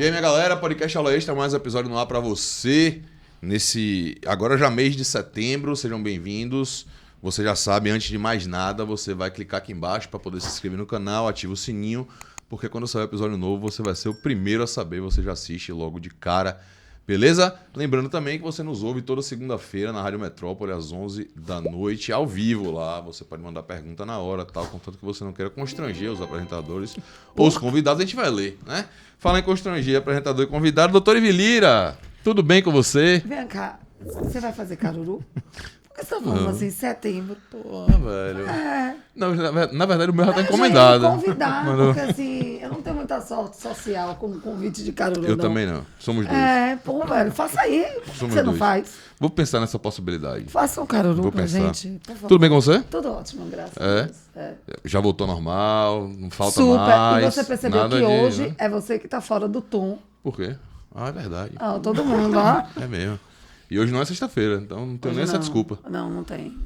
aí, minha galera, podcast Aula Extra, mais um episódio no ar pra você. Agora já mês de setembro, sejam bem-vindos. Você já sabe, antes de mais nada, você vai clicar aqui embaixo para poder se inscrever no canal, ativa o sininho, porque quando sair o episódio novo, você vai ser o primeiro a saber, você já assiste logo de cara, beleza? Lembrando também que você nos ouve toda segunda-feira na Rádio Metrópole, às 11 da noite, ao vivo lá. Você pode mandar pergunta na hora, tal, contanto que você não queira constranger os apresentadores ou os convidados, a gente vai ler, né? Falar em constranger, apresentador e convidado, doutor Ivilira, tudo bem com você? Vem cá, você vai fazer caruru? Por que você tá falando assim, setembro? Pô, velho. Não, na verdade o meu já tá Eu encomendado. já ia me convidar, porque assim, eu não tenho muita sorte social com convite de caruru, Eu não. também não. Somos dois. Pô, velho, faça aí. Por que Somos você não dois. faz? Vou pensar nessa possibilidade. Faça um caruru Vou pra pensar. gente, por favor. Tudo bem com você? Tudo ótimo, graças a É? Deus. Já voltou normal, não falta Super. mais. E você percebeu nada que de, hoje né? é você que tá fora do tom. Por quê? Ah, é verdade. Ah, todo mundo, ó. É mesmo. E hoje não é sexta-feira, então não tenho nem essa desculpa. Não tem.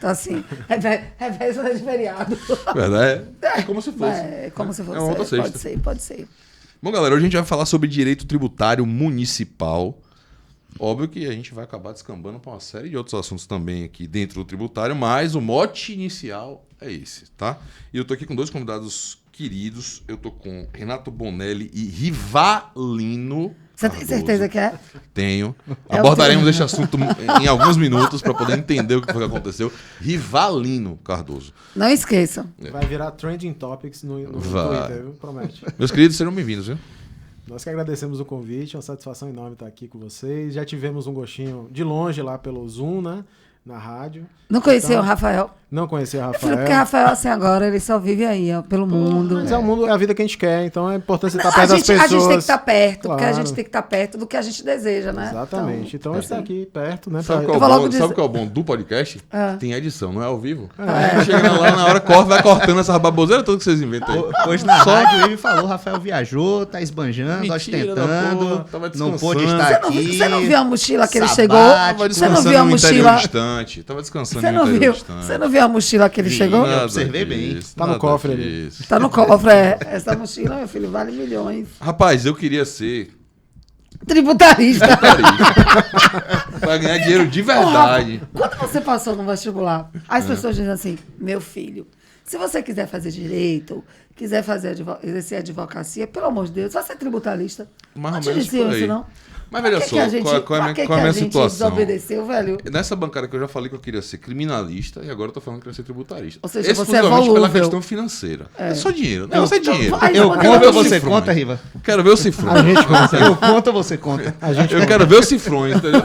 Tá assim, é véspera de feriado. Verdade? É como se fosse. É como se fosse. É uma outra sexta. Pode ser. Bom, galera, hoje a gente vai falar sobre direito tributário municipal. Óbvio que a gente vai acabar descambando para uma série de outros assuntos também aqui dentro do tributário, mas o mote inicial é esse, tá? E eu tô aqui com dois convidados queridos. Eu tô com Renato Bonelli e Rivalino. Você tem certeza que é? Tenho. É Abordaremos esse assunto em alguns minutos para poder entender o que foi que aconteceu. Rivalino Cardoso. Não esqueçam. Vai virar trending topics no Twitter, viu? Promete. Meus queridos, sejam bem-vindos, viu? Nós que agradecemos o convite, é uma satisfação enorme estar aqui com vocês. Já tivemos um gostinho de longe lá pelo Zoom, né? Na rádio. Não conhecia Então, o Rafael? Não conhecia o Eu falei, porque Rafael. Rafael, assim, agora, ele só vive aí, ó, pelo mundo. Mas é o mundo, é a vida que a gente quer, então é importante você estar A perto das gente pessoas. tem que estar perto, porque a Claro. gente tem que estar perto do que a gente deseja, né? Exatamente. Então a gente está assim, aqui perto, né? Sabe pra- qual, vou logo sabe dizer- qual é o bom do podcast? Ah. Tem edição, não é ao vivo. Chega lá na hora, vai cortando essas baboseiras todas que vocês inventam aí. Hoje na rádio ele falou, Rafael viajou, tá esbanjando, Mentira da porra, ostentando, tava não descansando. pôde estar aqui. Você não viu a mochila que ele chegou? Sabático. Tava Você não descansando viu a no interior mochila? distante. Tava descansando Você no não interior viu? distante. Você não viu a mochila que ele Vi. chegou? Nada observei bem. disso, Tá no nada cofre ali. disso. Tá no cofre, é. Essa mochila, meu filho, vale milhões. Rapaz, eu queria ser Tributarista. pra ganhar dinheiro de verdade. Quando você passou no vestibular, as pessoas dizem assim, meu filho, se você quiser fazer direito, quiser fazer exercer advocacia, pelo amor de Deus, vai ser tributarista. Mais Não ou te menos diziam por aí. isso, não? Mas veja Pra que só, que a gente- qual é a pra minha, que qual é a minha que a gente situação? desobedeceu, velho? Nessa bancada que eu já falei que eu queria ser criminalista e agora eu tô falando que eu queria ser tributarista. Ou seja, você é exclusivamente pela volúvel. questão financeira. É só dinheiro. O negócio é dinheiro. vai, Eu Mas conto eu ou você cifrões. conta, Riva? Quero ver o cifrão. A gente conta. Eu conto ou você conta? Eu quero ver os cifrões, entendeu?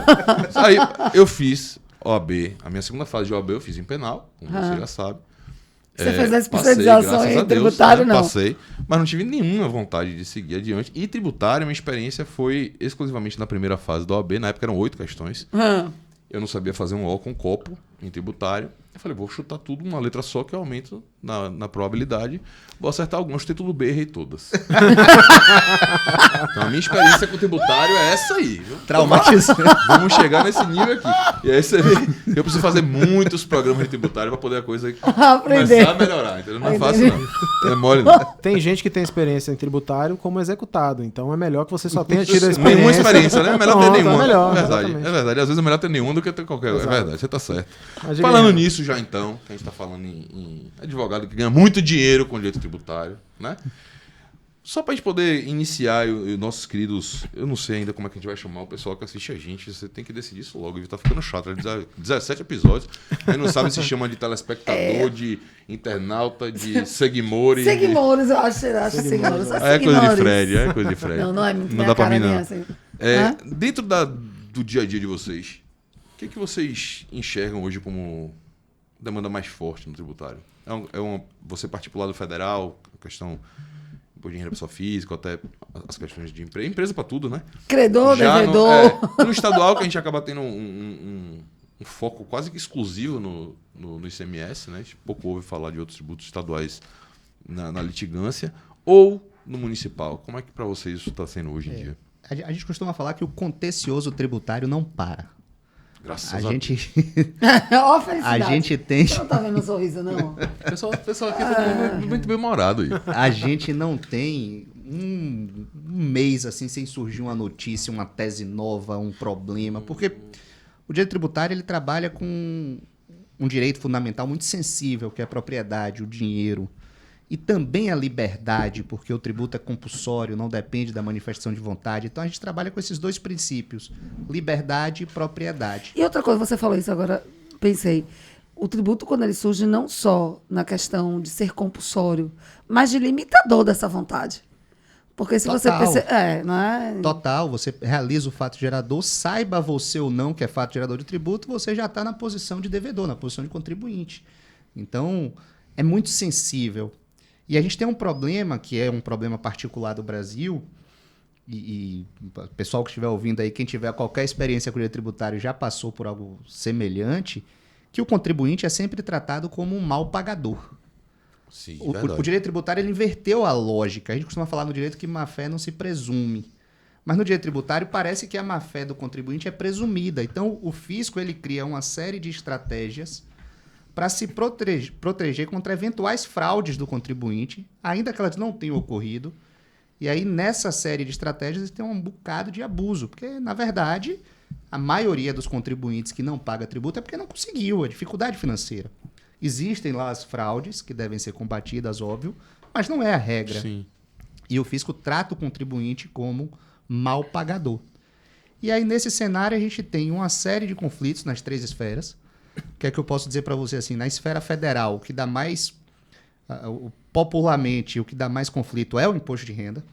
Aí eu fiz OAB. A minha segunda fase de OAB eu fiz em penal, como você já sabe. Você fez a Passei, especialização graças em a Deus, tributário, né? não? Passei, mas não tive nenhuma vontade de seguir adiante. E tributário, minha experiência foi exclusivamente na primeira fase da OAB. Na época eram 8 questões. Eu não sabia fazer um O com copo em tributário. Eu falei, vou chutar tudo uma letra só que eu aumento na probabilidade. Vou acertar algumas, título B, errei todas. Então a minha experiência com tributário é essa aí, viu? Traumatizante. Vamos chegar nesse nível aqui. E aí você vê, eu preciso fazer muitos programas de tributário para poder a coisa Aprender. começar a melhorar, entendeu? Não é fácil não. Não é mole não. Tem gente que tem experiência em tributário como executado, então é melhor que você só tenha tido a experiência. Nenhuma experiência, né? É melhor ter Pronto, nenhuma. É melhor, é verdade, exatamente. é verdade. Às vezes é melhor ter nenhuma do que ter qualquer. Exato. É verdade, você tá certo. Mas diga Falando aí, nisso já então, que a gente tá falando em advogado que ganha muito dinheiro com direito tributário, né? Só pra gente poder iniciar, e os nossos queridos, eu não sei ainda como é que a gente vai chamar o pessoal que assiste a gente, você tem que decidir isso logo, tá ficando chato, 17 episódios, aí não sabe se chama de telespectador, de internauta, de seguimores. Seguimores, eu acho seguimores. É coisa de Fred, é coisa de Fred. Não é muito Não minha dá pra cara mim não. nem assim. É, dentro do dia a dia de vocês, o que vocês enxergam hoje como demanda mais forte no tributário? Você partir para o lado federal, a questão de renda pessoa física, até as questões de empresa. Empresa para tudo, né? Credor, Já devedor. no estadual, que a gente acaba tendo um foco quase que exclusivo no ICMS, né? A gente pouco ouve falar de outros tributos estaduais na litigância. Ou no municipal. Como é que para vocês isso está sendo hoje em dia? A gente costuma falar que o contencioso tributário não para. Graças A a gente, Ó, a felicidade. gente tem, Você não tá vendo um sorriso, não? Pessoal aqui é todo mundo muito bem-humorado aí. a gente não tem um mês assim sem surgir uma notícia, uma tese nova, um problema, porque o direito tributário ele trabalha com um direito fundamental muito sensível, que é a propriedade, o dinheiro, e também a liberdade, porque o tributo é compulsório, não depende da manifestação de vontade. Então a gente trabalha com esses dois princípios, liberdade e propriedade. E outra coisa, você falou isso agora, pensei. O tributo, quando ele surge, não só na questão de ser compulsório, mas de limitador dessa vontade. Porque se você Total. pensa. Não é? Total, você realiza o fato gerador, saiba você ou não que é fato gerador de tributo, você já está na posição de devedor, na posição de contribuinte. Então, é muito sensível. E a gente tem um problema, que é um problema particular do Brasil, e o pessoal que estiver ouvindo aí, quem tiver qualquer experiência com o direito tributário já passou por algo semelhante, que o contribuinte é sempre tratado como um mal pagador. Sim, O direito tributário ele inverteu a lógica. A gente costuma falar no direito que má-fé não se presume. Mas no direito tributário parece que a má-fé do contribuinte é presumida. Então o fisco ele cria uma série de estratégias para se proteger contra eventuais fraudes do contribuinte, ainda que elas não tenham ocorrido. E aí nessa série de estratégias tem um bocado de abuso, porque na verdade a maioria dos contribuintes que não paga tributo é porque não conseguiu, é dificuldade financeira. Existem lá as fraudes que devem ser combatidas, óbvio, mas não é a regra. Sim. E o fisco trata o contribuinte como mal pagador. E aí, nesse cenário, a gente tem uma série de conflitos nas três esferas. O que é que eu posso dizer para você assim? Na esfera federal, o que dá mais, popularmente, o que dá mais conflito é o imposto de renda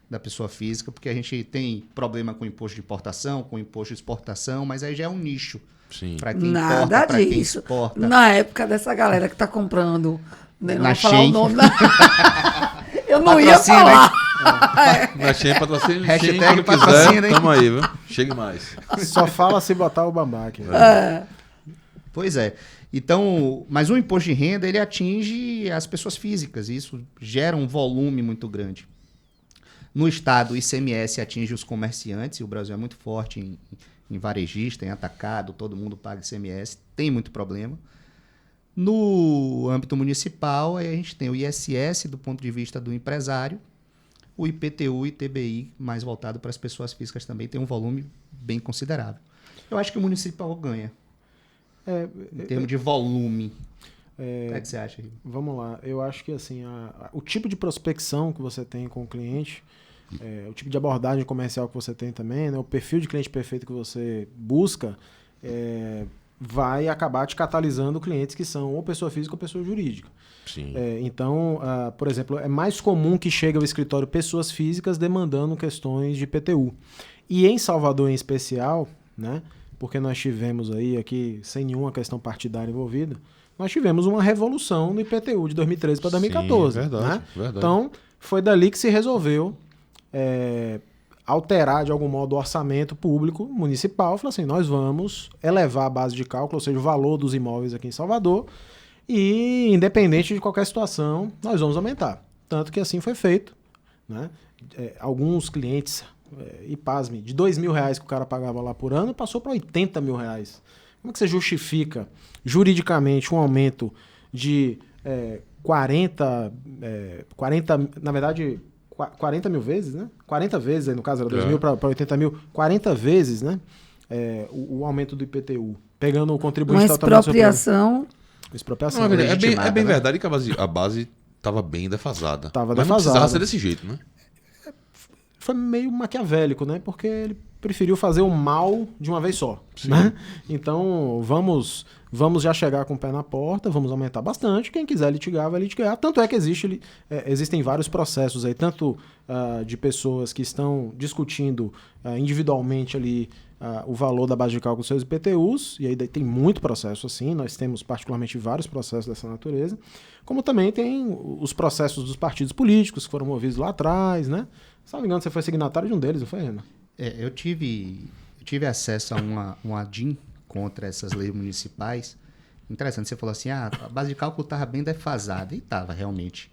da pessoa física, porque a gente tem problema com o imposto de importação, com o imposto de exportação, mas aí já é um nicho. Sim. Para quem Nada importa, para quem disso. exporta. Na época dessa galera que está comprando, né, não Na vou falar Shein. o nome. Eu não ia Patrocina, falar. Na Shein, patrocínio, Hashtag Shein, quando patrocina, quiser, hein? tamo aí, viu? Chegue mais. Só fala se botar o bambá aqui. Pois é. Então, mas o imposto de renda, ele atinge as pessoas físicas, e isso gera um volume muito grande. No estado, o ICMS atinge os comerciantes, e o Brasil é muito forte em varejista, em atacado, todo mundo paga ICMS, tem muito problema. No âmbito municipal, aí a gente tem o ISS do ponto de vista do empresário, o IPTU e ITBI, mais voltado para as pessoas físicas também, tem um volume bem considerável. Eu acho que o municipal ganha, em termos de volume. O que é que você acha, Rigo? Vamos lá, eu acho que assim, o tipo de prospecção que você tem com o cliente, o tipo de abordagem comercial que você tem também, né, o perfil de cliente perfeito que você busca, vai acabar te catalisando clientes que são ou pessoa física ou pessoa jurídica. Sim. Então, por exemplo, é mais comum que chegue ao escritório pessoas físicas demandando questões de IPTU. E em Salvador em especial, né, porque nós tivemos aí aqui, sem nenhuma questão partidária envolvida, nós tivemos uma revolução no IPTU de 2013 para 2014. Sim, verdade, né? verdade. Então, foi dali que se resolveu alterar, de algum modo, o orçamento público municipal. Falou assim, nós vamos elevar a base de cálculo, ou seja, o valor dos imóveis aqui em Salvador, e, independente de qualquer situação, nós vamos aumentar. Tanto que assim foi feito. Né? Alguns clientes, e pasme, de R$2.000 que o cara pagava lá por ano, passou para R$80.000. Como é que você justifica juridicamente um aumento de 40, na verdade, 40 mil vezes, né? 40 vezes, aí no caso era 2.000 para 80 mil, 40 vezes, né? O aumento do IPTU, pegando o contribuinte Uma totalmente expropriação. Expropriação. Não, é bem legitimada, né? verdade que a base estava bem defasada. Tava mas não defasada. precisava ser desse jeito, né? Foi meio maquiavélico, né? Porque ele preferiu fazer o mal de uma vez só. Né? Então, vamos já chegar com o pé na porta, vamos aumentar bastante. Quem quiser litigar, vai litigar. Tanto é que existem vários processos aí, tanto de pessoas que estão discutindo individualmente ali o valor da base de cálculo dos seus IPTUs, e aí tem muito processo assim, nós temos particularmente vários processos dessa natureza, como também tem os processos dos partidos políticos que foram movidos lá atrás, né? Se não me engano, você foi signatário de um deles, não foi, Renan? Eu tive acesso a uma ADIM contra essas leis municipais. Interessante, você falou assim, a base de cálculo estava bem defasada, e estava realmente.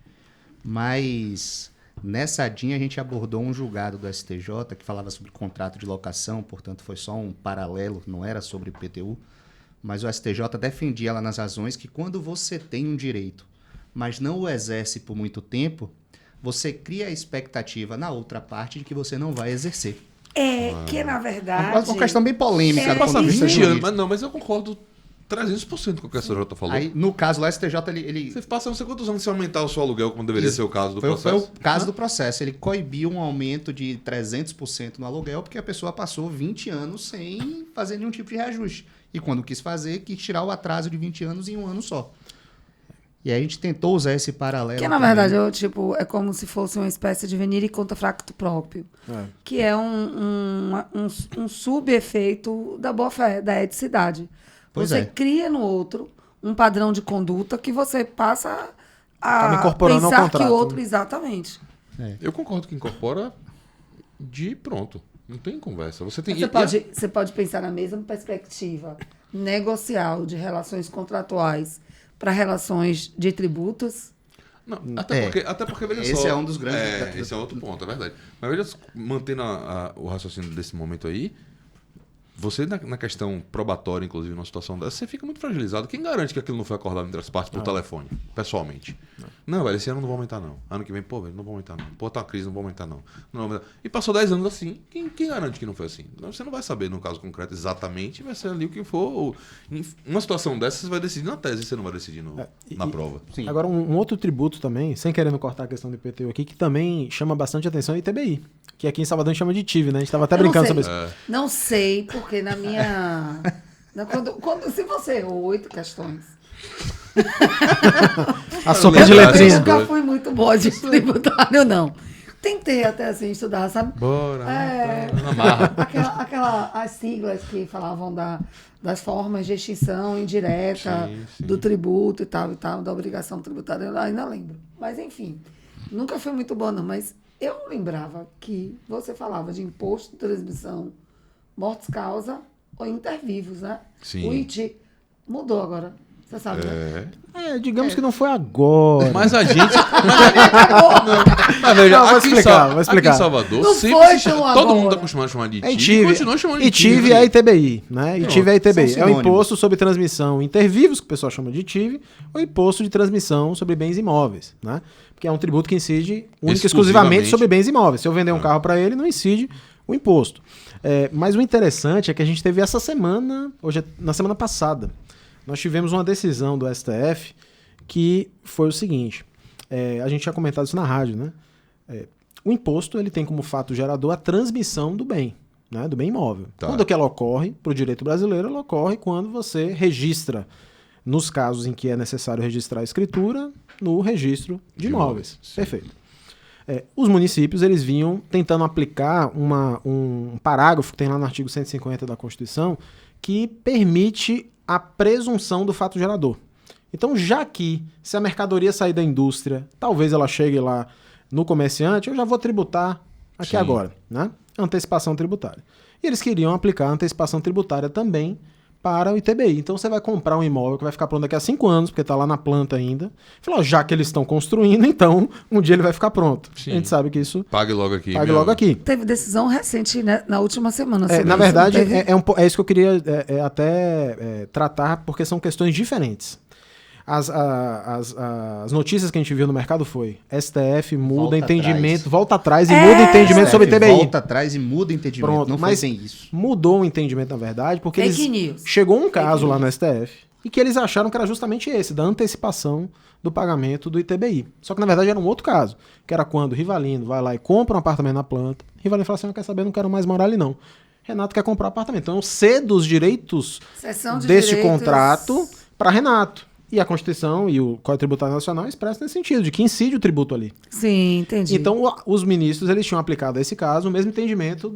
Mas nessa ADIM a gente abordou um julgado do STJ que falava sobre contrato de locação, portanto foi só um paralelo, não era sobre IPTU, mas o STJ defendia lá nas razões que quando você tem um direito, mas não o exerce por muito tempo, você cria a expectativa na outra parte de que você não vai exercer. Que na É verdade... uma questão bem polêmica. É, do ponto Passa de vista 20 anos, jurídico. mas eu concordo 300% com o que a STJ falou. Aí, no caso lá, o STJ, ele Você passa não sei quantos anos sem aumentar o seu aluguel, como deveria ser o caso do foi processo. o caso do processo. Ele coibiu um aumento de 300% no aluguel porque a pessoa passou 20 anos sem fazer nenhum tipo de reajuste. E quando quis fazer, quis tirar o atraso de 20 anos em um ano só. E aí a gente tentou usar esse paralelo. Que na também. verdade é como se fosse uma espécie de venire contrafacto próprio, que é um subefeito da boa-fé, da eticidade. Pois Você é. cria no outro um padrão de conduta que você passa Acaba a incorporando ao pensar contrato, que o outro... né? Exatamente. Eu concordo que incorpora de pronto. Não tem conversa. Você tem. Você pode pensar na mesma perspectiva negocial de relações contratuais para relações de tributos. Não, até porque, veja Esse só. é um dos grandes- Esse é outro ponto, é verdade. Mas veja, mantendo o raciocínio desse momento aí, você na questão probatória, inclusive, numa situação dessa, você fica muito fragilizado. Quem garante que aquilo não foi acordado entre as partes por telefone, pessoalmente? Não, velho, esse ano não vou aumentar, não. Ano que vem, pô, velho, não vou aumentar, não. Pô, tá uma crise, não vou aumentar, não. Não vou aumentar. E passou 10 anos assim. Quem garante que não foi assim? Você não vai saber, no caso concreto, exatamente, vai ser ali o que for. Em uma situação dessa, você vai decidir na tese, você não vai decidir na prova. Sim. Agora, um outro tributo também, sem querendo cortar a questão do IPTU aqui, que também chama bastante atenção é o ITBI, que aqui em Salvador a gente chama de TIV, né? A gente estava até Eu não brincando sei. sobre isso. Não sei, porque na minha... se você errou 8 questões... A sopa de Lembrar letrinha. essas Nunca coisas. fui muito boa de tributário, não. Tentei até assim estudar, sabe? Bora. É, Amarra. as siglas que falavam das formas de extinção indireta Sim, sim. do tributo e tal, da obrigação tributária, eu ainda lembro. Mas, enfim, nunca fui muito boa, não. Mas eu lembrava que você falava de imposto de transmissão, mortes-causa ou intervivos, né? Sim. O IT mudou agora, você sabe, né? Digamos que não foi agora. Mas a gente. Mas veja, Não, vou aqui, explicar, vou aqui explicar. em Salvador, Não sempre foi se tão chama, todo mundo agora. está acostumado a chamar de É ITIV, continua chamando de ITIV é a ITBI, né? ITIV é a ITBI. são É o sinônimos. imposto sobre transmissão intervivos, que o pessoal chama de ITIV, ou imposto de transmissão sobre bens imóveis, né? Porque é um tributo que incide única e exclusivamente sobre bens imóveis. Se eu vender um carro para ele, não incide o imposto. Mas o interessante é que a gente teve essa semana, na semana passada, nós tivemos uma decisão do STF que foi o seguinte, a gente tinha comentado isso na rádio, né? O imposto ele tem como fato gerador a transmissão do bem, né? Do bem imóvel. Tá. Quando que ela ocorre, para o direito brasileiro, ela ocorre quando você registra, nos casos em que é necessário registrar a escritura, no registro de imóveis. Sim. Perfeito. Os municípios eles vinham tentando aplicar um parágrafo que tem lá no artigo 150 da Constituição que permite a presunção do fato gerador. Então, já que se a mercadoria sair da indústria, talvez ela chegue lá no comerciante, eu já vou tributar aqui Sim. agora, né? Antecipação tributária. E eles queriam aplicar a antecipação tributária também para o ITBI. Então você vai comprar um imóvel que vai ficar pronto daqui a 5 anos, porque está lá na planta ainda. Falou, já que eles estão construindo, então um dia ele vai ficar pronto. Sim. A gente sabe que isso Pague logo aqui. pague meu. logo aqui. Teve decisão recente, né, na última semana. sobre Na isso, verdade, não teve? é isso que eu queria até tratar, porque são questões diferentes. As notícias que a gente viu no mercado foi STF muda Volta entendimento, atrás. volta atrás e muda entendimento sobre STF TBI. volta atrás e muda o entendimento. Pronto, Não foi mas bem isso. mudou o entendimento, na verdade, porque Fake eles news. chegou um caso lá no STF e que eles acharam que era justamente esse, da antecipação do pagamento do ITBI. Só que, na verdade, era um outro caso, que era quando o Rivalino vai lá e compra um apartamento na planta, Rivalino fala assim, não quer saber, não quero mais morar ali não. Renato quer comprar apartamento. Então, eu cedo os direitos Seção de desse direitos. contrato para Renato. E a Constituição e o Código Tributário Nacional expressam nesse sentido, de que incide o tributo ali. Sim, entendi. Então, os ministros eles tinham aplicado a esse caso o mesmo entendimento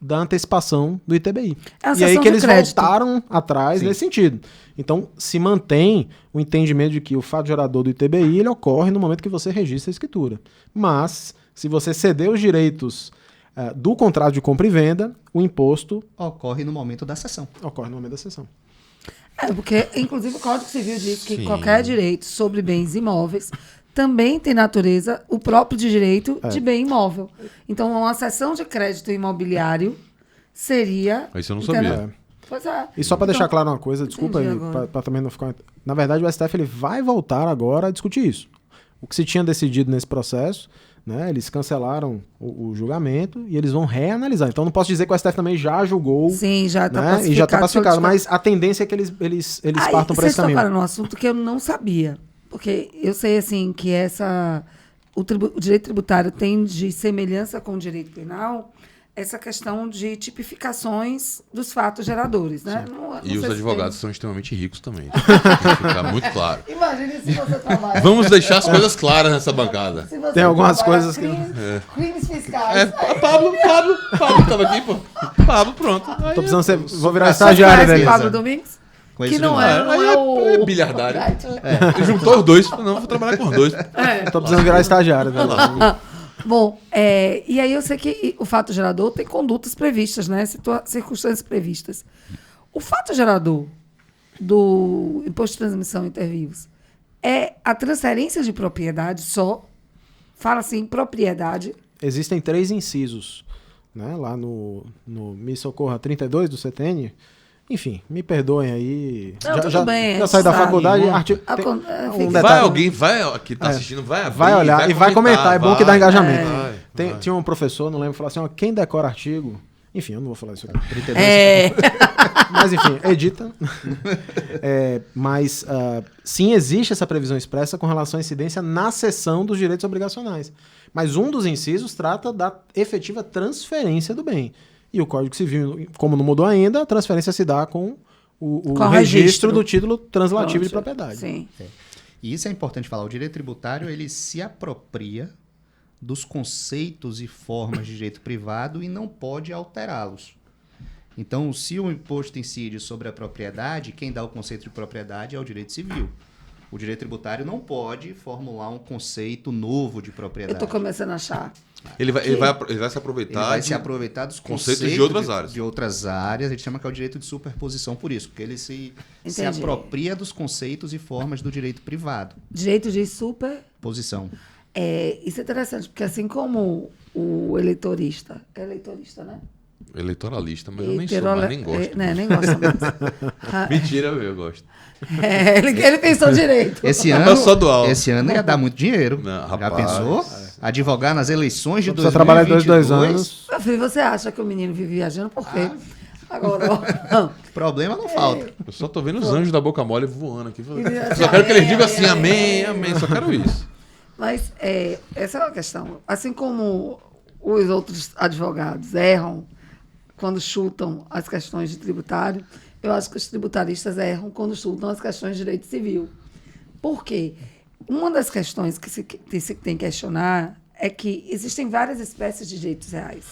da antecipação do ITBI. É a E aí cessão que de eles crédito. voltaram atrás nesse sentido. Então, se mantém o entendimento de que o fato gerador do ITBI ele ocorre no momento que você registra a escritura. Mas, se você ceder os direitos do contrato de compra e venda, o imposto Ocorre no momento da sessão. ocorre no momento da cessão. Porque, inclusive, o Código Civil diz que Sim. qualquer direito sobre bens imóveis também tem natureza, o próprio de direito de bem imóvel. Então, uma cessão de crédito imobiliário seria... Isso eu não entendeu? sabia. Pois é. E só para Então, deixar claro uma coisa, desculpa aí, entendi agora. para também não ficar... Na verdade, o STF ele vai voltar agora a discutir isso. O que se tinha decidido nesse processo né? Eles cancelaram o julgamento e eles vão reanalisar. Então não posso dizer que o STF também já julgou. Sim, já está né? pacificado. E já está pacificado, mas a tendência é que eles partam para esse caminho. Vocês tocaram num assunto que eu não sabia. Porque eu sei, assim, que o direito tributário tem de semelhança com o direito penal essa questão de tipificações dos fatos geradores, né? E os advogados são extremamente ricos também. Fica muito claro. Imagine se você trabalha... Vamos deixar as coisas claras nessa bancada. Se você Tem algumas trabalha coisas que... crimes fiscais. Pablo tava aqui, pô. Pablo, pronto. Tô precisando vou virar estagiário, Conhece né? Pablo Domingues? Que não é o... bilhardário. Ele juntou os dois. Não, vou trabalhar com os dois. Tô precisando virar estagiário, né? Bom, e aí eu sei que o fato gerador tem condutas previstas, né? Circunstâncias previstas. O fato gerador do imposto de transmissão inter vivos é a transferência de propriedade só? Fala assim, propriedade. Existem 3 incisos, né? Lá no Me Socorra 32 do CTN. Enfim, me perdoem aí. Não, tudo bem, já saí da sabe. faculdade. Vai aqui, tá assistindo, vai abrir, vai olhar e vai comentar. É bom que dá engajamento. Vai. Tinha um professor, não lembro, falou assim: ó, quem decora artigo. Enfim, eu não vou falar isso aqui. 32. Mas enfim, edita. Mas sim, existe essa previsão expressa com relação à incidência na cessão dos direitos obrigacionais. Mas um dos incisos trata da efetiva transferência do bem. E o Código Civil, como não mudou ainda, a transferência se dá com o registro do título translativo de propriedade. Sim. E isso é importante falar. O direito tributário, ele se apropria dos conceitos e formas de direito privado e não pode alterá-los. Então, se o imposto incide sobre a propriedade, quem dá o conceito de propriedade é o direito civil. O direito tributário não pode formular um conceito novo de propriedade. Eu estou começando a achar. Ele vai se aproveitar. Ele vai se aproveitar dos conceitos de outras áreas. De outras áreas, a gente chama que é o direito de superposição por isso, porque ele se apropria dos conceitos e formas do direito privado. Direito de superposição. Posição. Isso é interessante, porque assim como o eleitorista... É eleitorista, né? Eleitoralista, mas eu nem sou, mas nem gosto. Nem gosto mais. Mentira, eu gosto. Ele pensou direito. Esse ano ia dar muito dinheiro. Não, Já rapaz, pensou? Advogar nas eleições de 2022. Precisa trabalhar 2 anos. Meu filho, você acha que o menino vive viajando? Por quê? Agora, ó. Problema não falta. Eu só tô vendo os anjos da boca mole voando aqui. Só quero que eles digam assim, amém, amém. Só quero isso. Mas essa é uma questão. Assim como os outros advogados erram quando chutam as questões de tributário, eu acho que os tributaristas erram quando chutam as questões de direito civil. Por quê? Uma das questões que se tem que questionar é que existem várias espécies de direitos reais.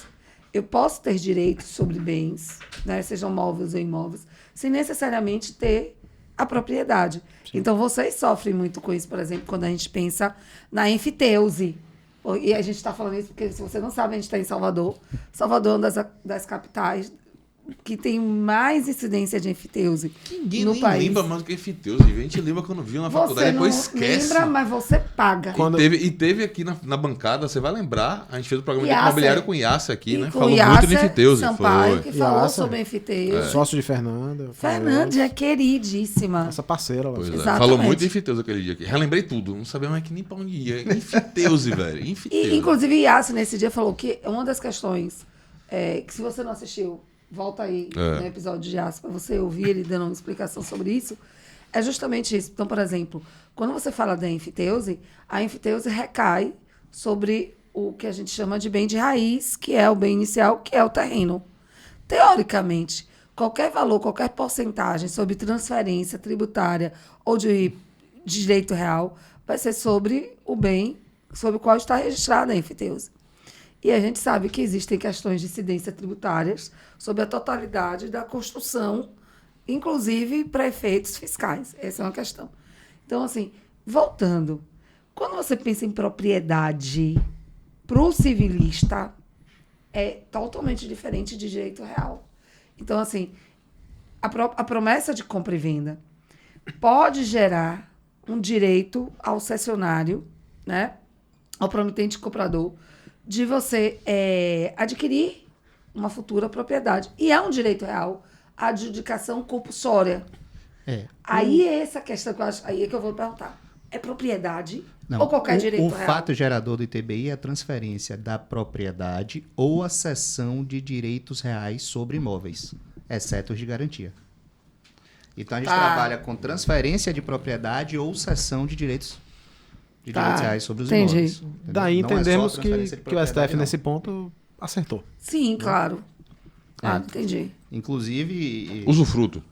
Eu posso ter direitos sobre bens, né, sejam móveis ou imóveis, sem necessariamente ter a propriedade. Sim. Então, vocês sofrem muito com isso, por exemplo, quando a gente pensa na enfiteuse. E a gente está falando isso porque, se você não sabe, a gente está em Salvador. Salvador é uma das capitais que tem mais incidência de enfiteuse no país. Ninguém lembra mais do que enfiteuse. A gente lembra quando viu na faculdade, depois esquece. Lembra, mas você paga. E teve aqui na bancada, você vai lembrar, a gente fez o programa de imobiliário com o Iácia aqui, né? Falou muito de enfiteuse. Sampaio, que falou sobre enfiteuse. Sócio de Fernanda. Fernanda é queridíssima. Essa parceira lá. Falou muito de enfiteuse aquele dia aqui. Relembrei tudo, não sabia mais que nem pra onde ia. Enfiteuse, velho. Enfiteuse. Inclusive, Iácia, nesse dia, falou que uma das questões que, se você não assistiu, volta aí no episódio de Iácia para você ouvir ele dando uma explicação sobre isso, é justamente isso. Então, por exemplo, quando você fala da enfiteuse, a enfiteuse recai sobre o que a gente chama de bem de raiz, que é o bem inicial, que é o terreno. Teoricamente, qualquer valor, qualquer porcentagem sobre transferência tributária ou de direito real vai ser sobre o bem sobre o qual está registrada a enfiteuse. E a gente sabe que existem questões de incidência tributárias sobre a totalidade da construção, inclusive para efeitos fiscais. Essa é uma questão. Então, assim, voltando, quando você pensa em propriedade, para o civilista, é totalmente diferente de direito real. Então, assim, a promessa de compra e venda pode gerar um direito ao cessionário, né, ao promitente comprador, de você adquirir uma futura propriedade. E é um direito real a adjudicação compulsória. Aí é essa questão que eu acho, aí é que eu vou perguntar. É propriedade? Não, Ou qualquer direito o real? fato gerador do ITBI é a transferência da propriedade ou a cessão de direitos reais sobre imóveis, exceto os de garantia. Então a gente trabalha com transferência de propriedade ou cessão de direitos reais sobre os entendi. imóveis. Entendeu? Daí Não é só entendemos transferência de que o STF, propriedade, não. nesse ponto, acertou. Sim, claro. Entendi. Inclusive, Usufruto.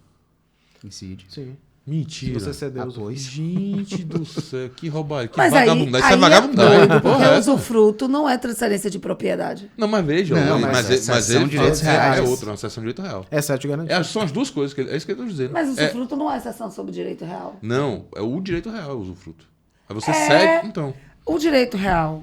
incide. Sim. Mentira. Se você cedeu os Apoio. Gente do céu, que roubada. Que Mas vagabundagem. Isso é aí vagabundagem. doido, porque Porra, o essa. usufruto não é transferência de propriedade. Não, mas veja, Não, mas mas ele cessão de direitos é reais. outro, uma cessão de direito real. Exceto de garantia. São as duas coisas, é isso que eu estou dizendo. Mas o É- usufruto não é exceção sobre direito real. não, é o direito real, o usufruto. Aí você É. segue, então. O direito real,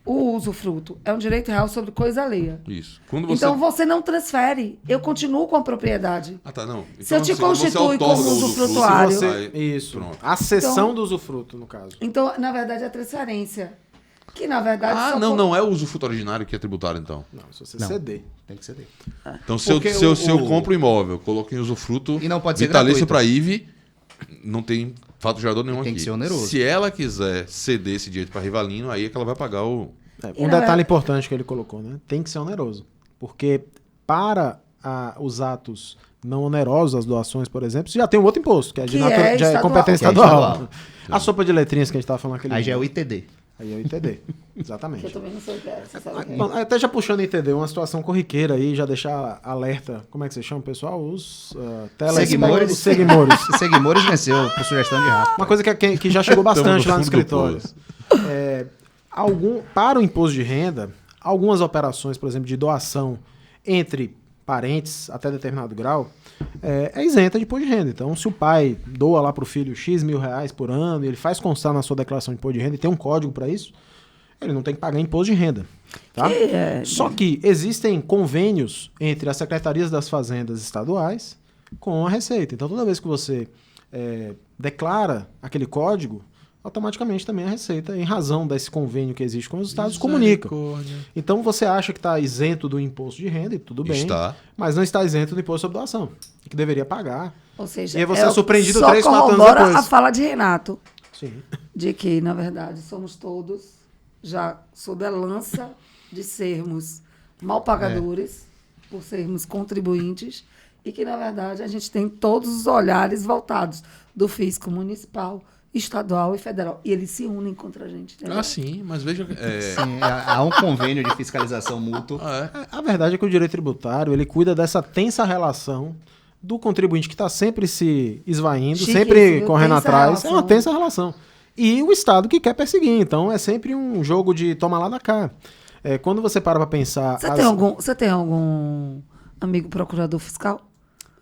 o usufruto, é um direito real sobre coisa alheia. Isso. Quando você... Então você não transfere. Eu continuo com a propriedade. Ah, tá, não. Se eu te quando você constitui outorga como o usufruto, usufrutuário- aí- Isso. Pronto. A cessão Então- do usufruto, no caso. Então, na verdade, é transferência. Que, na verdade, Ah, só não, por- não é o usufruto originário que é tributário, então. Não, se você Não. ceder. Tem que ceder. Então, se eu, Porque se eu, o- se eu compro um imóvel, coloco em usufruto E não pode ser vitalício gratuito. para IVE, não tem fato gerador nenhum Tem aqui. que ser oneroso. Se ela quiser ceder esse direito para Rivalino, aí é que ela vai pagar o... E Um na detalhe verdade- importante que ele colocou, né? Tem que ser oneroso. Porque para os atos não onerosos, as doações, por exemplo, você já tem um outro imposto, que é de Que é já é estadual. competência Que é estadual. estadual. A sopa de letrinhas que a gente estava falando aquele Aí já é dia. o ITD. Aí é o ITD. Que eu Exatamente. também não sei o que é. Você sabe o que é. Bom, até já puxando ITD, uma situação corriqueira aí, já deixar alerta, como é que você chama, pessoal? Os Seguimores. os seguimores. O Seguimores venceu por sugestão de Rafa. Uma coisa que já chegou bastante lá no fundo do escritório. Para o imposto de renda, algumas operações, por exemplo, de doação entre parentes até determinado grau, é isenta de imposto de renda. Então, se o pai doa lá para o filho X mil reais por ano, e ele faz constar na sua declaração de imposto de renda e tem um código para isso, ele não tem que pagar imposto de renda. Tá? Só que existem convênios entre as secretarias das fazendas estaduais com a Receita. Então, toda vez que você declara aquele código, automaticamente também a Receita, em razão desse convênio que existe com os estados, comunica. Então, você acha que está isento do imposto de renda, e tudo bem, Está. mas não está isento do imposto sobre doação, que deveria pagar. Ou seja, E aí você é surpreendido só 3, 4 anos corrobora depois. a fala de Renato, Sim. de que, na verdade, somos todos já sob a lança de sermos mal pagadores, por sermos contribuintes, e que, na verdade, a gente tem todos os olhares voltados do fisco municipal, estadual e federal. E eles se unem contra a gente. Entendeu? Ah, sim, mas veja... Sim, há um convênio de fiscalização mútua. A verdade é que o direito tributário ele cuida dessa tensa relação do contribuinte que está sempre se esvaindo, Chique sempre isso, viu? correndo Tensa atrás. relação. É uma tensa relação. E o Estado que quer perseguir. Então é sempre um jogo de toma lá da cá. Quando você para pensar... Você tem algum amigo procurador fiscal?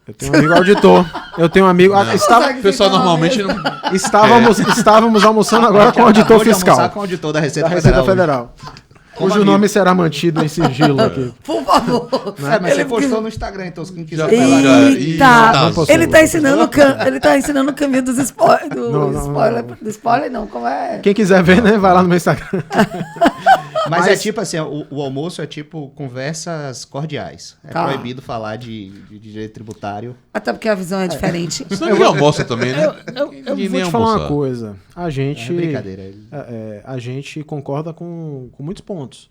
Eu tenho um amigo auditor. Eu tenho um amigo... O pessoal normalmente não... Estávamos almoçando agora com o auditor Acabou de almoçar fiscal com o auditor da Receita da Receita Federal. Federal. Cujo nome será mantido em sigilo aqui. Por favor. Mas você Ele- postou no Instagram, então quem quiser Já- pegar. Já- Eita! Ih, Ele tá ensinando o caminho dos spoilers. Não. Do spoiler, não, como é? Quem quiser ver, né, vai lá no meu Instagram. Mas é tipo assim, o almoço é tipo conversas cordiais. É Tá. proibido falar de direito tributário. Até porque a visão é diferente. Senão ninguém almoça também, né? Eu Ninguém vou nem te falar uma almoçar. coisa. A gente, É brincadeira. a gente concorda com muitos pontos.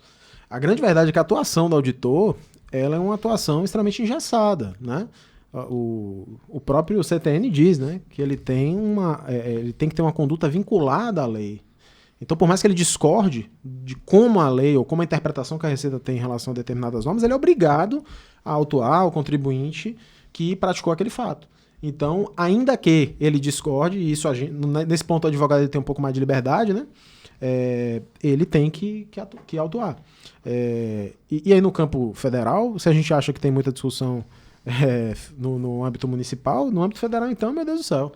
A grande verdade é que a atuação do auditor ela é uma atuação extremamente engessada, né? O próprio CTN diz, né, que ele tem que ter uma conduta vinculada à lei. Então, por mais que ele discorde de como a lei ou como a interpretação que a Receita tem em relação a determinadas normas, ele é obrigado a autuar o contribuinte que praticou aquele fato. Então, ainda que ele discorde, e isso nesse ponto o advogado ele tem um pouco mais de liberdade, né? Ele tem que autuar. E aí no campo federal, se a gente acha que tem muita discussão no âmbito municipal, no âmbito federal, então, meu Deus do céu.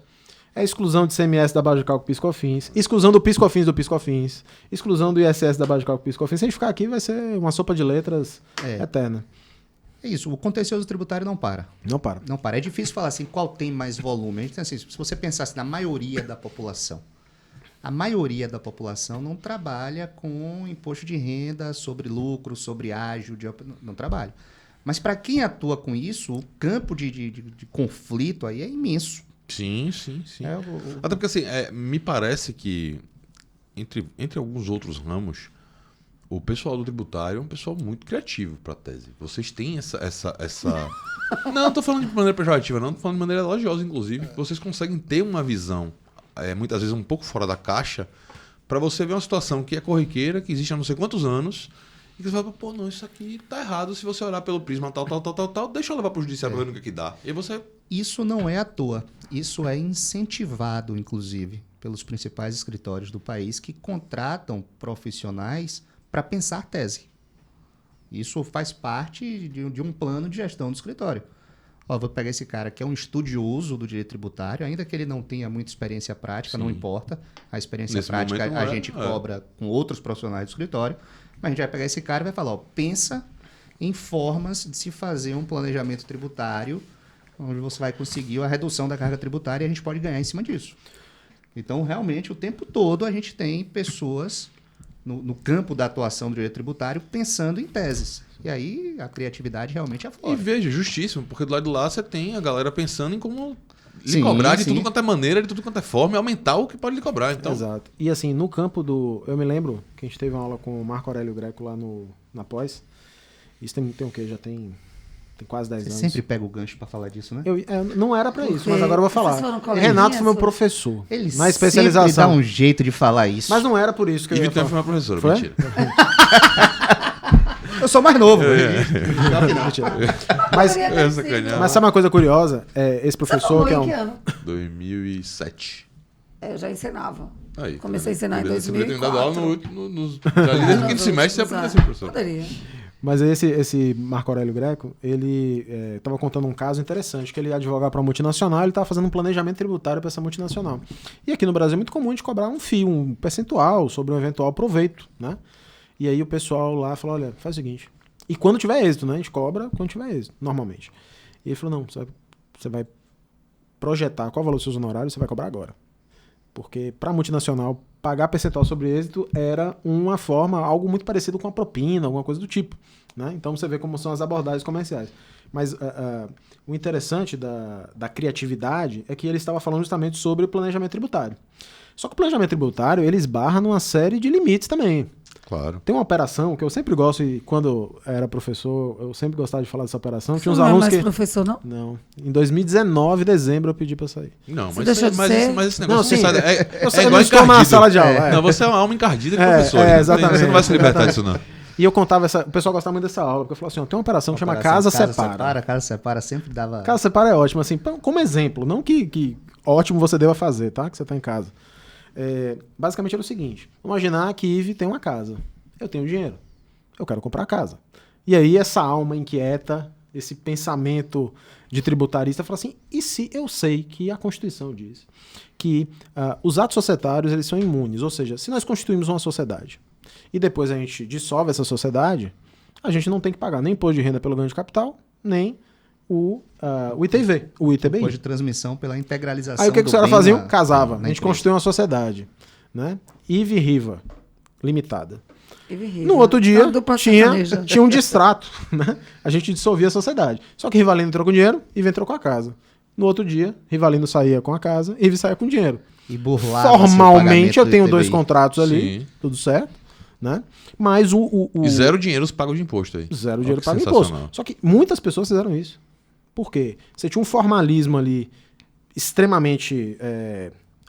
É exclusão de CMS da base de cálculo PIS/COFINS, exclusão do PIS/COFINS do PIS/COFINS, exclusão do ISS da base de cálculo PIS/COFINS. Se a gente ficar aqui, vai ser uma sopa de letras eterna. É isso, o contencioso tributário não para. Não para. Não para. É difícil falar assim, qual tem mais volume. A gente tem assim, se você pensasse na maioria da população, a maioria da população não trabalha com imposto de renda sobre lucro, sobre ágio, não trabalha. Mas para quem atua com isso, o campo de conflito aí é imenso. Sim. Até porque, assim, me parece que entre alguns outros ramos, o pessoal do tributário é um pessoal muito criativo para tese. Vocês têm essa... Não, não tô falando de maneira pejorativa, não. Tô falando de maneira elogiosa, inclusive. Vocês conseguem ter uma visão, muitas vezes um pouco fora da caixa, para você ver uma situação que é corriqueira, que existe há não sei quantos anos, e que você fala, pô, não, isso aqui tá errado se você olhar pelo prisma tal, deixa eu levar pro judiciário pra ver no que dá. E aí você... Isso não é à toa. Isso é incentivado, inclusive, pelos principais escritórios do país que contratam profissionais para pensar tese. Isso faz parte de um plano de gestão do escritório. Ó, vou pegar esse cara que é um estudioso do direito tributário, ainda que ele não tenha muita experiência prática, não importa. A experiência Nesse prática momento, a gente cobra com outros profissionais do escritório, mas a gente vai pegar esse cara e vai falar, ó, pensa em formas de se fazer um planejamento tributário onde você vai conseguir a redução da carga tributária e a gente pode ganhar em cima disso. Então, realmente, o tempo todo a gente tem pessoas no campo da atuação do direito tributário pensando em teses. E aí a criatividade realmente aflora. E veja, justíssimo, porque do lado de lá você tem a galera pensando em como lhe Sim, cobrar de sim. tudo quanto é maneira, de tudo quanto é forma, e aumentar o que pode lhe cobrar. Então, Exato. E assim, no campo do... Eu me lembro que a gente teve uma aula com o Marco Aurélio Greco lá na pós. Isso tem o quê? Já tem quase 10 Você anos. sempre pega o gancho para falar disso, né? Não era pra isso, Porque mas agora eu vou falar. vocês foram coleguinhas, Renato foi meu ou- professor. Ele na sempre especialização. dá um jeito de falar isso. Mas não era por isso que e eu ia Vitão foi falar. uma professora, Foi? mentira. Eu sou mais novo. Mentira. Mas, Poderia ter essa sido. canhada. mas sabe uma coisa curiosa? Esse Você professor formou que é em um... que ano? 2007. Eu já ensinava. Aí, Comecei a ensinar em Você poderia ter 2004. dado aula desde o quinto semestre você aprendeu a ser professor. Poderia. Mas esse Marco Aurélio Greco, ele estava contando um caso interessante, que ele ia advogar para uma multinacional, ele estava fazendo um planejamento tributário para essa multinacional. E aqui no Brasil é muito comum de cobrar um FII, um percentual sobre um eventual proveito, né? E aí o pessoal lá falou, olha, faz o seguinte, e quando tiver êxito, né? A gente cobra quando tiver êxito, normalmente. E ele falou, não, você vai projetar qual o valor dos seus honorários, você vai cobrar agora. Porque para a multinacional, pagar percentual sobre êxito era uma forma, algo muito parecido com a propina, alguma coisa do tipo. Né? Então você vê como são as abordagens comerciais. Mas o interessante da criatividade é que ele estava falando justamente sobre o planejamento tributário. Só que o planejamento tributário, ele esbarra numa série de limites também. Claro. Tem uma operação que eu sempre gosto, e quando eu era professor, eu sempre gostava de falar dessa operação. Você Tinha uns não é alunos mais que... professor, não? Não. Em 2019, dezembro, eu pedi pra sair. Não, Você mas, deixou de mas, ser? mas esse Não, negócio sim. você sabe, Eu é não igual estou na encardido. sala de aula. Não, você é uma alma encardida de É, professor. exatamente. Você não vai se libertar disso, não. E eu contava o pessoal gostava muito dessa aula, porque eu falava assim, ó, tem uma operação que chama Casa Separa. Casa Separa sempre dava... Casa Separa é ótimo, assim, como exemplo, não que ótimo você deva fazer, tá? Que você tá em casa. Basicamente era o seguinte, vamos imaginar que Ive tem uma casa, eu tenho dinheiro, eu quero comprar a casa. E aí essa alma inquieta, esse pensamento de tributarista fala assim, e se eu sei que a Constituição diz que os atos societários eles são imunes, ou seja, se nós constituímos uma sociedade e depois a gente dissolve essa sociedade, a gente não tem que pagar nem imposto de renda pelo ganho de capital, nem o ITV, o ITBI. Depois de transmissão pela integralização. Aí o que os caras bem faziam? na- Casava. na A gente empresa. constituiu uma sociedade. Né? Ive Riva, limitada. Né? No outro dia, Dupla tinha sertaneja. um distrato. Né? A gente dissolvia a sociedade. Só que Rivalino entrou com dinheiro e entrou com a casa. No outro dia, Rivalino saía com a casa e Ive saía com dinheiro. E burlava-se o Formalmente, eu pagamento tenho do 2 ITBI. contratos ali, Sim. tudo certo. Né? Mas E zero dinheiro paga de imposto aí. Zero Olha dinheiro que paga sensacional. imposto. Só que muitas pessoas fizeram isso. Por quê? Você tinha um formalismo ali extremamente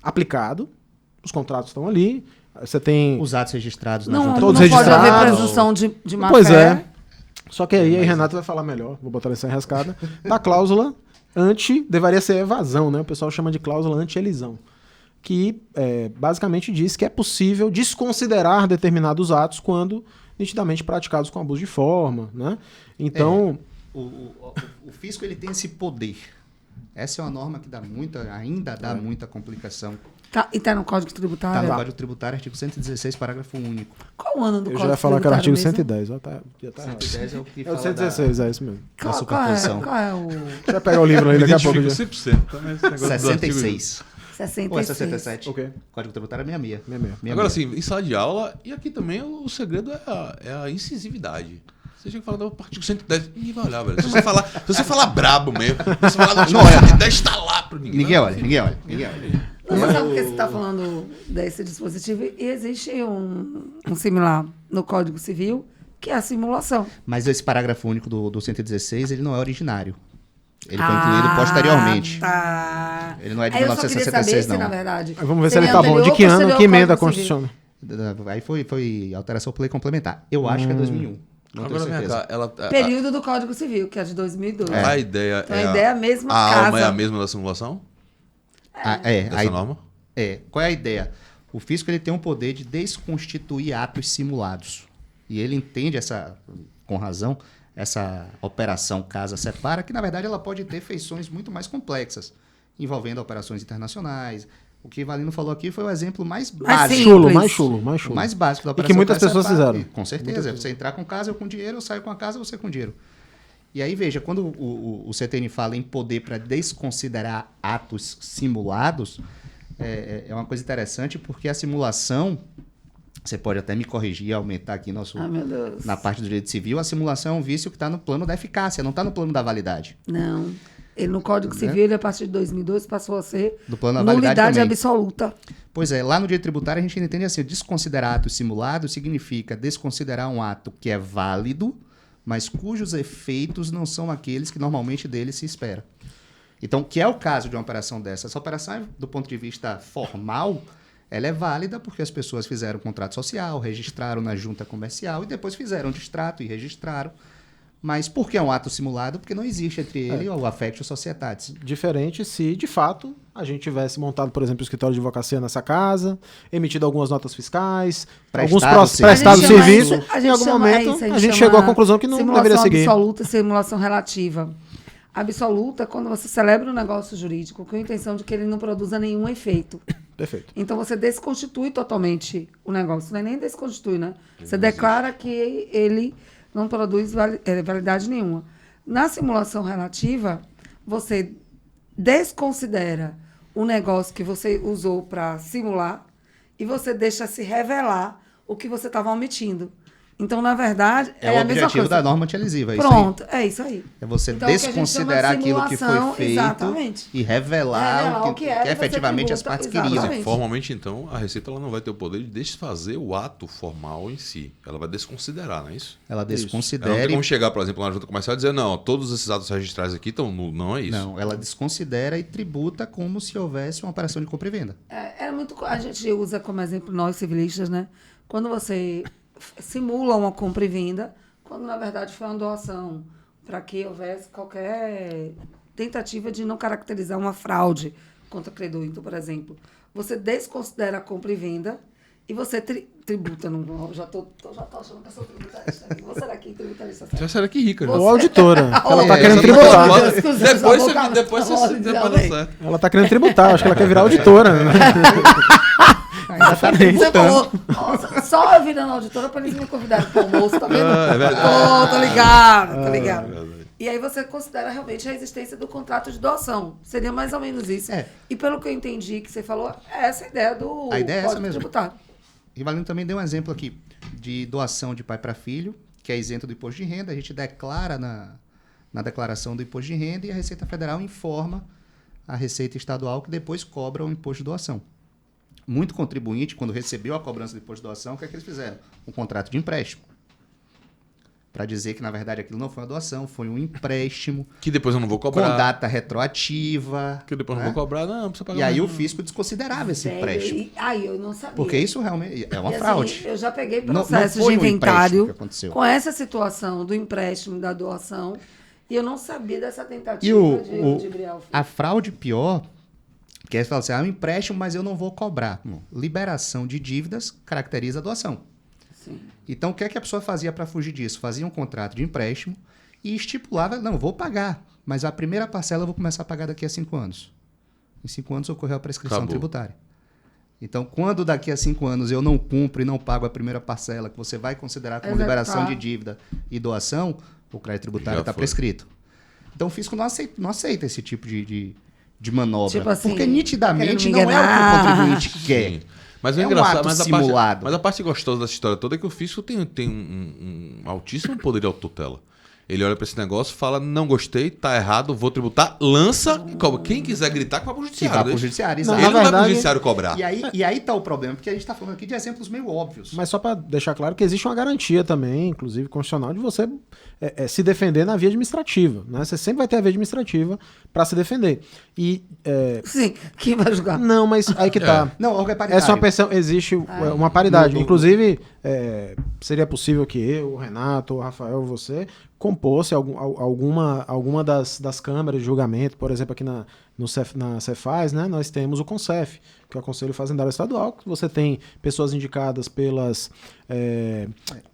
aplicado, os contratos estão ali, você tem... Os atos registrados na Não, junta Todos não pode registrados. haver presunção de má Pois fé. é. Só que aí Renato vai falar melhor, vou botar essa enrascada, da cláusula deveria ser evasão, né? O pessoal chama de cláusula anti-elisão, que basicamente diz que é possível desconsiderar determinados atos quando nitidamente praticados com abuso de forma, né? Então... O fisco ele tem esse poder. Essa é uma norma que ainda dá muita complicação. E tá no Código Está Tributário? no Código Tributário, artigo 116, parágrafo único. Qual o ano do Eu Código já ia falar que era artigo Tributário 110, ó, já tá errado. 110 é o que É o fala 116, é isso mesmo. Qual, da qual é, superposição. qual é o Você vai pegar o livro aí daqui a pouco. Identifico Já. 100%. Também esse negócio da do artigo- 66. 66? Ou é 67? O quê? Código Tributário é 66. 66. Agora, assim, em sala de aula, e aqui também o segredo é a incisividade. Você chega falando do artigo 110, ninguém vai olhar, velho. Se você falar brabo mesmo, se você falar do artigo Não olha. 110, tá lá pro ninguém. Ninguém olha, ninguém olha, ninguém olha. Você sabe por que você está falando desse dispositivo? E existe um similar no Código Civil, que é a simulação. Mas esse parágrafo único do 116, ele não é originário. Ele foi incluído posteriormente. Tá. Ele não é de Aí eu só queria 1966, saber se, não. na verdade, Vamos ver se seria ele tá bom. anterior De que ou ano, posterior que ao emenda Código Civil? constitucional? Aí foi alteração por lei complementar. Eu acho que é 2001. Não tenho Agora vem certeza. cá, Período do Código Civil, que é de 2002. a ideia Então, a ideia é a mesma casa. alma é a mesma da simulação? Dessa norma? Qual é a ideia? O fisco ele tem um poder de desconstituir atos simulados. E ele entende com razão, essa operação casa-separa, que na verdade ela pode ter feições muito mais complexas, envolvendo operações internacionais. O que Valino falou aqui foi o exemplo mais básico. Chulo, mais chulo. O mais básico da E operação. que muitas pessoas casa-separa. fizeram. Com certeza. Você entrar com casa, eu com dinheiro, eu saio com a casa, você com dinheiro. E aí, veja, quando o CTN fala em poder para desconsiderar atos simulados, é uma coisa interessante, porque a simulação, você pode até me corrigir, aumentar aqui Meu Deus. na parte do direito civil, a simulação é um vício que está no plano da eficácia, não está no plano da validade. Não. Ele, no Código Civil, ele, a partir de 2002, passou a ser Do plano da validade nulidade também. absoluta. Pois é, lá no direito tributário a gente entende assim, desconsiderar atos simulados significa desconsiderar um ato que é válido, mas cujos efeitos não são aqueles que normalmente dele se espera. Então, que é o caso de uma operação dessa? Essa operação, do ponto de vista formal, ela é válida porque as pessoas fizeram um contrato social, registraram na junta comercial e depois fizeram um distrato e registraram. Mas por que é um ato simulado? Porque não existe entre ele o affectio societatis. Diferente se, de fato, a gente tivesse montado, por exemplo, o escritório de advocacia nessa casa, emitido algumas notas fiscais, alguns prestados serviços. Em algum momento, a gente chegou à conclusão que não deveria seguir. Simulação absoluta e simulação relativa. Absoluta, quando você celebra um negócio jurídico com a intenção de que ele não produza nenhum efeito. Perfeito. Então, você desconstitui totalmente o negócio. Não é nem desconstitui, né? Você declara que ele não produz validade nenhuma. Na simulação relativa, você desconsidera o negócio que você usou para simular e você deixa se revelar o que você estava omitindo. Então, na verdade, É o a mesma objetivo coisa. da norma antilisiva. Pronto, é isso aí. É você Então, o que a gente desconsiderar chama de aquilo que foi simulação, feito exatamente. e revelar o que é, você efetivamente as tributa, partes exatamente. queriam. Dizer, formalmente, então, a Receita ela não vai ter o poder de desfazer o ato formal em si. Ela vai desconsiderar, não é isso? Ela Ela não tem desconsidera. como chegar, por exemplo, na junta comercial e dizer, não, todos esses atos registrais aqui estão nulos. Não é isso. Não, ela desconsidera e tributa como se houvesse uma operação de compra e venda. A gente usa como exemplo nós civilistas, né? Quando você simula uma compra e venda, quando na verdade foi uma doação, para que houvesse qualquer tentativa de não caracterizar uma fraude contra o credor. Então, por exemplo, você desconsidera a compra e venda e você tributa. Já tô achando que eu sou tributarista. Você daqui, tributarista. Já será que rica, já. Ou auditora. Ela tá É, querendo eu tributar. tô- Depois você dá certo. Ela tá querendo tributar. Acho que ela quer virar auditora. Né? Ainda tá Você tributando. falou, nossa, só eu virando auditora para eles me convidarem para o almoço, tá vendo? É verdade. Tô ligado, tô ligado. verdade. E aí você considera realmente a existência do contrato de doação. Seria mais ou menos isso. É. E pelo que eu entendi que você falou, é essa a ideia do A ideia é essa Código mesmo. Tributário. E Valino também deu um exemplo aqui de doação de pai para filho, que é isento do imposto de renda. A gente declara na declaração do imposto de renda e a Receita Federal informa a Receita Estadual que depois cobra o imposto de doação. Muito contribuinte, quando recebeu a cobrança do imposto de doação, o que é que eles fizeram? Um contrato de empréstimo. Para dizer que, na verdade, aquilo não foi uma doação, foi um empréstimo Que depois eu não vou cobrar. com data retroativa. Que depois eu né? não vou cobrar. Não, precisa pagar E aí o mais, fisco desconsiderava esse empréstimo. Aí eu não sabia. Porque isso realmente é uma E, assim, fraude. eu já peguei Não processos foi de um empréstimo inventário que aconteceu. com essa situação do empréstimo e da doação e eu não sabia dessa tentativa E de criar o filho. a fraude pior, que é falar assim, um empréstimo, mas eu não vou cobrar. Não. Liberação de dívidas caracteriza a doação. Sim. Então, o que é que a pessoa fazia para fugir disso? Fazia um contrato de empréstimo e estipulava, não, vou pagar, mas a primeira parcela eu vou começar a pagar daqui a 5 anos. Em 5 anos ocorreu a prescrição Acabou. tributária. Então, quando daqui a 5 anos eu não cumpro e não pago a primeira parcela, que você vai considerar como Executar. liberação de dívida e doação, o crédito tributário Já está foi. prescrito. Então, o fisco não aceita esse tipo de manobra. Tipo assim, porque nitidamente querendo me não é o que o enganar. contribuinte quer. Sim. Mas o É um engraçado, ato mas simulado. a parte gostosa dessa história toda é que o fisco tem um altíssimo poder de autotutela. Ele olha pra esse negócio, fala, não gostei, tá errado, vou tributar, lança e cobra. Quem quiser gritar, que vai pro Que judiciário. vai pro deixa. judiciário, Não, exato. Ele na não vai pro verdade- judiciário cobrar. E aí tá o problema, porque a gente tá falando aqui de exemplos meio óbvios. Mas só para deixar claro que existe uma garantia também, inclusive constitucional, de você se defender na via administrativa. Né? Você sempre vai ter a via administrativa para se defender. E Sim, quem vai julgar? não, mas aí que tá. Não, órgão é paritário. Essa é uma pensão, existe uma paridade. Inclusive, seria possível que eu, o Renato, o Rafael, você compôsse alguma das câmaras de julgamento, por exemplo, aqui na Cefaz, né, nós temos o CONCEF, que é o Conselho Fazendário Estadual, que você tem pessoas indicadas pelas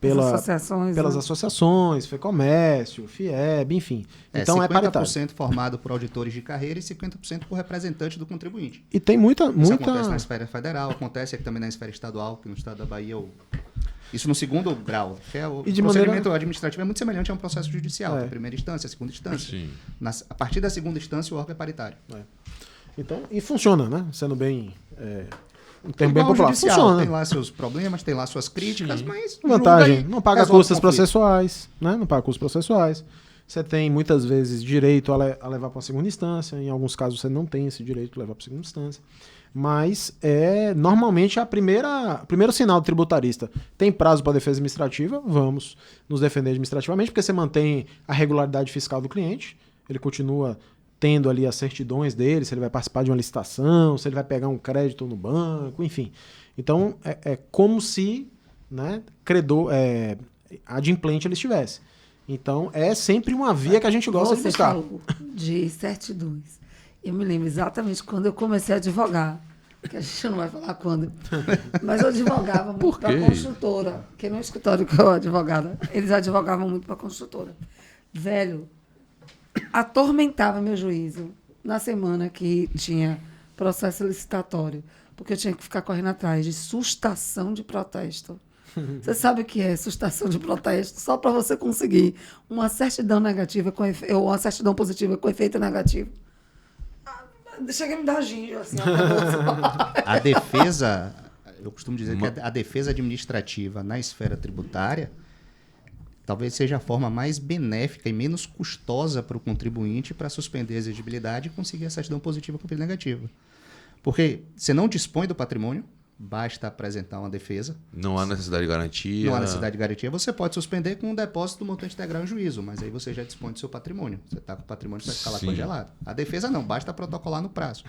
associações, pelas né? associações, FEComércio, FIEB, enfim. Então é 50% paritário. formado por auditores de carreira e 50% por representante do contribuinte. E tem muita... Isso acontece na esfera federal, acontece aqui também na esfera estadual, que no estado da Bahia... Isso no segundo grau, que é o E de procedimento administrativo é muito semelhante a um processo judicial, É. tem primeira instância, segunda instância. Sim. A partir da segunda instância, o órgão é paritário. Então, e funciona, né? Sendo bem... um termo bem Igual o popular. judicial, Funciona. tem lá seus problemas, tem lá suas críticas, mas... Vantagem, julga e não paga resolve o custas conflito. processuais, né? Não paga custos processuais. Você tem, muitas vezes, direito a levar para uma segunda instância. Em alguns casos, você não tem esse direito de levar para a segunda instância. Mas, normalmente, primeiro sinal do tributarista. Tem prazo para defesa administrativa, vamos nos defender administrativamente, porque você mantém a regularidade fiscal do cliente. Ele continua tendo ali as certidões dele, se ele vai participar de uma licitação, se ele vai pegar um crédito no banco, enfim. Então, é como se, né, adimplente ele estivesse. Então, é sempre uma via que a gente gosta de Você buscar. falou de certidões. Eu me lembro exatamente quando eu comecei a advogar, que a gente não vai falar quando, mas eu advogava muito para quê? construtora, que no escritório que eu advogava, eles advogavam muito para construtora. Velho, atormentava meu juízo na semana que tinha processo licitatório, porque eu tinha que ficar correndo atrás de sustação de protesto. Você sabe o que é sustação de protesto? Só para você conseguir uma certidão negativa ou uma certidão positiva com efeito negativo. Chega a me dar ginjo, assim. A defesa, eu costumo dizer que a defesa administrativa na esfera tributária talvez seja a forma mais benéfica e menos custosa para o contribuinte para suspender a exigibilidade e conseguir a certidão positiva com efeito negativo. Porque você não dispõe do patrimônio, basta apresentar uma defesa. Não há necessidade de garantia. Não há necessidade de garantia. Você pode suspender com um depósito do montante integral em juízo, mas aí você já dispõe do seu patrimônio. Você está com o patrimônio que vai ficar lá Sim. congelado. A defesa não, basta protocolar no prazo.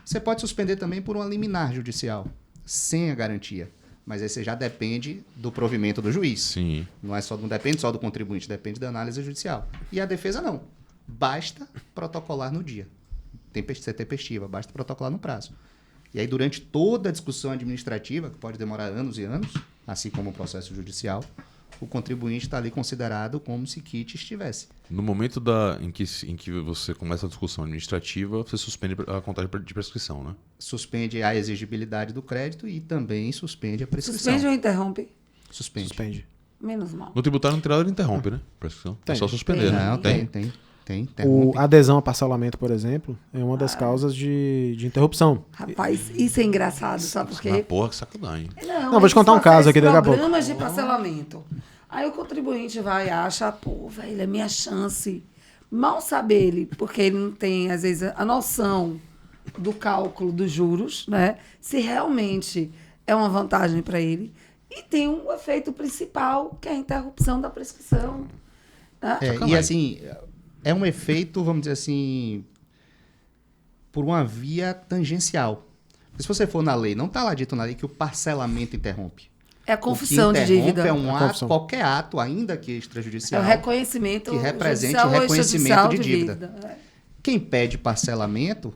Você pode suspender também por uma liminar judicial, sem a garantia. Mas aí você já depende do provimento do juiz. Sim. Não depende só do contribuinte, depende da análise judicial. E a defesa não. Basta protocolar no dia. Tem ser tempestiva, basta protocolar no prazo. E aí, durante toda a discussão administrativa, que pode demorar anos e anos, assim como o processo judicial, o contribuinte está ali considerado como se quite estivesse. No momento em que você começa a discussão administrativa, você suspende a contagem de prescrição, né? Suspende a exigibilidade do crédito e também suspende a prescrição. Suspende ou interrompe? Suspende. Menos mal. No tributário não tem nada de interrompe, né? Prescrição. É Tem. só suspender, Tem. né? Não, tem. A adesão a parcelamento, por exemplo, é uma das causas de interrupção. Rapaz, isso é engraçado, sabe por Ah, quê? porra, que sacanagem. Não, vou te contar um caso aqui daqui a pouco. Programas de parcelamento. Aí o contribuinte vai e acha, pô, velho, é minha chance. Mal sabe ele, porque ele não tem, às vezes, a noção do cálculo dos juros, né? Se realmente é uma vantagem para ele. E tem um efeito principal, que é a interrupção da prescrição. Né? E assim, é um efeito, vamos dizer assim, por uma via tangencial. Se você for na lei, não está lá dito na lei que o parcelamento interrompe. É a confissão O que de interrompe dívida. é um A ato, confissão. qualquer ato, ainda que É extrajudicial, o reconhecimento que represente judicial o ou reconhecimento extrajudicial de dívida. É. Quem pede parcelamento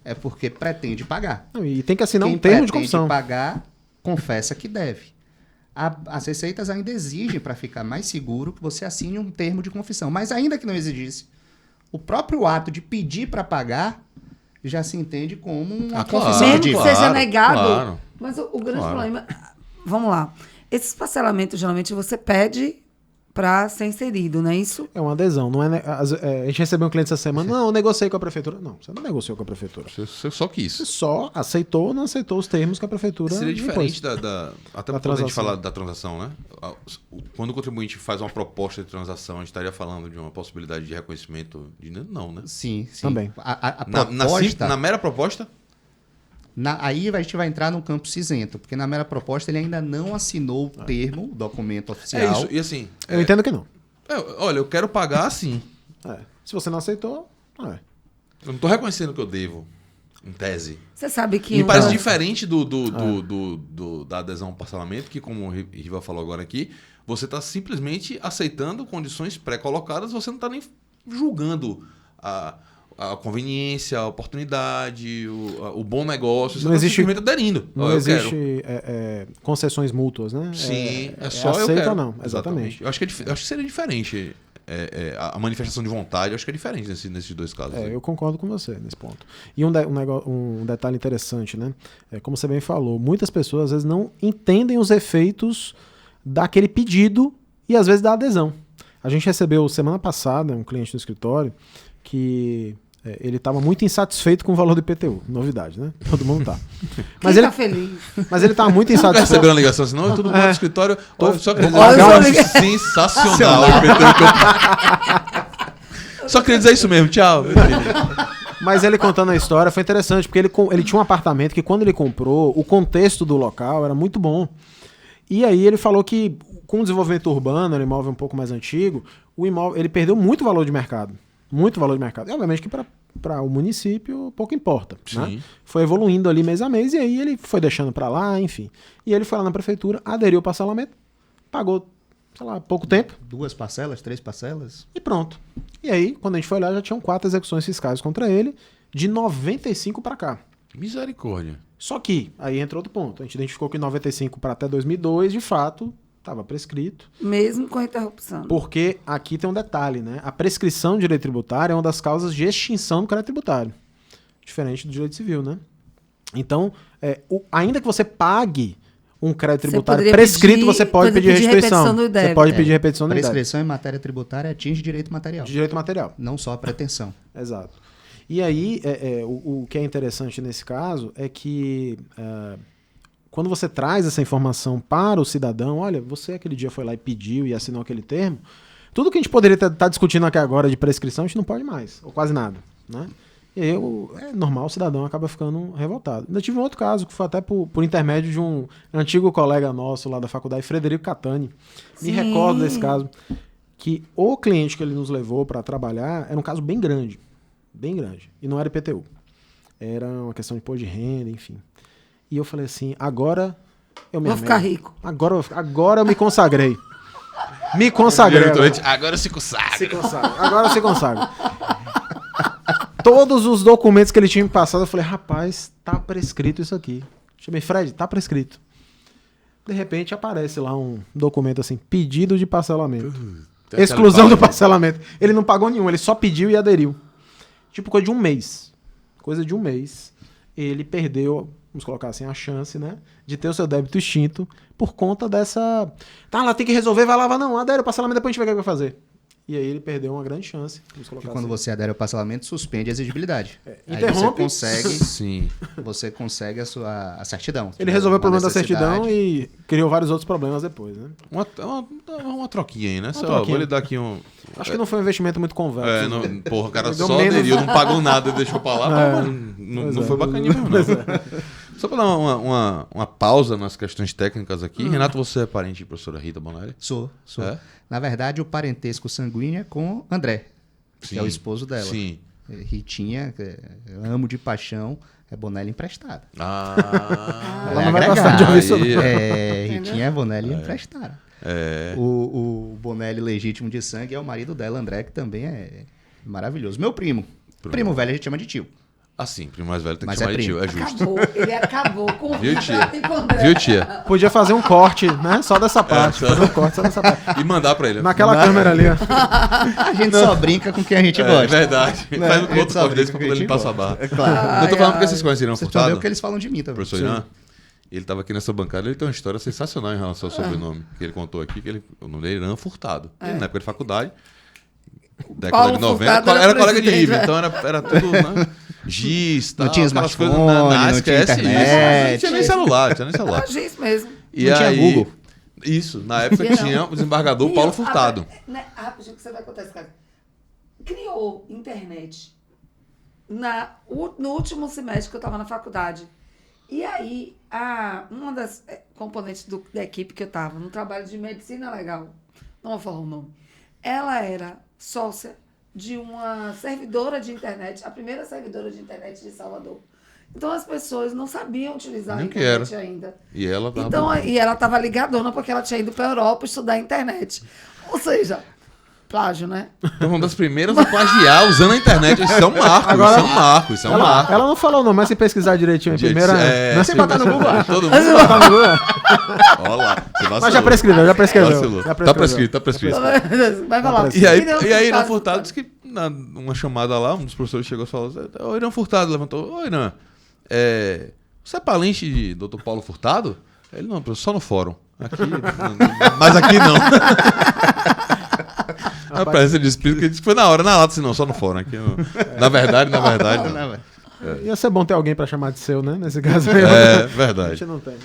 é porque pretende pagar. Não, e tem que assinar Quem um termo de pretende confissão. pagar, confessa que deve. As receitas ainda exigem, para ficar mais seguro, que você assine um termo de confissão. Mas ainda que não exigisse, o próprio ato de pedir para pagar já se entende como uma confissão Mesmo de que dívida. seja negado. claro. Mas o grande Claro. problema... Vamos lá. Esses parcelamentos, geralmente, você pede para ser inserido, não é isso? É uma adesão, não é, a gente recebeu um cliente essa semana, não, eu negociei com a prefeitura. Não, você não negociou com a prefeitura. Você só quis. Você só aceitou ou não aceitou os termos que a prefeitura Seria diferente impôs. até Da quando a gente transação. fala da transação, né? Quando o contribuinte faz uma proposta de transação, a gente estaria falando de uma possibilidade de reconhecimento de não, né? Sim, sim. Também. A Na proposta... mera proposta? Aí a gente vai entrar no campo cinzento, porque na mera proposta ele ainda não assinou o termo, o documento oficial. É isso. E assim, Eu entendo que não. olha, eu quero pagar assim. Se você não aceitou, Eu não estou reconhecendo que eu devo, em tese. Você sabe que... Me parece diferente da adesão ao parcelamento, que como o Riva falou agora aqui, você está simplesmente aceitando condições pré-colocadas, você não está nem julgando a conveniência, a oportunidade, o bom negócio, você Não está existe- simplesmente aderindo. não Ó, eu existe concessões mútuas, né? Sim, é só eu aceita quero. ou não, exatamente. Eu acho que, acho que seria diferente. A manifestação de vontade, eu acho que é diferente nesses dois casos. aí. Eu concordo com você nesse ponto. E um detalhe interessante, né? Como você bem falou, muitas pessoas às vezes não entendem os efeitos daquele pedido e às vezes da adesão. A gente recebeu semana passada um cliente no escritório que ele estava muito insatisfeito com o valor do IPTU. Novidade, né? Todo mundo tá. Quem tá feliz? Mas ele estava muito Nunca insatisfeito. recebeu uma ligação assim, não? Tudo bom no escritório. Olha, só que eu Olha, acho sensacional o IPTU que eu... Só queria dizer isso mesmo, tchau. Mas ele contando a história foi interessante, porque ele tinha um apartamento que quando ele comprou, o contexto do local era muito bom. E aí ele falou que com o desenvolvimento urbano, era um imóvel um pouco mais antigo, o imóvel, ele perdeu muito valor de mercado. Muito valor de mercado. E obviamente que para o município pouco importa. Né? Foi evoluindo ali mês a mês e aí ele foi deixando para lá, enfim. E ele foi lá na prefeitura, aderiu ao parcelamento, pagou, sei lá, pouco tempo 2 parcelas, 3 parcelas. e pronto. E aí, quando a gente foi olhar, já tinham 4 execuções fiscais contra ele, de 95 para cá. Misericórdia. Só que, aí entra outro ponto. A gente identificou que 95 para até 2002, de fato, estava prescrito. Mesmo com interrupção. Porque aqui tem um detalhe, né? A prescrição de direito tributário é uma das causas de extinção do crédito tributário. Diferente do direito civil, né? Então, ainda que você pague um crédito tributário poderia prescrito, pedir- você pode pedir pedir restituição. repetição do Você débito. pode pedir repetição do débito. Prescrição em matéria tributária atinge direito material, De direito material. não só a pretensão. Exato. E aí, o que é interessante nesse caso é que quando você traz essa informação para o cidadão, olha, você aquele dia foi lá e pediu e assinou aquele termo, tudo que a gente poderia estar discutindo aqui agora de prescrição, a gente não pode mais, ou quase nada, né? E aí, é normal, o cidadão acaba ficando revoltado. Ainda tive um outro caso, que foi até por intermédio de um antigo colega nosso lá da faculdade, Frederico Catani. Me Sim. recordo desse caso, que o cliente que ele nos levou para trabalhar era um caso bem grande, e não era IPTU. Era uma questão de imposto de renda, enfim. E eu falei assim, agora eu me Vou ficar arrego. rico. Agora eu me consagrei. Me consagrei. Agora se consagra. Se consagra. Agora se consagra. Todos os documentos que ele tinha me passado, eu falei, rapaz, tá prescrito isso aqui. Chamei, Fred, tá prescrito. De repente aparece lá um documento assim, pedido de parcelamento. Exclusão do parcelamento. Ele não pagou nenhum, ele só pediu e aderiu. Tipo, coisa de um mês. Ele perdeu, vamos colocar assim, a chance, né? De ter o seu débito extinto por conta dessa... Tá, lá tem que resolver, vai lá, vai não, adere o parcelamento, depois a gente vê o que vai fazer. E aí ele perdeu uma grande chance. Vamos colocar Que quando assim. você adere ao parcelamento, suspende a exigibilidade. Aí Interrompe. Sim. você consegue a certidão. Ele resolveu o Uma problema da necessidade. certidão e criou vários outros problemas depois, né? Uma troquinha aí, né? troquinha. Vou lhe dar aqui um... Acho que não foi um investimento muito convexo. Porra, o cara Deu só menos. aderiu, não pagou nada e deixou pra lá. Não Pois é. foi bacaninha mesmo, não. Só pra dar uma pausa nas questões técnicas aqui. Renato, você é parente de professora Rita Bonelli? Sou. É? Na verdade, o parentesco sanguíneo é com André, que é o esposo dela. Sim. Ritinha, eu amo de paixão, é Bonelli emprestada. Ela não vai gostar de ouvir isso, não. Ritinha é Bonelli emprestada. O Bonelli legítimo de sangue é o marido dela, André, que também é maravilhoso. Meu primo. Primo velho a gente chama de tio. Assim, primo mais velho tem que Mas chamar é de tio, primo. é justo. Ele acabou com o Viu, tia? Ricardo e com o André. Viu, tia? Podia fazer um corte, né? Só dessa parte. só- Fazer um corte só dessa parte. E mandar pra ele. Naquela câmera ali, ó. A gente só brinca com quem a gente É gosta. verdade. Faz um A gente outro só corte desse brinca pra com quando ele quem passa a barra. É claro. Eu tô falando porque vocês conhecem Irã Vocês estão vendo Furtado? o que eles falam de mim também. Professor Irã? Ele estava aqui nessa bancada, ele tem uma história sensacional em relação ao sobrenome, que ele contou aqui, que o nome dele era Irã Furtado. Ele, na época de faculdade, década Paulo de 90, Furtado era colega de presidente, nível, então era tudo, né? Giz, tal, Não tinha aquelas smartphone, coisas, não tinha esquece internet. isso, não tinha nem celular, Era isso mesmo. E Não tinha aí, Google. Isso, na época Não. tinha o desembargador Paulo Furtado. Rapidinho que você vai contar esse caso. Criou internet no último semestre que eu estava na faculdade. E aí, uma das componentes da equipe que eu estava, no trabalho de medicina legal, não vou falar o nome, ela era sócia de uma servidora de internet, a primeira servidora de internet de Salvador. Então as pessoas não sabiam utilizar a Nem que internet era. ainda. E ela tava... Então, e ela estava ligadona porque ela tinha ido para a Europa estudar a internet. Ou seja, plágio, né? Então, uma das primeiras a plagiar usando a internet. Isso é um marco, Agora- isso é um marco, isso é um marco. Ela não falou não, mas se pesquisar direitinho em Gente, primeira... não é se sem botar no Google. Todo mundo... Botar no Google. Olha lá, você vacilou. Mas já prescreveu. Vacilou. Já Tá prescrito, tá prescrito. Vai falar. E aí, Irã Irã Furtado disse que, numa chamada lá, um dos professores chegou e falou: Ô, Irã Furtado levantou: Ô, Irã, você é parente de Dr. Paulo Furtado? Ele: não, professor, só no fórum. Aqui, mas aqui não. A presença de espírito que ele disse que foi na hora, na lata, assim, não, só no fórum. Aqui, não. Na verdade, não. Ia ser bom ter alguém pra chamar de seu, né? Nesse caso aí. É, A verdade. gente não tem.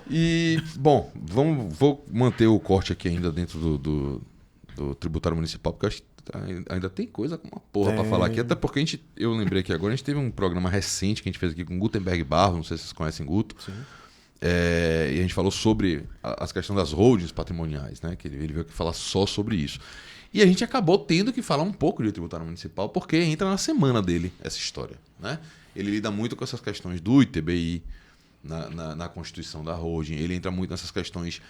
E, bom, vou manter o corte aqui ainda dentro do tributário municipal, porque eu acho que ainda tem coisa com uma porra pra falar aqui. Até porque eu lembrei aqui agora, a gente teve um programa recente que a gente fez aqui com Gutenberg Barros, não sei se vocês conhecem Guto. Sim. E a gente falou sobre as questões das holdings patrimoniais, né? Que ele veio aqui falar só sobre isso. E a gente acabou tendo que falar um pouco de tributário municipal, porque entra na semana dele essa história, né? Ele lida muito com essas questões do ITBI, na constituição da holding, ele entra muito nessas questões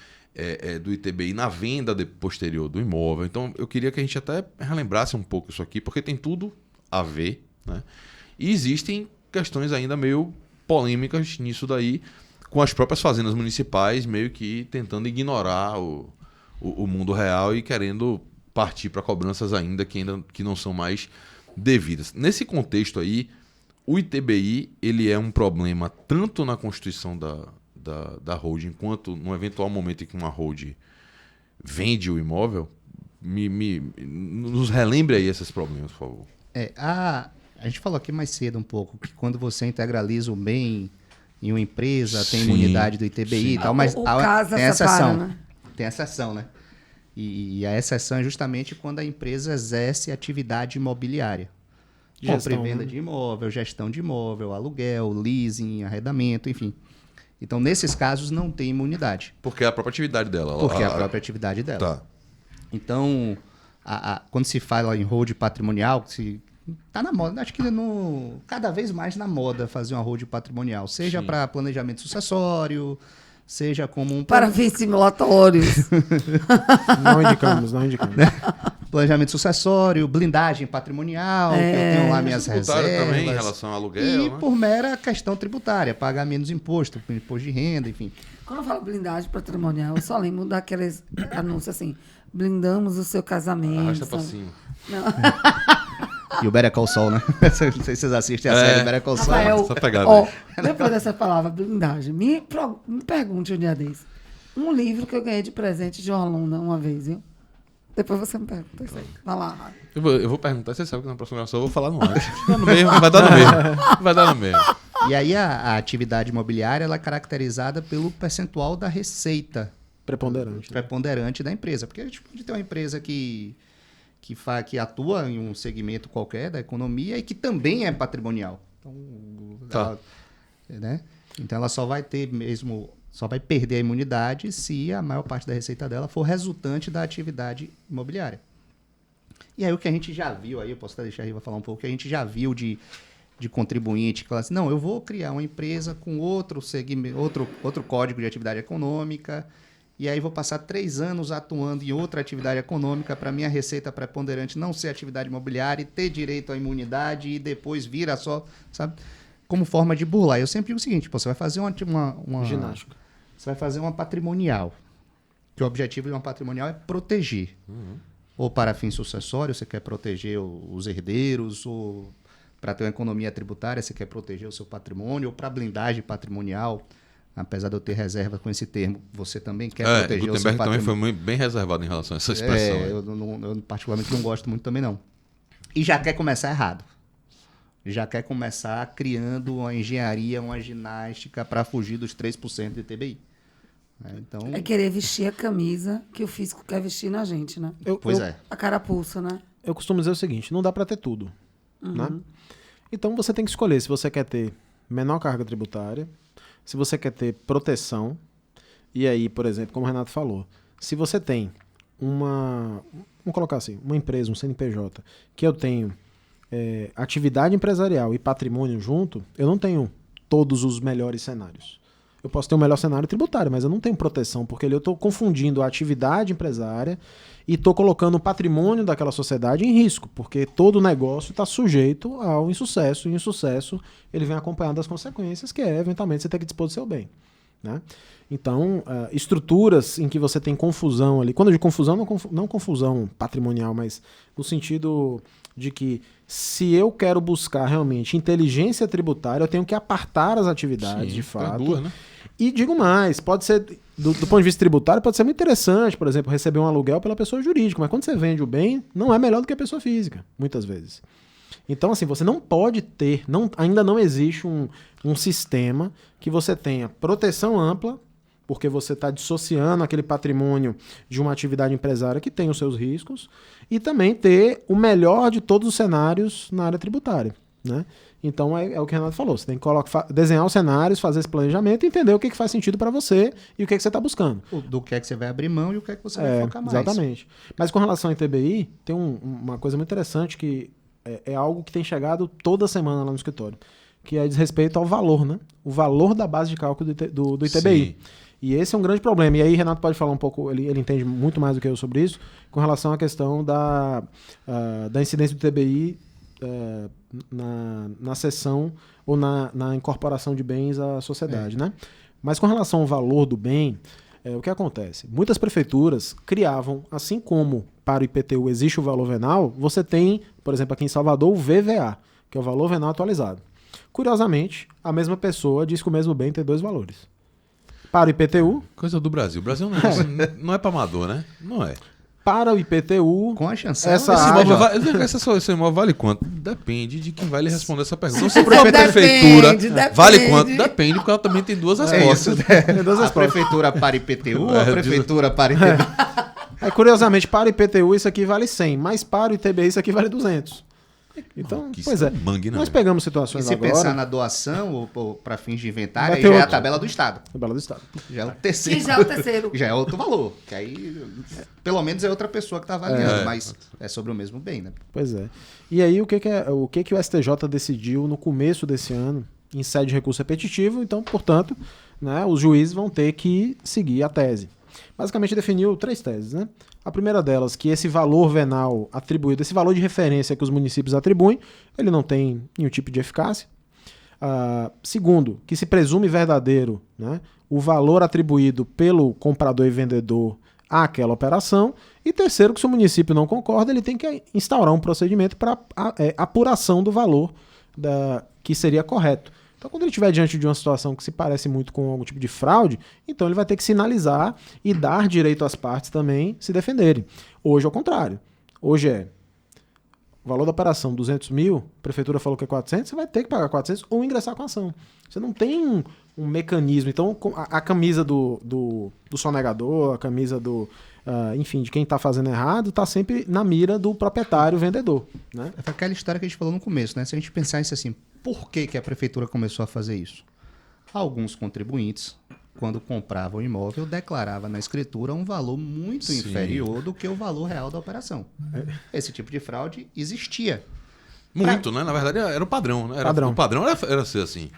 do ITBI na venda posterior do imóvel. Então, eu queria que a gente até relembrasse um pouco isso aqui, porque tem tudo a ver, né? E existem questões ainda meio polêmicas nisso daí, com as próprias fazendas municipais meio que tentando ignorar o mundo real e querendo partir para cobranças ainda que não são mais devidas. Nesse contexto aí, o ITBI ele é um problema tanto na constituição da holding, quanto no eventual momento em que uma holding vende o imóvel. Nos relembre aí esses problemas, por favor. A gente falou aqui mais cedo um pouco que quando você integraliza o bem em uma empresa, tem Sim, imunidade do ITBI e tal, mas O casa tem exceção. separa, né? Tem exceção, né? E a exceção é justamente quando a empresa exerce atividade imobiliária. Compra e venda de imóvel, gestão de imóvel, aluguel, leasing, arrendamento, enfim. Então, nesses casos, não tem imunidade. Porque é a própria atividade dela. Porque é a própria atividade dela. Tá. Então, quando se fala em holding patrimonial, tá na moda, acho que cada vez mais na moda fazer uma holding patrimonial, seja para planejamento sucessório, seja como um... Para fins simulatórios. Não indicamos. Planejamento sucessório, blindagem patrimonial, que eu tenho lá minhas Tributário reservas. também em relação ao aluguel, E né? por mera questão tributária, pagar menos imposto de renda, enfim. Quando eu falo blindagem patrimonial, eu só lembro daqueles anúncios assim, blindamos o seu casamento. Arrasta pra sabe? cima. E o Better Call Saul, né? Não sei se vocês assistem a série Better Call Saul. Rafael, Essa pegada ó, aí. depois dessa palavra blindagem, me pergunte um dia desse. Um livro que eu ganhei de presente de uma aluna uma vez, viu? Depois você me pergunta isso aí. Vai lá. Eu vou perguntar, você sabe que na próxima gravação eu vou falar no ar. Vai dar no mesmo. Vai dar no mesmo. E aí a atividade imobiliária ela é caracterizada pelo percentual da receita preponderante da empresa. Porque a gente pode ter uma empresa que atua em um segmento qualquer da economia e que também é patrimonial. Então, Tá. né? Então ela só vai perder a imunidade se a maior parte da receita dela for resultante da atividade imobiliária. E aí o que a gente já viu, aí eu posso até deixar a Riva falar um pouco, o que a gente já viu de contribuinte que fala assim, não, eu vou criar uma empresa com outro segmento, outro código de atividade econômica, e aí vou passar 3 anos atuando em outra atividade econômica para minha receita preponderante não ser atividade imobiliária e ter direito à imunidade e depois vir a só, sabe? Como forma de burlar. Eu sempre digo o seguinte, você vai fazer uma Ginástica. Você vai fazer uma patrimonial, que o objetivo de uma patrimonial é proteger. Ou para fins sucessórios, você quer proteger os herdeiros, ou para ter uma economia tributária, você quer proteger o seu patrimônio, ou para blindagem patrimonial, apesar de eu ter reserva com esse termo, você também quer É, proteger o seu Gutenberg também patrimônio. foi bem reservado em relação a essa expressão. Eu particularmente não gosto muito também, não. E já quer começar errado. Já quer começar criando uma engenharia, uma ginástica para fugir dos 3% de TBI. Então, É querer vestir a camisa que o físico quer vestir na gente, né? pois é. A carapuça, né? Eu costumo dizer o seguinte, não dá para ter tudo, né? Então você tem que escolher se você quer ter menor carga tributária, se você quer ter proteção, e aí, por exemplo, como o Renato falou, se você tem vamos colocar assim, uma empresa, um CNPJ, que eu tenho atividade empresarial e patrimônio junto, eu não tenho todos os melhores cenários. Eu posso ter um melhor cenário tributário, mas eu não tenho proteção, porque eu estou confundindo a atividade empresária e estou colocando o patrimônio daquela sociedade em risco, porque todo negócio está sujeito ao insucesso, e o insucesso ele vem acompanhado das consequências, que é, eventualmente, você ter que dispor do seu bem, né? Então, estruturas em que você tem confusão ali, quando eu digo confusão, não confusão patrimonial, mas no sentido de que se eu quero buscar realmente inteligência tributária, eu tenho que apartar as atividades, de fato. Duas, né? E digo mais, pode ser, do ponto de vista tributário, pode ser muito interessante, por exemplo, receber um aluguel pela pessoa jurídica, mas quando você vende o bem, não é melhor do que a pessoa física, muitas vezes. Então, assim, você não pode ter, ainda não existe um sistema que você tenha proteção ampla, porque você está dissociando aquele patrimônio de uma atividade empresária que tem os seus riscos, e também ter o melhor de todos os cenários na área tributária, né? Então é o que o Renato falou, você tem que desenhar os cenários, fazer esse planejamento e entender o que faz sentido para você e o que você está buscando. Do que é que você vai abrir mão e o que é que você vai focar mais. Exatamente. Mas com relação ao ITBI, tem uma coisa muito interessante que é algo que tem chegado toda semana lá no escritório, que diz respeito ao valor, né? O valor da base de cálculo do ITBI. Sim. E esse é um grande problema. E aí Renato pode falar um pouco, ele entende muito mais do que eu sobre isso, com relação à questão da incidência do ITBI na cessão ou na incorporação de bens à sociedade, né? Mas com relação ao valor do bem, o que acontece? Muitas prefeituras criavam, assim como para o IPTU existe o valor venal, você tem, por exemplo, aqui em Salvador, o VVA, que é o valor venal atualizado. Curiosamente, a mesma pessoa diz que o mesmo bem tem dois valores. Para o IPTU... Coisa do Brasil. O Brasil não é para amador, né? Não é. Para o IPTU... Com a chancela... Esse imóvel vale quanto? Depende de quem vai lhe responder essa pergunta. Se for Depende, a prefeitura, depende. vale quanto? Depende, porque ela também tem duas respostas. Tem duas A respostas. prefeitura para IPTU ou a prefeitura para ITBI? Curiosamente, para o IPTU isso aqui vale 100, mas para o ITBI isso aqui vale 200. Então, Que pois é. mangue, não. Nós pegamos E situações se agora... pensar na doação ou para fins de inventário, Vai aí ter já é a outro. tabela do Estado. Tabela do Estado. Já é o terceiro. Que já é o terceiro. Já é outro valor. Que aí, pelo menos, é outra pessoa que está avaliando, mas é sobre o mesmo bem, né? Pois é. E aí, o que o STJ decidiu no começo desse ano, em sede de recurso repetitivo, então, portanto, né, os juízes vão ter que seguir a tese. Basicamente definiu 3 teses, né? A primeira delas, que esse valor venal atribuído, esse valor de referência que os municípios atribuem, ele não tem nenhum tipo de eficácia. Segundo, que se presume verdadeiro, né, o valor atribuído pelo comprador e vendedor àquela operação. E terceiro, que se o município não concorda, ele tem que instaurar um procedimento para apuração do valor que seria correto. Então, quando ele estiver diante de uma situação que se parece muito com algum tipo de fraude, então ele vai ter que sinalizar e dar direito às partes também se defenderem. Hoje é o contrário. Hoje o valor da operação 200 mil, a prefeitura falou que é 400, você vai ter que pagar 400 ou ingressar com a ação. Você não tem um mecanismo. Então, a camisa do sonegador, a camisa enfim, de quem está fazendo errado, está sempre na mira do proprietário vendedor, né? É aquela história que a gente falou no começo, né? Se a gente pensar isso assim, por que a prefeitura começou a fazer isso? Alguns contribuintes, quando compravam o imóvel, declaravam na escritura um valor muito inferior do que o valor real da operação. Esse tipo de fraude existia. Muito, né? Na verdade, era o padrão, né? Padrão. O padrão era ser assim.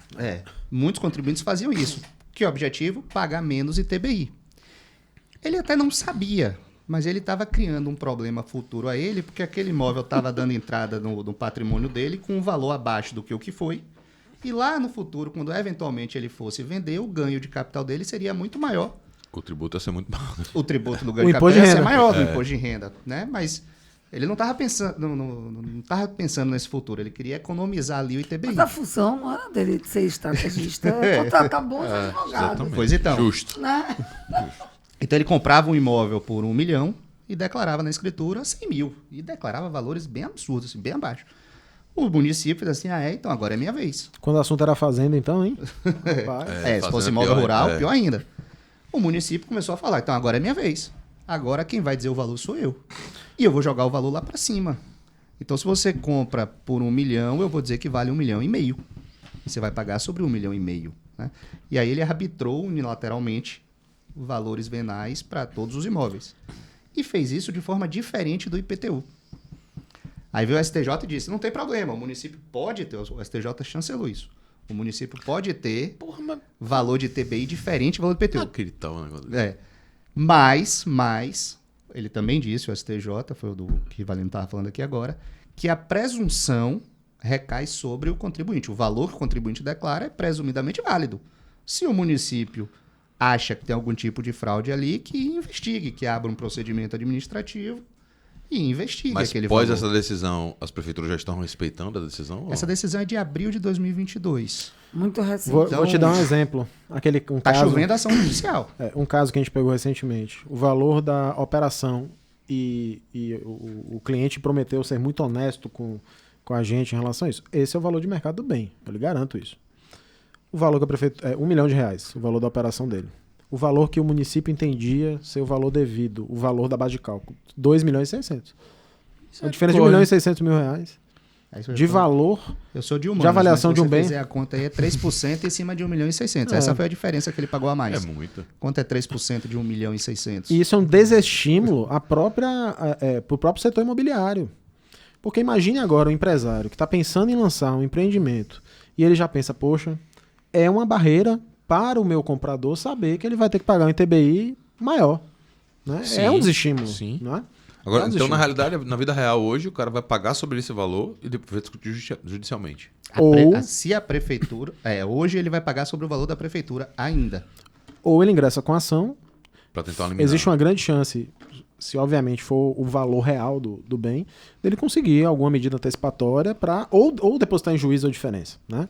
Muitos contribuintes faziam isso. Que objetivo? Pagar menos ITBI. Ele até não sabia, mas ele estava criando um problema futuro a ele, porque aquele imóvel estava dando entrada no patrimônio dele com um valor abaixo do que o que foi. E lá no futuro, quando eventualmente ele fosse vender, o ganho de capital dele seria muito maior. O tributo ia ser muito maior. O tributo do ganho O de capital imposto de ia ser renda. maior do imposto de renda, né? Mas Ele não estava pensando, não tava pensando nesse futuro, ele queria economizar ali o ITBI. Mas a função não era dele de ser estrategista, é contratar bons advogados. Exatamente. Pois então. Justo. Né? Então ele comprava um imóvel por 1 milhão e declarava na escritura 100 mil. E declarava valores bem absurdos, assim, bem abaixo. O município fez assim, então agora é minha vez. Quando o assunto era fazenda, então, hein? Rapaz. Se fazenda fosse imóvel pior, rural, é. pior ainda. O município começou a falar, então agora é minha vez. Agora quem vai dizer o valor sou eu. E eu vou jogar o valor lá para cima. Então se você compra por 1 milhão, eu vou dizer que vale 1,5 milhão. E você vai pagar sobre 1,5 milhão. Né? E aí ele arbitrou unilateralmente valores venais para todos os imóveis. E fez isso de forma diferente do IPTU. Aí veio o STJ e disse, não tem problema, o município pode ter, o STJ chancelou isso, o município pode ter valor de ITBI diferente do valor do IPTU. Acreditava no negócio desse. Mas, ele também disse, o STJ, foi o do que o Valente estava falando aqui agora, que a presunção recai sobre o contribuinte. O valor que o contribuinte declara é presumidamente válido. Se o município acha que tem algum tipo de fraude ali, que investigue, que abra um procedimento administrativo e investigue Mas aquele após valor. essa decisão, as prefeituras já estão respeitando a decisão? ou Essa decisão é de abril de 2022. Muito recente. Vou te dar um exemplo. Um Tá caso, chovendo ação judicial. um caso que a gente pegou recentemente. O valor da operação e o cliente prometeu ser muito honesto com a gente em relação a isso. Esse é o valor de mercado do bem. Eu lhe garanto isso. O valor que a prefeitura... R$1 milhão, o valor da operação dele. O valor que o município entendia ser o valor devido, o valor da base de cálculo, 2 milhões e 600. A diferença de 1 milhão e 600 mil reais de valor. Eu sou de humanos, de avaliação mas de se um você bem. fizer a conta aí é 3% em cima de 1 milhão e 600. É. Essa foi a diferença que ele pagou a mais. É muito. Quanto é 3% de 1 milhão e 600? E isso é um desestímulo para o próprio setor imobiliário. Porque imagine agora o empresário que está pensando em lançar um empreendimento e ele já pensa, poxa, é uma barreira para o meu comprador saber que ele vai ter que pagar um ITBI maior. Né? Sim, é um desestímulo. sim. Não é? Agora, É um então, na desestímulo. realidade, na vida real hoje, o cara vai pagar sobre esse valor e depois vai discutir judicialmente. Se a prefeitura... hoje ele vai pagar sobre o valor da prefeitura ainda. Ou ele ingressa com a ação. Pra tentar eliminar. Existe uma grande chance, se obviamente for o valor real do bem, dele conseguir alguma medida antecipatória para ou depositar em juízo a diferença, né?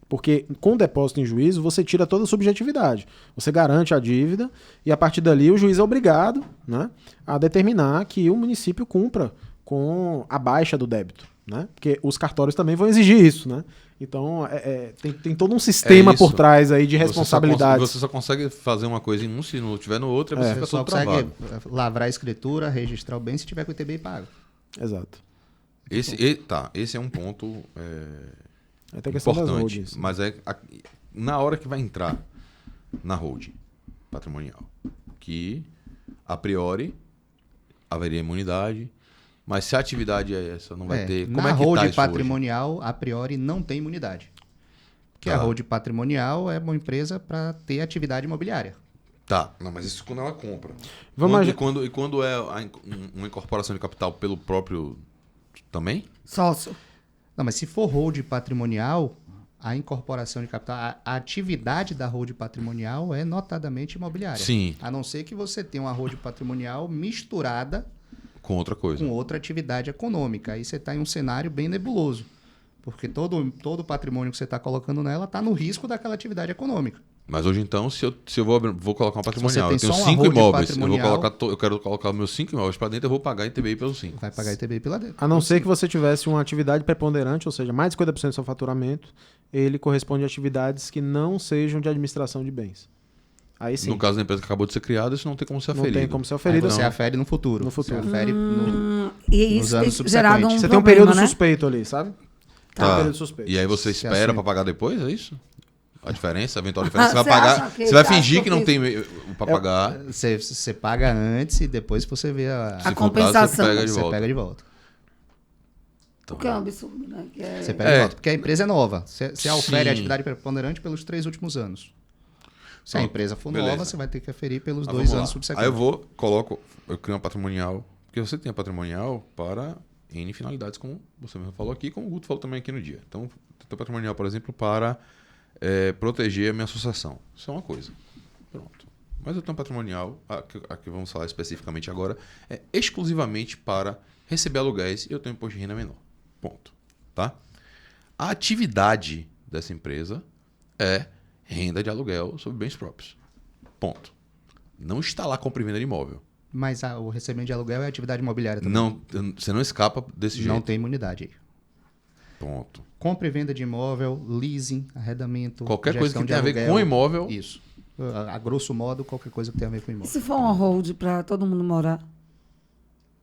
Porque com depósito em juízo você tira toda a subjetividade. Você garante a dívida e a partir dali o juiz é obrigado, né, a determinar que o município cumpra com a baixa do débito, né? Porque os cartórios também vão exigir isso, né? Então tem todo um sistema isso. por trás aí de responsabilidades. Você só consegue fazer uma coisa em um, se não tiver no outro, você Você fica só todo consegue travado. lavrar a escritura, registrar o bem se tiver com o ITBI pago. Exato. Esse é um ponto Até a questão das importante, holdings. mas na hora que vai entrar na holding patrimonial, que a priori haveria imunidade, mas se a atividade é essa, não vai ter. Como Na é que holding tá isso hoje? patrimonial, a priori, não tem imunidade. Porque Tá. a holding patrimonial é uma empresa para ter atividade imobiliária. Tá, não, mas isso quando ela compra. Vamos Quando é uma incorporação de capital pelo próprio também? Sócio. Não, mas se for holding patrimonial, a incorporação de capital, a atividade da holding patrimonial é notadamente imobiliária. Sim. A não ser que você tenha uma holding patrimonial misturada Com outra coisa. com outra atividade econômica. Aí você está em um cenário bem nebuloso. Porque todo o patrimônio que você está colocando nela está no risco daquela atividade econômica. Mas hoje então, se eu vou colocar um patrimonial, tem eu tenho só uma 5 holding imóveis, patrimonial- eu quero colocar meus 5 imóveis para dentro, eu vou pagar ITBI pelos 5. Vai pagar ITBI pela dentro. A não ser que você tivesse uma atividade preponderante, ou seja, mais de 50% do seu faturamento, ele corresponde a atividades que não sejam de administração de bens. Aí sim, No caso da empresa que acabou de ser criada, isso não tem como ser não aferido. tem como ser Aí oferido. você afere no futuro. No futuro. Você afere E Nos isso anos tem gerado um subsequentes. Você tem um problema, período né? suspeito ali, sabe? Tem um Tá. período suspeito. E aí você Se espera assim- para pagar depois, é isso? A diferença, a eventual diferença, você Você vai pagar. acha que- Você vai acha fingir que que não eu tem para pagar. Você paga antes e depois você vê Se for o caso, compensação. você pega de você volta. pega de volta. O que é um absurdo, né? Que é- Você pega É. de volta. Porque a empresa é nova. Você ofere Sim. a atividade preponderante pelos 3 últimos anos. Se a Pronto, empresa for beleza. nova, você vai ter que aferir pelos Ah, 2 vamos anos lá. subsequentes. Aí eu crio uma patrimonial, porque você tem a patrimonial para N finalidades, como você mesmo falou aqui, como o Guto falou também aqui no dia. Então, eu tenho patrimonial, por exemplo, para proteger a minha associação. Isso é uma coisa. Pronto. mas eu tenho um patrimonial, a que vamos falar especificamente agora, é exclusivamente para receber aluguéis e eu tenho imposto de renda menor. Ponto. Tá? A atividade dessa empresa é renda de aluguel sobre bens próprios. Ponto. Não está lá compra e venda de imóvel. Mas o recebimento de aluguel é atividade imobiliária também. Não, você não escapa desse jeito. Não tem imunidade aí. Ponto. Compra e venda de imóvel, leasing, arrendamento, Qualquer coisa gestão que de tenha a ver aluguel. com imóvel. Isso. A grosso modo, qualquer coisa que tenha a ver com E imóvel. se for uma hold para todo mundo morar?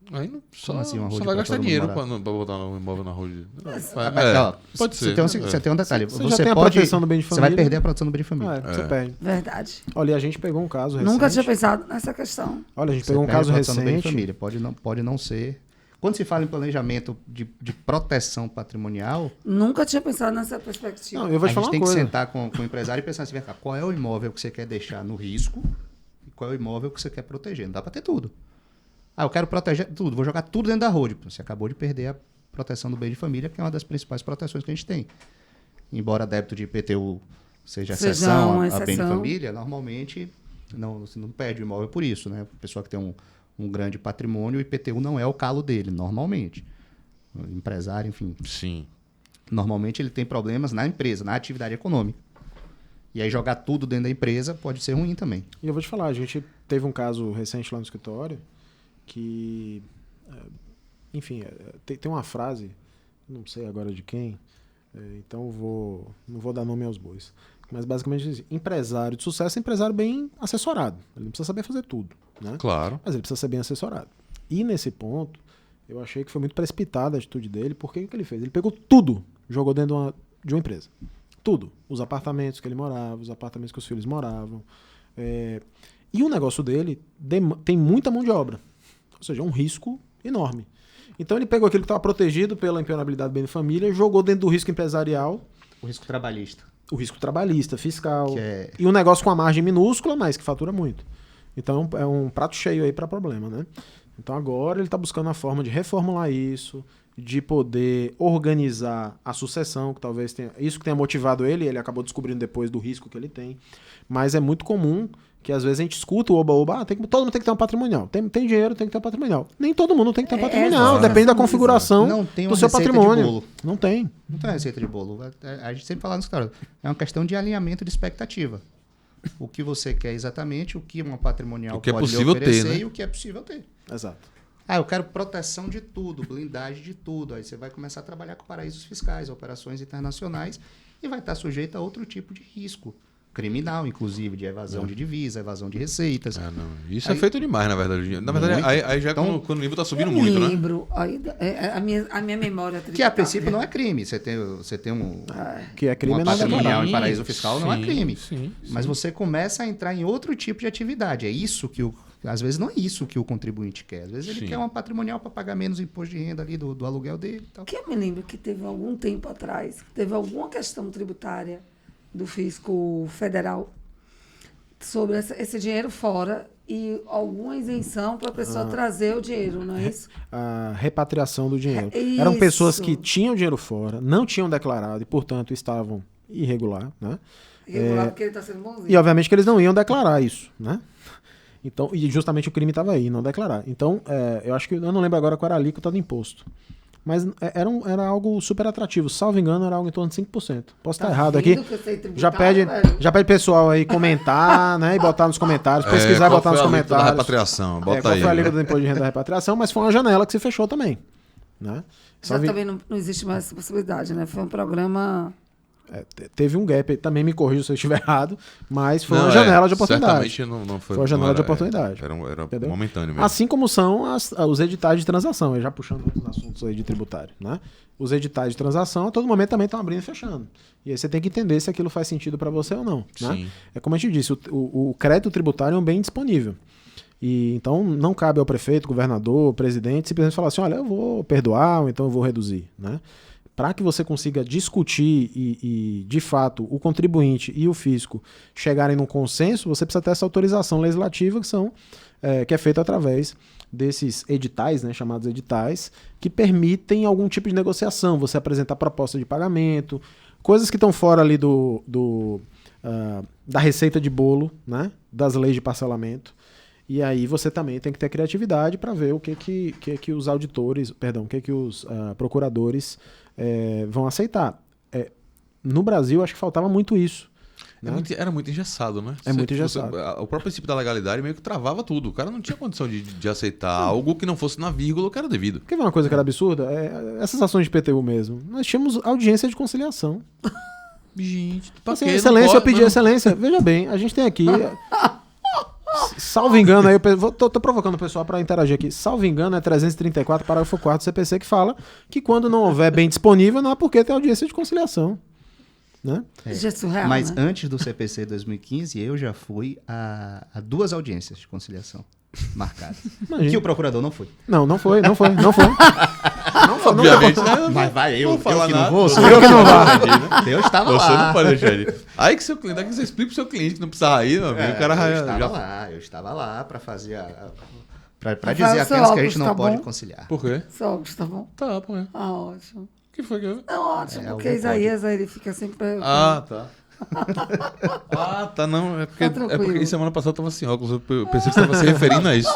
Aí não, só, Como assim, uma só hold vai pra gastar todo mundo dinheiro morar? para botar um imóvel na hold. Mas, ó, pode ser. Você tem um detalhe. Você já tem a proteção do bem de Você vai família. perder a proteção do bem de família. Você perde. Verdade. Olha, a gente pegou um caso recente. Nunca tinha pensado nessa questão. Olha, a gente Você pegou um perde caso a proteção do bem de recente. família. Pode não ser. Quando se fala em planejamento de proteção patrimonial, Nunca tinha pensado nessa perspectiva. Não, eu vou a te falar gente tem uma que coisa. sentar com o empresário e pensar assim, vem cá, qual é o imóvel que você quer deixar no risco e qual é o imóvel que você quer proteger. Não dá para ter tudo. Eu quero proteger tudo, vou jogar tudo dentro da hold. Você acabou de perder a proteção do bem de família, que é uma das principais proteções que a gente tem. Embora débito de IPTU seja exceção uma a bem de exceção. família, normalmente você não perde o imóvel por isso. Né? A pessoa que tem um grande patrimônio, o IPTU não é o calo dele, normalmente. O empresário, enfim. Sim. Normalmente ele tem problemas na empresa, na atividade econômica. E aí jogar tudo dentro da empresa pode ser ruim também. E eu vou te falar, a gente teve um caso recente lá no escritório que, enfim, tem uma frase, não sei agora de quem, então não vou dar nome aos bois, mas basicamente diz, empresário de sucesso é empresário bem assessorado. Ele não precisa saber fazer tudo, né? Claro. Mas ele precisa ser bem assessorado. E nesse ponto, eu achei que foi muito precipitada a atitude dele, porque o que ele fez? Ele pegou tudo, jogou dentro de uma empresa. Tudo. Os apartamentos que ele morava, os apartamentos que os filhos moravam. E o negócio dele tem muita mão de obra. Ou seja, é um risco enorme. Então ele pegou aquilo que estava protegido pela impenhabilidade do bem de família, jogou dentro do risco empresarial, O risco trabalhista. o risco trabalhista, fiscal, Que é- e um negócio com a margem minúscula, mas que fatura muito. Então é um prato cheio aí para problema, né? Então agora ele está buscando a forma de reformular isso, de poder organizar a sucessão, que talvez tenha isso que tenha motivado ele acabou descobrindo depois do risco que ele tem. Mas é muito comum que às vezes a gente escuta o oba-oba, todo mundo tem que ter um patrimonial. Tem dinheiro, tem que ter um patrimonial. Nem todo mundo tem que ter um patrimonial, exato. depende da configuração Não tem do uma seu receita de patrimônio. bolo. Não tem. Não tem receita de bolo. A gente sempre fala no escritório. É uma questão de alinhamento de expectativa. O que você quer exatamente, o que uma patrimonial O que é pode lhe possível ter, oferecer né? e o que é possível ter. Exato. Eu quero proteção de tudo, blindagem de tudo. Aí você vai começar a trabalhar com paraísos fiscais, operações internacionais e vai estar sujeito a outro tipo de risco. Criminal, inclusive, de evasão de divisa, evasão de receitas. Não. Isso Aí- é feito demais, na verdade. Na verdade, Muito. aí já é Então, quando o nível tá subindo Eu muito, né? lembro, a minha memória Que a princípio não é crime. Você tem Que é crime uma não é patrimonial declarado. em paraíso fiscal, não é Sim, crime. sim. Mas você começa a entrar em outro tipo de atividade. É isso que às vezes não é isso que o contribuinte quer. Às vezes ele Sim. quer uma patrimonial para pagar menos imposto de renda ali do aluguel dele e tal. Que eu me lembro que teve algum tempo atrás, teve alguma questão tributária do fisco federal sobre esse dinheiro fora e alguma isenção para a pessoa trazer o dinheiro, não é isso? A repatriação do dinheiro. É Eram pessoas isso. que tinham dinheiro fora, não tinham declarado e, portanto, estavam irregular, né? Regular porque ele está sendo bonzinho. E, obviamente, que eles não iam declarar isso, né? Então, e justamente o crime estava aí, não declarar. Então, eu acho que, eu não lembro agora qual era a alíquota do imposto. Mas era algo super atrativo. Salvo engano, era algo em torno de 5%. Posso estar errado aqui. vendo que eu sei tributar, Já pede pessoal aí comentar, né? E botar nos comentários. Pesquisar e qual botar foi nos a alíquota da comentários. repatriação? Bota Qual aí. foi a né? alíquota do imposto de renda da repatriação, mas foi uma janela que se fechou também. Né? Já também não existe mais essa possibilidade, né? Foi um programa... Teve um gap, aí, também me corrijo se eu estiver errado, mas foi uma Não, janela de oportunidade. Certamente não foi. Foi uma janela não de oportunidade. Era Entendeu? momentâneo mesmo. Assim como são os editais de transação, aí já puxando outros assuntos aí de tributário, né? Os editais de transação, a todo momento também estão abrindo e fechando. E aí você tem que entender se aquilo faz sentido para você ou não. Né? Sim. É como a gente disse, o crédito tributário é um bem disponível. E então não cabe ao prefeito, governador, presidente simplesmente falar assim, olha, eu vou perdoar ou então eu vou reduzir, né? Para que você consiga discutir e, de fato, o contribuinte e o fisco chegarem num consenso, você precisa ter essa autorização legislativa que é feita através desses editais, né, chamados editais, que permitem algum tipo de negociação, você apresentar proposta de pagamento, coisas que estão fora ali da receita de bolo, né? Das leis de parcelamento. E aí você também tem que ter criatividade para ver o que os auditores, perdão, o que os procuradores vão aceitar. No Brasil, acho que faltava muito isso. Né? Era muito engessado, né? É muito engessado. O próprio princípio da legalidade meio que travava tudo. O cara não tinha condição de aceitar algo que não fosse na vírgula que era devido. Quer ver uma coisa que era absurda? Essas ações de PTU mesmo. Nós tínhamos audiência de conciliação. Gente, Assim, excelência, eu pedi excelência. Veja bem, a gente tem aqui... Salvo engano, aí tô provocando o pessoal para interagir aqui. Salvo engano, é 334, parágrafo 4 do CPC, que fala que quando não houver bem disponível, não há por que ter audiência de conciliação. Né? Isso é surreal, Mas né? antes do CPC 2015, eu já fui a 2 audiências de conciliação marcadas. Imagina. Que o procurador não foi. Não foi. Obviamente, Mas vai, eu Não falar que nada. não vou. Você Eu que não vá. Eu estava Você lá. não pode deixar ele. Aí que seu cliente, aí que você explica pro seu cliente que não precisava ir, meu amigo. O cara Eu estava lá para fazer para Rafael, dizer seu apenas que a óculos gente não tá pode bom? Por conciliar. quê? Só, tá bom? Tá, pô. O Ah, ótimo. que foi que eu... Não, ótimo, É, porque algum Isaías aí, ele fica sempre... Ah, tá. Não. É porque, Tá tranquilo. semana passada eu tava sem óculos. Eu pensei que você estava se referindo a isso.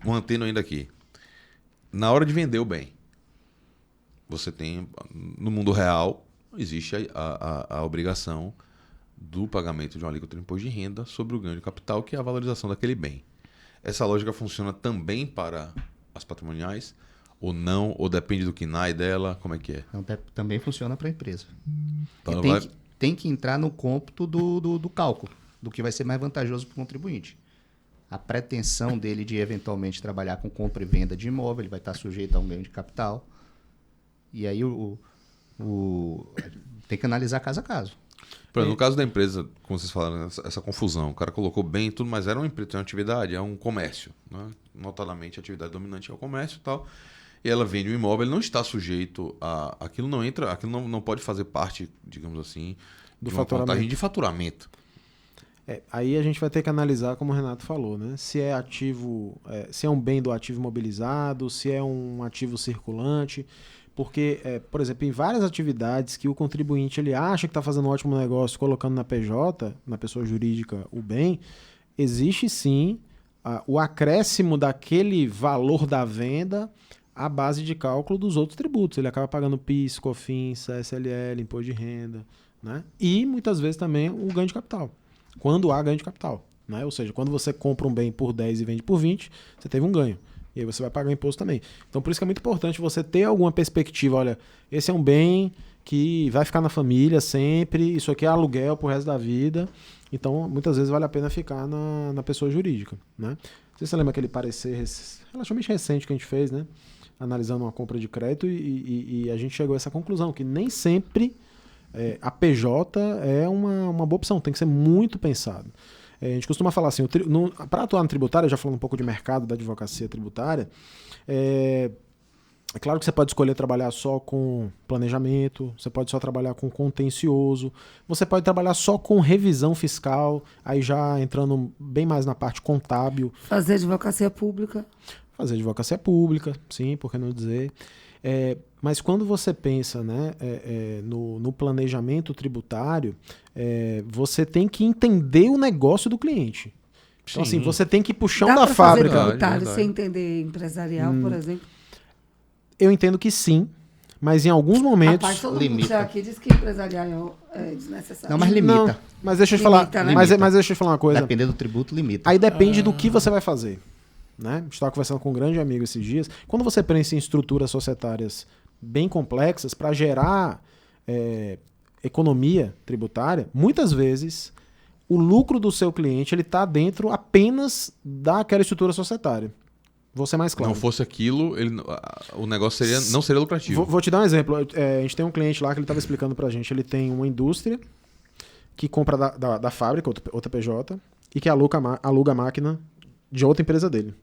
Mantendo ainda aqui. Na hora de vender o bem, você tem, no mundo real, existe a obrigação do pagamento de uma alíquota de imposto de renda sobre o ganho de capital, que é a valorização daquele bem. Essa lógica funciona também para as patrimoniais? Ou não? Ou depende do KNAI dela? Como é que é? Então, também funciona para a empresa. Então, E tem que entrar no cômputo do cálculo, do que vai ser mais vantajoso para o contribuinte. A pretensão dele de eventualmente trabalhar com compra e venda de imóvel, ele vai estar sujeito a um ganho de capital. E aí tem que analisar caso a caso. No caso da empresa, como vocês falaram, essa confusão, o cara colocou bem tudo, mas era uma empresa, uma atividade, é um comércio. Né? Notadamente, a atividade dominante é o comércio e tal. E ela vende um imóvel, ele não está sujeito a... Aquilo não entra, aquilo não pode fazer parte, digamos assim, Do de uma faturamento. contagem de faturamento. Aí a gente vai ter que analisar, como o Renato falou, né? Se é ativo, se é um bem do ativo imobilizado, se é um ativo circulante. Porque, por exemplo, em várias atividades que o contribuinte ele acha que está fazendo um ótimo negócio colocando na PJ, na pessoa jurídica, o bem, existe sim o acréscimo daquele valor da venda à base de cálculo dos outros tributos. Ele acaba pagando PIS, COFINS, SLL, imposto de renda, né? E muitas vezes também o ganho de capital. Quando há ganho de capital, né? Ou seja, quando você compra um bem por 10 e vende por 20, você teve um ganho. E aí você vai pagar imposto também. Então, por isso que é muito importante você ter alguma perspectiva. Olha, esse é um bem que vai ficar na família sempre, isso aqui é aluguel pro resto da vida. Então, muitas vezes vale a pena ficar na pessoa jurídica, né? Não sei se você lembra aquele parecer relativamente recente que a gente fez, né? Analisando uma compra de crédito e a gente chegou a essa conclusão, que nem sempre a PJ é uma boa opção, tem que ser muito pensado. A gente costuma falar assim, para atuar no tributário, já falando um pouco de mercado da advocacia tributária, é claro que você pode escolher trabalhar só com planejamento, você pode só trabalhar com contencioso, você pode trabalhar só com revisão fiscal, aí já entrando bem mais na parte contábil. Fazer advocacia pública. Fazer advocacia pública, sim, por que não dizer. Mas quando você pensa, né, no planejamento tributário, você tem que entender o negócio do cliente. Então, assim, você tem que ir pro chão Dá da pra fábrica. fazer tributário Verdade. sem entender empresarial, por exemplo? Eu entendo que sim, mas em alguns momentos... Rapaz, todo mundo limita. aqui diz que empresarial é desnecessário. Não, mas limita. Não, mas deixa eu te falar, Limita, né? mas deixa eu te falar uma coisa. Dependendo do tributo, limita. Aí depende do que você vai fazer. Né? A gente estava conversando com um grande amigo esses dias. Quando você pensa em estruturas societárias bem complexas para gerar economia tributária, muitas vezes o lucro do seu cliente está dentro apenas daquela estrutura societária. Vou ser mais Se claro. não fosse aquilo, o negócio não seria lucrativo. Vou te dar um exemplo. A gente tem um cliente lá que ele estava explicando para a gente. Ele tem uma indústria que compra da fábrica, outra PJ, e que aluga a máquina de outra empresa dele.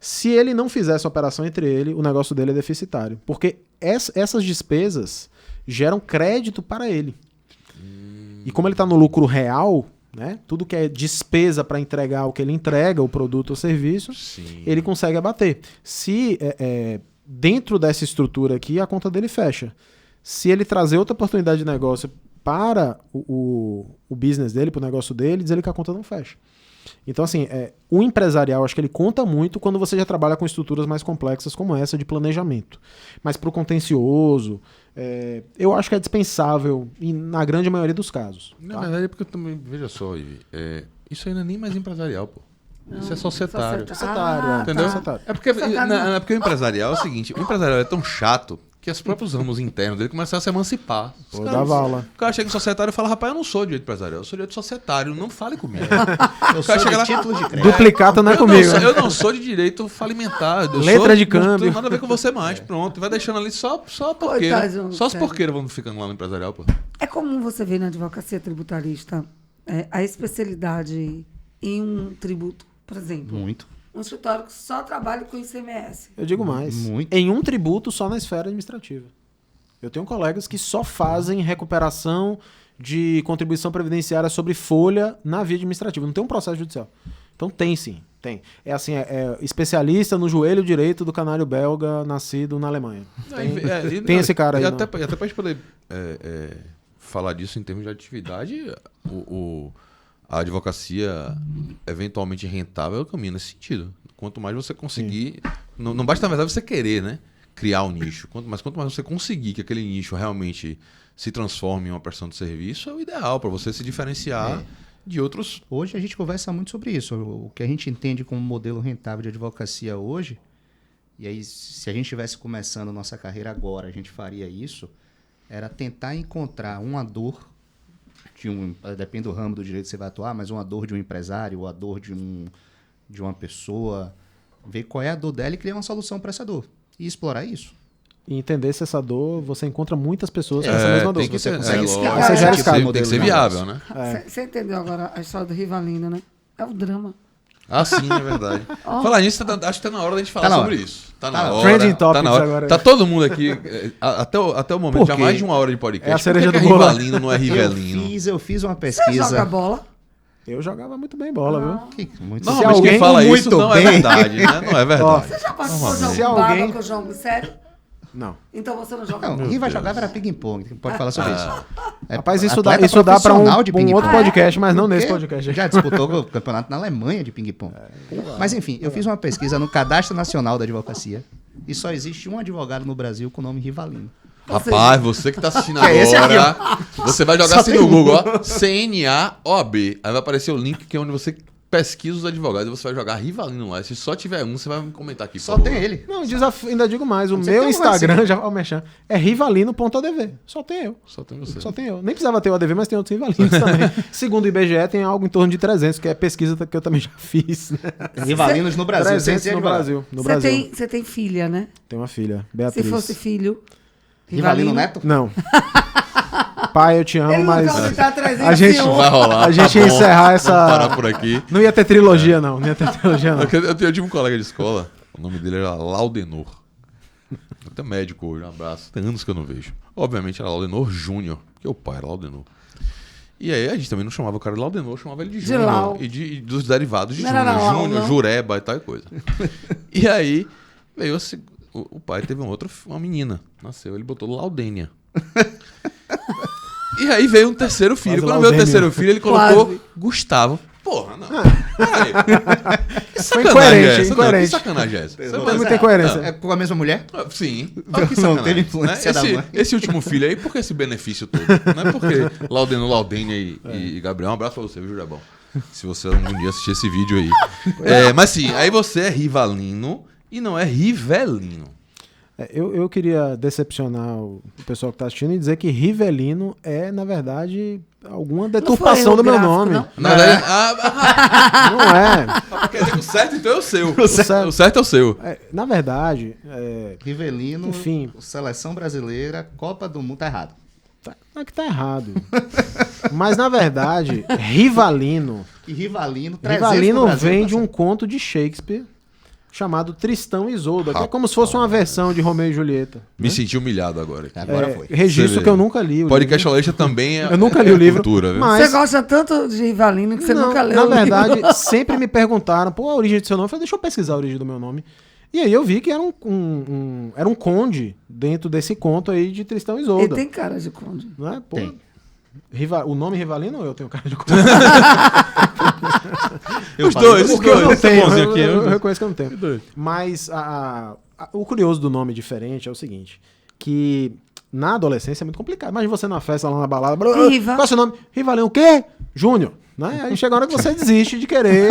Se ele não fizer essa operação entre ele, o negócio dele é deficitário. Porque essas despesas geram crédito para ele. E como ele está no lucro real, né, tudo que é despesa para entregar o que ele entrega, o produto ou serviço, Sim. ele consegue abater. Se dentro dessa estrutura aqui, a conta dele fecha. Se ele trazer outra oportunidade de negócio para o business dele, para o negócio dele, dizer que a conta não fecha. Então, assim, o empresarial, acho que ele conta muito quando você já trabalha com estruturas mais complexas como essa de planejamento. Mas para o contencioso, eu acho que é dispensável na grande maioria dos casos. Na Tá? verdade é porque eu também, veja só, Ivi, isso aí não é nem mais empresarial, pô. Isso é societário. Societário, Entendeu? Societário. É porque o empresarial é o seguinte, o empresarial é tão chato que os próprios ramos internos dele começaram a se emancipar. Pô, dava aula. O cara chega no societário e fala, rapaz, eu não sou direito empresarial, eu sou direito societário, não fale comigo. Eu sou chega lá- de título de crédito. Duplicata não é comigo. Eu não sou de direito falimentar. Eu Letra sou, de câmbio. Não tem nada a ver com você mais. Pronto. Vai deixando ali só porqueira. Coitado, Só os sério. porqueiros vão ficando lá no empresarial, pô. É comum você ver na advocacia tributarista a especialidade em um tributo, por exemplo. Muito. Um escritório que só trabalha com ICMS. Eu digo mais. Muito. Em um tributo só na esfera administrativa. Eu tenho colegas que só fazem recuperação de contribuição previdenciária sobre folha na via administrativa. Não tem um processo judicial. Então tem sim, tem. É assim, especialista no joelho direito do canário belga nascido na Alemanha. Tem esse cara aí. E até pra gente poder falar disso em termos de atividade, a advocacia eventualmente rentável é o caminho nesse sentido. Quanto mais você conseguir... Não basta, na verdade, você querer, né? Criar um nicho. Quanto mais você conseguir que aquele nicho realmente se transforme em uma prestação de serviço, é o ideal para você se diferenciar de outros. Hoje a gente conversa muito sobre isso. O que a gente entende como modelo rentável de advocacia hoje, e aí se a gente estivesse começando nossa carreira agora, a gente faria isso, era tentar encontrar uma dor depende do ramo do direito que você vai atuar, mas uma dor de um empresário, ou a dor de uma pessoa, ver qual é a dor dela e criar uma solução para essa dor. E explorar isso. E entender se essa dor, você encontra muitas pessoas com essa mesma dor. Tem que Você ser, consegue escalar. Você já tem que escala ser, o tem que modelo ser de viável, negócio. né? Você entendeu agora a história do Rivalino, né? É o drama. Ah, sim, é verdade. Falar nisso, acho que tá na hora da gente falar Tá na sobre hora. isso. Tá Tá na na hora. Trending Tá na topics hora. agora. Tá todo mundo aqui, até o momento, Por já quê? mais de uma hora de podcast. É a cereja Por que do que bolo. Rivalino não é Rivelino? Eu fiz uma Você joga pesquisa. bola? Eu jogava muito bem bola, viu? Muito Se Normalmente alguém quem fala muito isso não é bem. verdade, né? Não é verdade. Você já participou de Se algum alguém- barba que eu jogo sério? Não. Então você não joga Não, bola. Riva jogava era ping-pong. Pode falar sobre isso. Rapaz, isso atleta dá pra um profissional de ping-pong. outro podcast, mas não nesse Porque podcast. Já disputou o campeonato na Alemanha de ping-pong. Mas enfim, eu fiz uma pesquisa no Cadastro Nacional da Advocacia e só existe um advogado no Brasil com o nome Rivalino. Rapaz, você que tá assistindo É esse aqui, agora, você vai jogar Só assim tem no um. Google, ó, CNAOAB. Aí vai aparecer o link que é onde você pesquisa os advogados e você vai jogar Rivalino lá. Se só tiver um, você vai me comentar aqui. Só por tem favor. ele. Não, ainda digo mais, o Você meu tem um Instagram, lance. já mexer, é rivalino.adv. Só tem eu. Só tem você. Só tem eu. Nem precisava ter o ADV, mas tem outros rivalinos também. Segundo o IBGE, tem algo em torno de 300, que é pesquisa que eu também já fiz. Né? Rivalinos no Brasil. 300 sem ser no advogado. Brasil. No Brasil. Você tem filha, né? Tem uma filha, Se Beatriz. fosse filho. Rivalino Neto? Não. Pai, eu te amo, Ele mas não vai aumentar 300 a gente- Não vai rolar. a gente tá ia bom. encerrar essa- Vamos parar por aqui. não ia ter trilogia, não. Não ia ter trilogia, não. Eu tive um colega de escola, o nome dele era Laudenor. Até médico hoje, um abraço. Tem anos que eu não vejo. Obviamente era Laudenor Júnior, porque o pai era Laudenor. E aí a gente também não chamava o cara de Laudenor, chamava ele de Júnior. Lau. E dos derivados de Não era Júnior. Lau, Júnior, não? Jureba e tal coisa. E aí veio o pai teve uma menina, nasceu, ele botou Laudênia. E aí veio um terceiro filho. Quase Quando veio o Laudênia. terceiro filho, ele colocou Quase. Gustavo. Porra, não. Peraí. Que Foi sacanagem incoerente, é essa? Não, incoerente. que sacanagem é essa? Você Tem vai- muita incoerência. É com a mesma mulher? Sim. Não, Que não sacanagem, teve influência da mãe. Esse último filho aí, por que esse benefício todo? Não é porque Laudenor, Laudênia e Gabriel. Um abraço pra você, viu, Jabão? Se você algum dia assistir esse vídeo aí. Mas sim, aí você é Rivalino e não é Rivelino. Eu queria decepcionar o pessoal que está assistindo e dizer que Rivelino é, na verdade, alguma deturpação do meu gráfico, nome. não? Na verdade, Não é. quer dizer que o certo então é o seu. certo. O certo é o seu. Na verdade, Rivelino, Enfim. Seleção Brasileira, Copa do Mundo, tá errado. não é que tá errado. Mas, na verdade, Rivalino. E Rivalino, 300 no Rivalino Brasil, vem tá de um certo. conto de Shakespeare chamado Tristão e Isolda, que é como se fosse uma versão de Romeu e Julieta. Me senti humilhado agora. Aqui. Agora foi. Registro Você que eu vê. nunca li. O Podcast livro. Aleixo também é Eu nunca li o livro, cultura, viu? mas- Você gosta tanto de Rivalino que você Não, nunca leu na o livro. verdade, sempre me perguntaram, pô, a origem do seu nome. Eu falei, deixa eu pesquisar a origem do meu nome. E aí eu vi que era um conde dentro desse conto aí de Tristão e Ele Isolda. tem cara de conde. Não é? Pô, Tem. O nome Rivalino ou eu tenho cara de Os dois, Porque eu não esse tenho, bonzinho aqui. eu reconheço que eu não tenho. Os dois. Mas o curioso do nome diferente é o seguinte, que na adolescência é muito complicado. Imagina você na festa, lá na balada, Riva. qual é o seu nome? Rivalino o quê? Júnior. Né? Aí chega a hora que você desiste de querer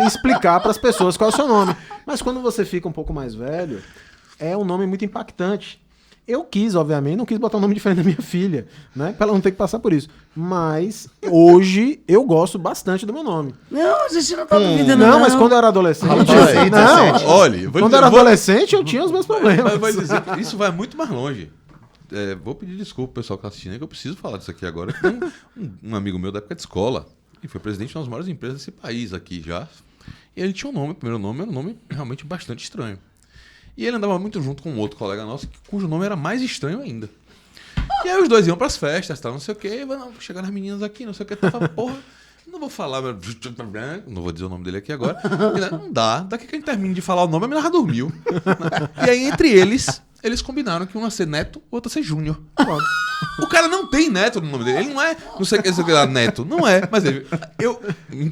explicar para as pessoas qual é o seu nome. Mas quando você fica um pouco mais velho, é um nome muito impactante. Eu quis, obviamente, não quis botar um nome diferente da minha filha, né? Pra ela não ter que passar por isso. Mas hoje eu gosto bastante do meu nome. Não, a gente não tá duvidando, Não, mas quando eu era adolescente. Rapaz, não, Olha, vou quando eu era adolescente, eu tinha os meus problemas. Vai dizer que isso vai muito mais longe. Vou pedir desculpa pro pessoal que tá assistindo, que eu preciso falar disso aqui agora. Tem um amigo meu da época de escola, que foi presidente de uma das maiores empresas desse país aqui já. E ele tinha um nome, o primeiro nome era um nome realmente bastante estranho. E ele andava muito junto com um outro colega nosso, cujo nome era mais estranho ainda. E aí os dois iam pras festas, tal, não sei o quê, chegar as meninas aqui, não sei o que, tava, porra, não vou falar, não vou dizer o nome dele aqui agora, não dá, daqui que a gente termina de falar o nome, a menina já dormiu. E aí entre eles combinaram que um ia ser Neto, o outro ia ser Júnior. O cara não tem Neto no nome dele, ele não é, não sei o que lá, Neto, não é, mas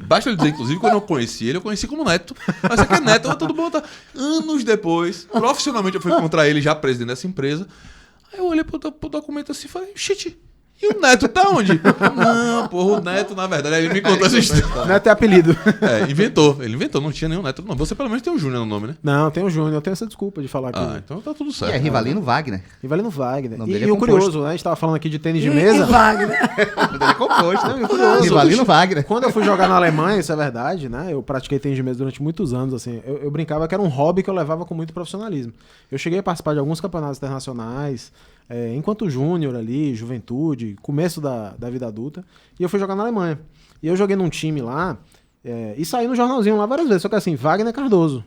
basta ele dizer, inclusive, quando eu conheci ele, eu conheci como Neto, mas aqui é Neto, todo mundo tá. Anos depois, profissionalmente eu fui encontrar ele já presidente dessa empresa, aí eu olhei pro documento assim e falei, shit, e o Neto tá onde? Não, porra, o Neto, na verdade, aí ele me contou essa história. Neto é apelido. Ele inventou, não tinha nenhum Neto, não. Você pelo menos tem um Júnior no nome, né? Não, tem o Júnior, eu tenho essa desculpa de falar aqui. Então tá tudo E certo. é Rivalino Wagner. Rivalino Wagner. O nome dele E é o composto. curioso, né? A gente tava falando aqui de tênis de E mesa. Wagner. O nome dele é composto. Não, e o curioso, Rivalino Wagner. Quando eu fui jogar na Alemanha, isso é verdade, né? Eu pratiquei tênis de mesa durante muitos anos, assim. Eu brincava que era um hobby que eu levava com muito profissionalismo. Eu cheguei a participar de alguns campeonatos internacionais, enquanto júnior ali, juventude, começo da vida adulta, e eu fui jogar na Alemanha. E eu joguei num time lá, e saí no jornalzinho lá várias vezes, só que assim, Wagner Cardoso.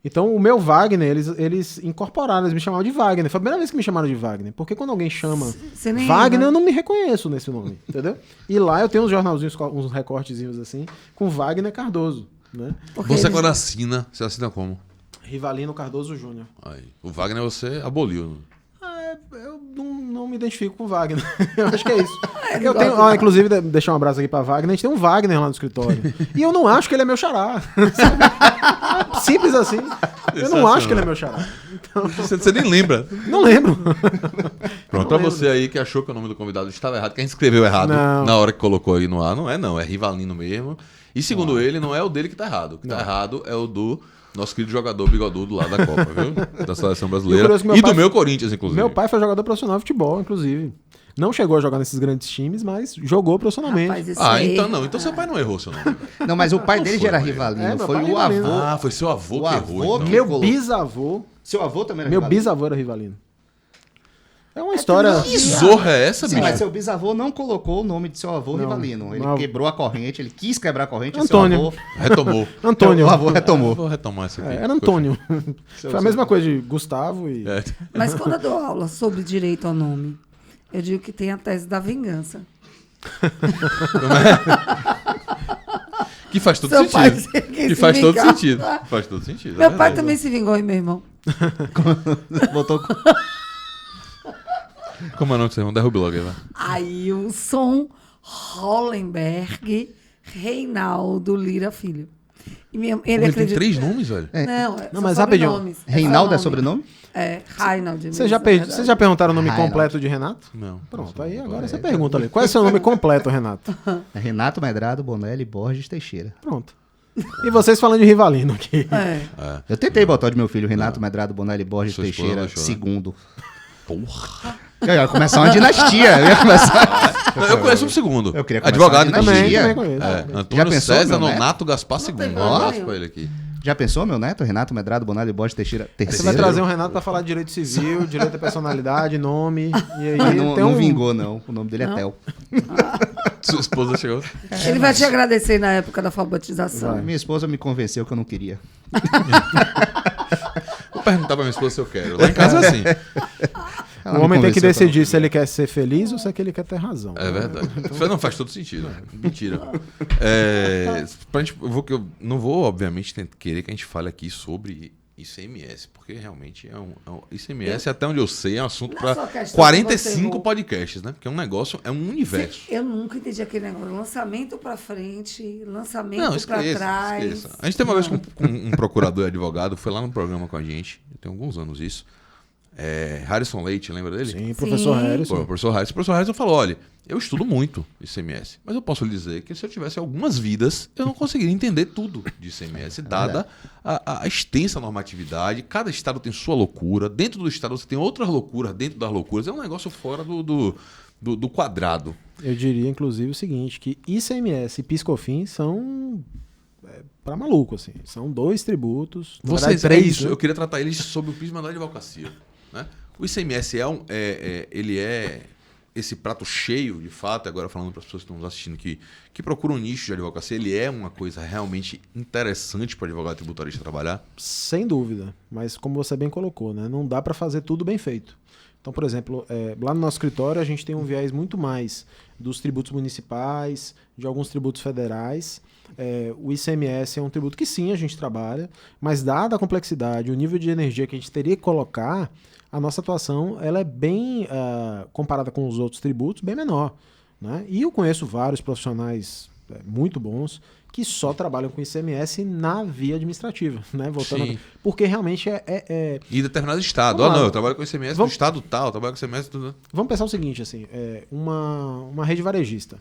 Então o meu Wagner, eles incorporaram, eles me chamavam de Wagner. Foi a primeira vez que me chamaram de Wagner, porque quando alguém chama Você nem Wagner, lembra. eu não me reconheço nesse nome, entendeu? E lá eu tenho uns jornalzinhos, uns recortezinhos assim, com Wagner Cardoso, né? Porque Você eles- quando assina, você assina como? Rivalino Cardoso Júnior. Aí, o Wagner você aboliu. Eu não me identifico com o Wagner. Eu acho que é isso. ele Eu tenho, gosta. inclusive, deixar um abraço aqui pra Wagner. A gente tem um Wagner lá no escritório. E eu não acho que ele é meu xará. Simples assim. Eu não acho que ele é meu xará. Você nem lembra. Não lembro. Pronto, pra você aí que achou que o nome do convidado estava errado, que a gente escreveu errado Não. na hora que colocou aí no ar. Não, é Rivalino mesmo. E segundo ele, não é o dele que tá errado. O que tá errado é o do nosso querido jogador bigodudo lá da Copa, viu? Da seleção brasileira. curioso que meu E pai- do meu Corinthians, inclusive. Meu pai foi jogador profissional de futebol, inclusive. Não chegou a jogar nesses grandes times, mas jogou profissionalmente. Rapaz, isso Ah, aí- então não. Então seu pai não errou seu nome. Não, mas o pai dele já era foi, Rivalino. meu Foi pai o Rivalino. avô. Ah, foi seu avô O que avô errou. Então. que- Meu colocou. bisavô. Seu avô também era Meu Rivalino? bisavô era Rivalino. É uma história. Que zorra é essa, Sim, bicho? mas seu bisavô não colocou o nome de seu avô Não, Rivalino. Ele não. quebrou a corrente, ele quis quebrar a corrente. e Antônio. Seu avô, Retomou. Antônio. O avô retomou. Vou retomar essa aqui. Era Antônio. Foi a mesma coisa de Gustavo e. É. Mas quando eu dou aula sobre direito ao nome, eu digo que tem a tese da vingança. Que faz todo Seu pai sentido. quis Que se faz todo vingar. sentido. Faz todo sentido. Meu é pai verdade. também se vingou, hein, meu irmão? Botou... Como é o nome do seu irmão? Derrube logo aí, vai. Ailson Hollenberg Reinaldo Lira Filho. E ele Ele tem acredita... 3 nomes, velho. Não, Não, mas rapidinho. Reinaldo é sobrenome? É, Reinaldo. Vocês já, mesmo, vocês já perguntaram o nome Reinaldo. completo de Renato? Não. Pronto, aí agora você pergunta ali. Qual é o seu nome completo, Renato? É Renato Medrado Bonelli Borges Teixeira. Pronto. E vocês falando de Rivalino aqui. É. Eu tentei botar o de meu filho, Renato Medrado Bonelli Borges Sua esposa Teixeira, deixou, né? segundo. Porra. Eu ia começar uma dinastia. Eu ia começar... Não, eu conheço um segundo. Eu queria começar Advogado, uma então. dinastia. Também conheço. É, Já Antônio pensou, César meu neto? Nonato Gaspar tem II. Um problema abraço nenhum. pra ele aqui. Já pensou, meu neto? Renato Medrado Bonelli Borges Teixeira. Você Terceiro. vai trazer um Renato pra falar de direito civil, direito à personalidade, nome. E aí Não, tem não um. vingou, não. O nome dele Não? é Tel. Sua esposa chegou. Ele vai te agradecer na época da alfabetização. Vai. Minha esposa me convenceu que eu não queria. Vou perguntar pra minha esposa se eu quero. Lá em casa é assim. Ela O me homem tem que convenceu decidir se ele quer ser feliz ou se ele quer ter razão. É verdade. Isso não faz todo sentido. Mentira. Pra gente, eu não vou, obviamente, querer que a gente fale aqui sobre ICMS, porque realmente ICMS, até onde eu sei, é um assunto Não é só para questão que 45 você- podcasts, né? Porque é um negócio, é um universo. Eu nunca entendi aquele negócio. Lançamento pra frente, lançamento Não, pra esqueça, trás. esqueça. A gente tem uma vez com um procurador e advogado, foi lá no programa com a gente, tem alguns anos isso. Harrison Leite, lembra dele? Sim, professor Sim. Harrison. Pô, o professor Harrison falou, olha, eu estudo muito ICMS, mas eu posso lhe dizer que se eu tivesse algumas vidas, eu não conseguiria entender tudo de ICMS, dada a extensa normatividade. Cada estado tem sua loucura, dentro do estado você tem outras loucuras, dentro das loucuras, é um negócio fora do quadrado. Eu diria, inclusive, o seguinte, que ICMS e PIS/COFINS são para maluco, assim. São 2 tributos. Na verdade, 3, isso, né? eu queria tratar eles sob o prisma da advocacia. Né? O ICMS ele é esse prato cheio, de fato, agora falando para as pessoas que estão nos assistindo que procuram um nicho de advocacia, ele é uma coisa realmente interessante para o advogado tributarista trabalhar? Sem dúvida. Mas como você bem colocou, né? Não dá para fazer tudo bem feito. Então, por exemplo, lá no nosso escritório a gente tem um viés muito mais dos tributos municipais, de alguns tributos federais. O ICMS é um tributo que sim, a gente trabalha, mas dada a complexidade, o nível de energia que a gente teria que colocar, a nossa atuação ela é bem, comparada com os outros tributos, bem menor. Né? E eu conheço vários profissionais muito bons que só trabalham com ICMS na via administrativa, né? Sim. Porque realmente E determinado estado. Vamos lá. Eu trabalho com ICMS no estado tal, eu trabalho com ICMS... Vamos pensar o seguinte, assim, uma rede varejista.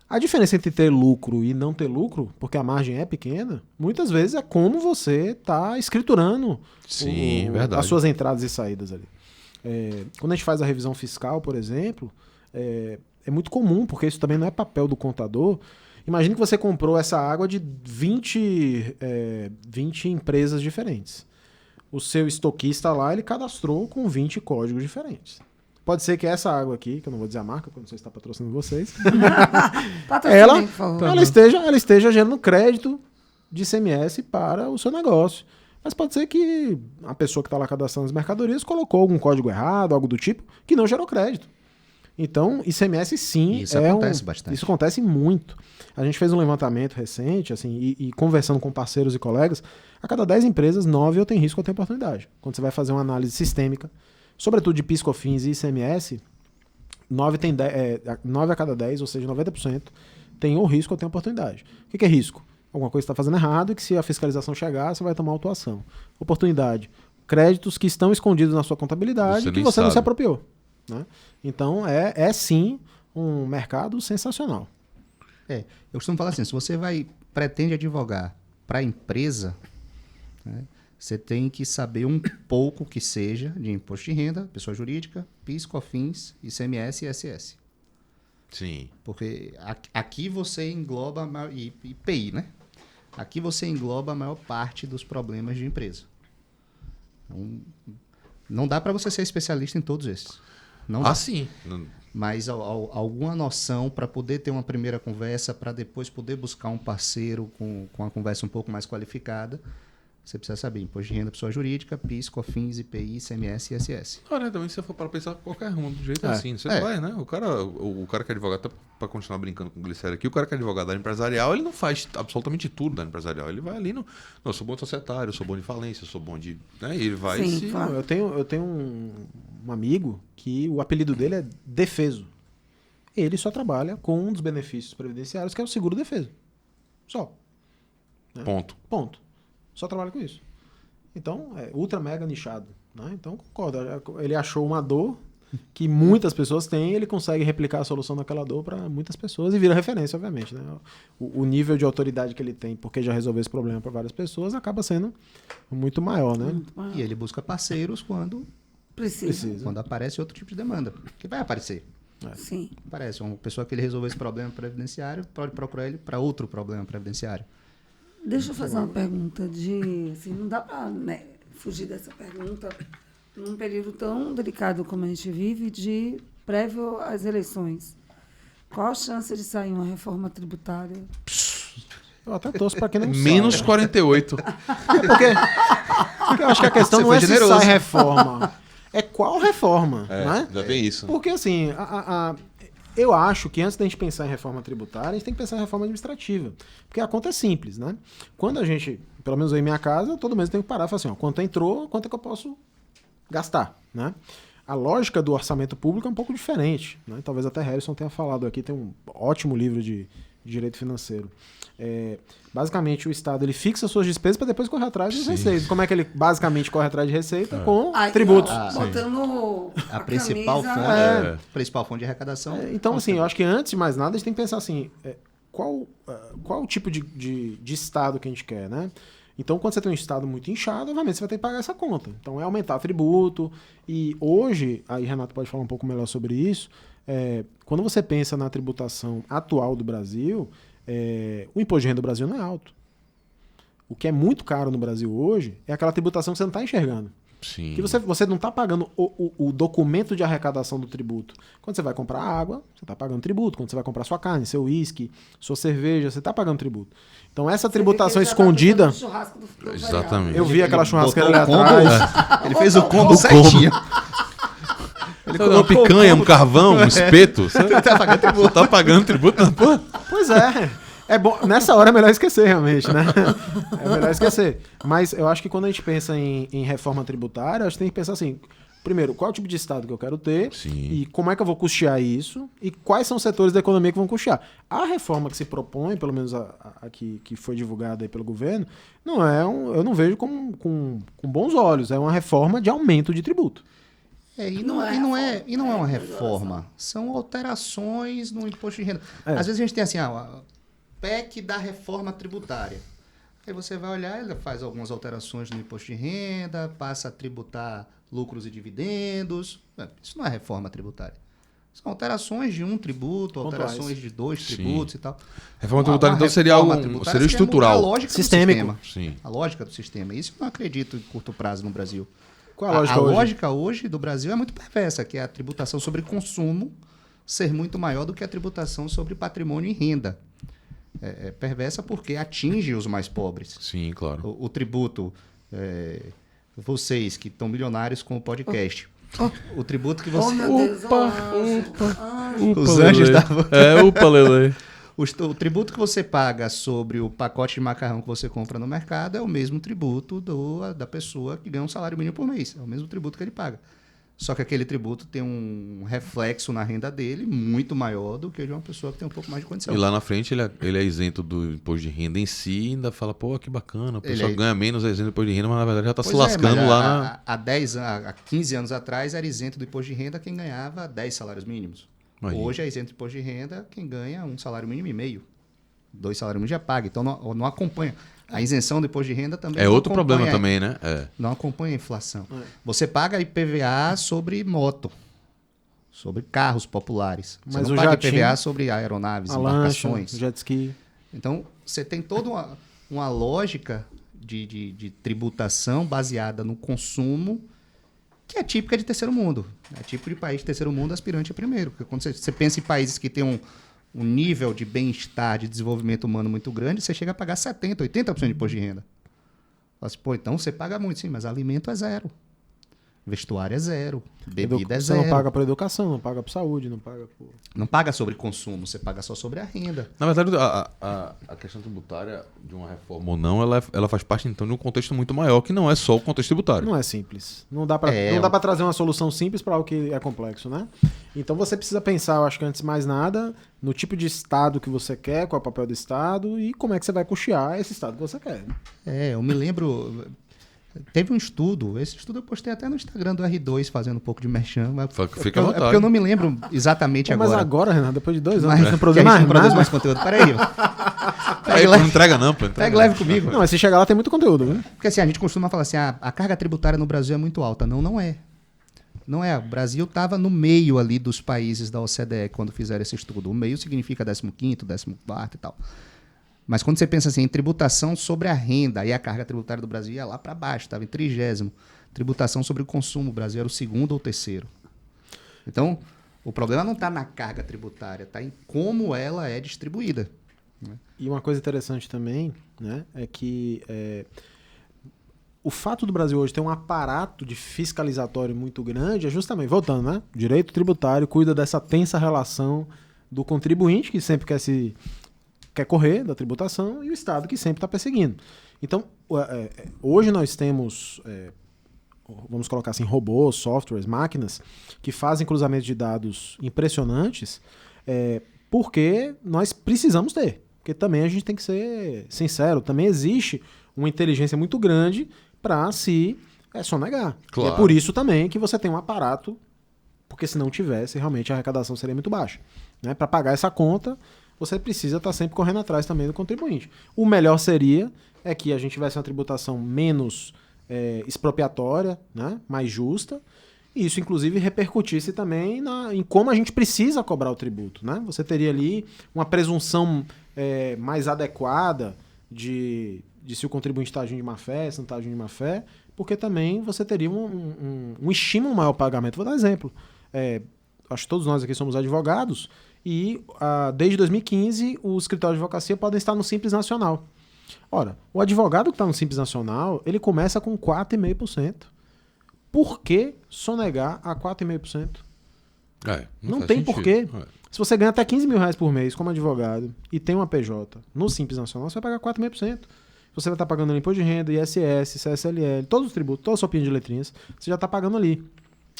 A diferença entre ter lucro e não ter lucro, porque a margem é pequena, muitas vezes é como você está escriturando Sim, verdade. as suas entradas e saídas ali. Quando a gente faz a revisão fiscal, por exemplo, é muito comum, porque isso também não é papel do contador. Imagine que você comprou essa água de 20 empresas diferentes. O seu estoquista lá, ele cadastrou com 20 códigos diferentes. Pode ser que essa água aqui, que eu não vou dizer a marca, porque eu não sei se está patrocinando vocês, ela, Por favor. ela esteja gerando crédito de ICMS para o seu negócio. Mas pode ser que a pessoa que está lá cadastrando as mercadorias colocou algum código errado, algo do tipo, que não gerou crédito. Então, ICMS sim Isso acontece bastante. Isso acontece muito. A gente fez um levantamento recente, assim, e conversando com parceiros e colegas, a cada 10 empresas, 9 ou tem risco ou tem oportunidade. Quando você vai fazer uma análise sistêmica, sobretudo de PIS/COFINS e ICMS, 9 a cada 10, ou seja, 90%, tem ou risco ou tem oportunidade. O que é risco? Alguma coisa está fazendo errado e que se a fiscalização chegar, você vai tomar autuação. Oportunidade. Créditos que estão escondidos na sua contabilidade e que você não se apropriou. Né? Então, é sim um mercado sensacional. Eu costumo falar assim, se você pretende advogar para a empresa, né, você tem que saber um pouco que seja de imposto de renda, pessoa jurídica, PIS, COFINS, ICMS e ISS. Sim. Porque aqui você engloba, e IPI, né? Aqui você engloba a maior parte dos problemas de empresa. Então, não dá para você ser especialista em todos esses. Não dá. Sim. Mas alguma noção para poder ter uma primeira conversa, para depois poder buscar um parceiro com uma conversa um pouco mais qualificada, você precisa saber imposto de renda, pessoa jurídica, PIS, COFINS, IPI, ICMS e ISS. Também se você for para pensar qualquer rumo do jeito assim, você vai, né? O cara que é advogado, para continuar brincando com o Glicério aqui, o cara que é advogado da área empresarial, ele não faz absolutamente tudo da área empresarial. Ele vai ali no... Não, eu sou bom de societário, eu sou bom de falência, eu sou bom de... Né? E ele vai Sim, se... claro. Eu tenho um amigo que o apelido dele é Defeso. Ele só trabalha com um dos benefícios previdenciários, que é o seguro defeso. Só. Né? Ponto. Só trabalha com isso. Então, é ultra mega nichado. Né? Então, concordo. Ele achou uma dor que muitas pessoas têm e ele consegue replicar a solução daquela dor para muitas pessoas e vira referência, obviamente. Né? O nível de autoridade que ele tem, porque já resolveu esse problema para várias pessoas, acaba sendo muito maior. Né? E ele busca parceiros quando Precisa. Quando aparece outro tipo de demanda. Que vai aparecer. Sim. Aparece uma pessoa que ele resolveu esse problema previdenciário, pode procurar ele para outro problema previdenciário. Deixa eu fazer uma pergunta de... Assim, não dá para fugir dessa pergunta num período tão delicado como a gente vive, de prévio às eleições. Qual a chance de sair uma reforma tributária? Eu até torço para quem não Menos sabe. 48. Porque eu acho que a questão Você não foi é se generoso. sai reforma. É qual reforma, né? Já tem isso. Porque, assim, eu acho que antes da gente pensar em reforma tributária, a gente tem que pensar em reforma administrativa. Porque a conta é simples, né? Quando a gente pelo menos eu em minha casa, todo mês eu tenho que parar e falar assim, ó, quanto entrou, quanto é que eu posso gastar, né? A lógica do orçamento público é um pouco diferente, né? Talvez até Harrison tenha falado aqui, tem um ótimo livro de direito financeiro. Basicamente, o Estado ele fixa suas despesas para depois correr atrás das receitas. Como é que ele basicamente corre atrás de receita? Com tributos. Botando A principal camisa, principal fonte de arrecadação. Então, assim, eu acho que antes de mais nada, a gente tem que pensar assim, qual o tipo de Estado que a gente quer, né? Então, quando você tem um Estado muito inchado, obviamente você vai ter que pagar essa conta. Então, é aumentar tributo. E hoje, aí Renato pode falar um pouco melhor sobre isso, quando você pensa na tributação atual do Brasil, o imposto de renda do Brasil não é alto. O que é muito caro no Brasil hoje é aquela tributação que você não está enxergando. Sim. Que você não está pagando o documento de arrecadação do tributo. Quando você vai comprar água, você está pagando tributo. Quando você vai comprar sua carne, seu uísque, sua cerveja, você está pagando tributo. Então essa tributação escondida... Exatamente. Eu vi aquela churrasqueira ali Botou o atrás. Ele fez o combo certinho. Ele colocou uma picanha, um carvão, um espeto. Você tá pagando tributo na porra? Pois é. É bom, nessa hora é melhor esquecer, realmente, né? É melhor esquecer. Mas eu acho que quando a gente pensa em reforma tributária, a gente tem que pensar assim, primeiro, qual é o tipo de Estado que eu quero ter? Sim. E como é que eu vou custear isso? E quais são os setores da economia que vão custear? A reforma que se propõe, pelo menos a que foi divulgada aí pelo governo, eu não vejo com bons olhos. É uma reforma de aumento de tributo. E não é uma reforma. São alterações no imposto de renda. Às vezes a gente tem assim, PEC da reforma tributária. Aí você vai olhar, ele faz algumas alterações no imposto de renda, passa a tributar lucros e dividendos. Isso não é reforma tributária. São alterações de um tributo, alterações de dois tributos e tal. Reforma tributária, então, seria estrutural. A lógica sistêmico. do sistema. Sim. A lógica do sistema. Isso eu não acredito em curto prazo no Brasil. Qual é a lógica hoje? Lógica hoje do Brasil é muito perversa, que é a tributação sobre consumo ser muito maior do que a tributação sobre patrimônio e renda. É perversa porque atinge os mais pobres. Sim, claro. O tributo, vocês que estão milionários com o podcast, o tributo que Oh, você... meu Deus, Os anjos davam... Upa, Lele. O tributo que você paga sobre o pacote de macarrão que você compra no mercado é o mesmo tributo da pessoa que ganha um salário mínimo por mês. É o mesmo tributo que ele paga. Só que aquele tributo tem um reflexo na renda dele muito maior do que o de uma pessoa que tem um pouco mais de condição. E lá na frente ele é isento do imposto de renda em si e ainda fala, pô, que bacana, a pessoa ganha menos, é isento do imposto de renda, mas na verdade já está se lascando lá há 15 anos atrás era isento do imposto de renda quem ganhava 10 salários mínimos. Aí. Hoje é isento do imposto de renda quem ganha um salário mínimo e meio. 2 salários mínimos já paga, então não acompanha. A isenção do imposto de renda também é outro problema também, né? Não acompanha a inflação. Você paga IPVA sobre moto, sobre carros populares. Você Mas não paga IPVA sobre aeronaves, embarcações. Jet ski. Então, você tem toda uma lógica de tributação baseada no consumo que é típica de terceiro mundo. É típico de país de terceiro mundo aspirante a primeiro. Porque quando você pensa em países que têm um nível de bem-estar, de desenvolvimento humano muito grande, você chega a pagar 70%, 80% de imposto de renda. Fala assim, pô, então você paga muito, sim, mas alimento é zero. Vestuário é zero. Bebida é zero. Você não paga por educação, não paga por saúde, não paga por... Não paga sobre consumo, você paga só sobre a renda. Na verdade, a questão tributária de uma reforma ou não, ela faz parte, então, de um contexto muito maior, que não é só o contexto tributário. Não é simples. Não dá pra trazer uma solução simples para algo que é complexo, né? Então você precisa pensar, eu acho que antes de mais nada, no tipo de Estado que você quer, qual é o papel do Estado e como é que você vai custear esse Estado que você quer. Eu me lembro... Teve um estudo, esse estudo eu postei até no Instagram do R2, fazendo um pouco de merchan. Fica à vontade. É porque eu não me lembro exatamente agora. Mas agora, Renato, depois de 2 anos, mas não produz mais não produz nada. mais conteúdo. Peraí, Não entrega não, pô. Pega leve comigo. Não, mas se chegar lá tem muito conteúdo, viu? Porque assim, a gente costuma falar assim, a carga tributária no Brasil é muito alta. Não é. Não é. O Brasil estava no meio ali dos países da OCDE quando fizeram esse estudo. O meio significa 15º, 14º e tal. Mas quando você pensa assim, em tributação sobre a renda, aí a carga tributária do Brasil ia lá para baixo, estava em 30º. Tributação sobre o consumo, o Brasil era o 2º ou 3º. Então, o problema não está na carga tributária, está em como ela é distribuída. Né? E uma coisa interessante também, né, é que o fato do Brasil hoje ter um aparato de fiscalizatório muito grande é justamente, voltando, né? O direito tributário cuida dessa tensa relação do contribuinte, que sempre quer correr da tributação, e o Estado que sempre está perseguindo. Então, hoje nós temos, vamos colocar assim, robôs, softwares, máquinas que fazem cruzamentos de dados impressionantes, porque nós precisamos ter. Porque também a gente tem que ser sincero, também existe uma inteligência muito grande para se sonegar. Claro. E é por isso também que você tem um aparato, porque se não tivesse, realmente a arrecadação seria muito baixa. Né? Para pagar essa conta, você precisa estar sempre correndo atrás também do contribuinte. O melhor seria que a gente tivesse uma tributação menos expropriatória, né? Mais justa, e isso inclusive repercutisse também em como a gente precisa cobrar o tributo. Né? Você teria ali uma presunção mais adequada de se o contribuinte está agindo de má fé, se não está agindo de má fé, porque também você teria um estímulo maior ao pagamento. Vou dar um exemplo. Acho que todos nós aqui somos advogados e desde 2015 os escritórios de advocacia podem estar no Simples Nacional. Ora, o advogado que está no Simples Nacional, ele começa com 4,5%. Por que sonegar a 4,5%? Não tem porquê. Se você ganha até 15 mil reais por mês como advogado e tem uma PJ no Simples Nacional, você vai pagar 4,5%. Você vai estar pagando ali imposto de renda, ISS, CSLL, todos os tributos, toda a sua pinha de letrinhas, você já está pagando ali.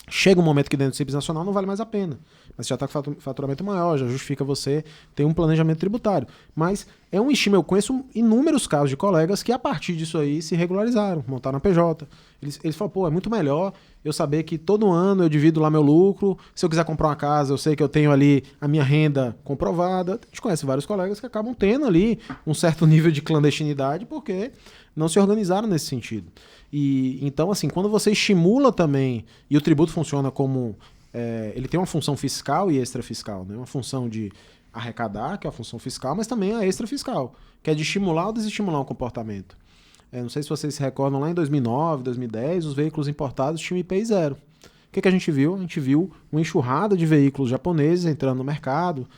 Chega um momento que dentro do Simples Nacional não vale mais a pena. Mas já está com faturamento maior, já justifica você ter um planejamento tributário. Mas é um estímulo. Eu conheço inúmeros casos de colegas que a partir disso aí se regularizaram, montaram a PJ. Eles falam, é muito melhor eu saber que todo ano eu divido lá meu lucro. Se eu quiser comprar uma casa, eu sei que eu tenho ali a minha renda comprovada. A gente conhece vários colegas que acabam tendo ali um certo nível de clandestinidade porque não se organizaram nesse sentido. E então, assim, quando você estimula também, e o tributo funciona como... ele tem uma função fiscal e extrafiscal, né? Uma função de arrecadar, que é a função fiscal, mas também a extrafiscal, que é de estimular ou desestimular um comportamento. Não sei se vocês se recordam, lá em 2009, 2010, os veículos importados tinham IPI zero. O que a gente viu? A gente viu uma enxurrada de veículos japoneses entrando no mercado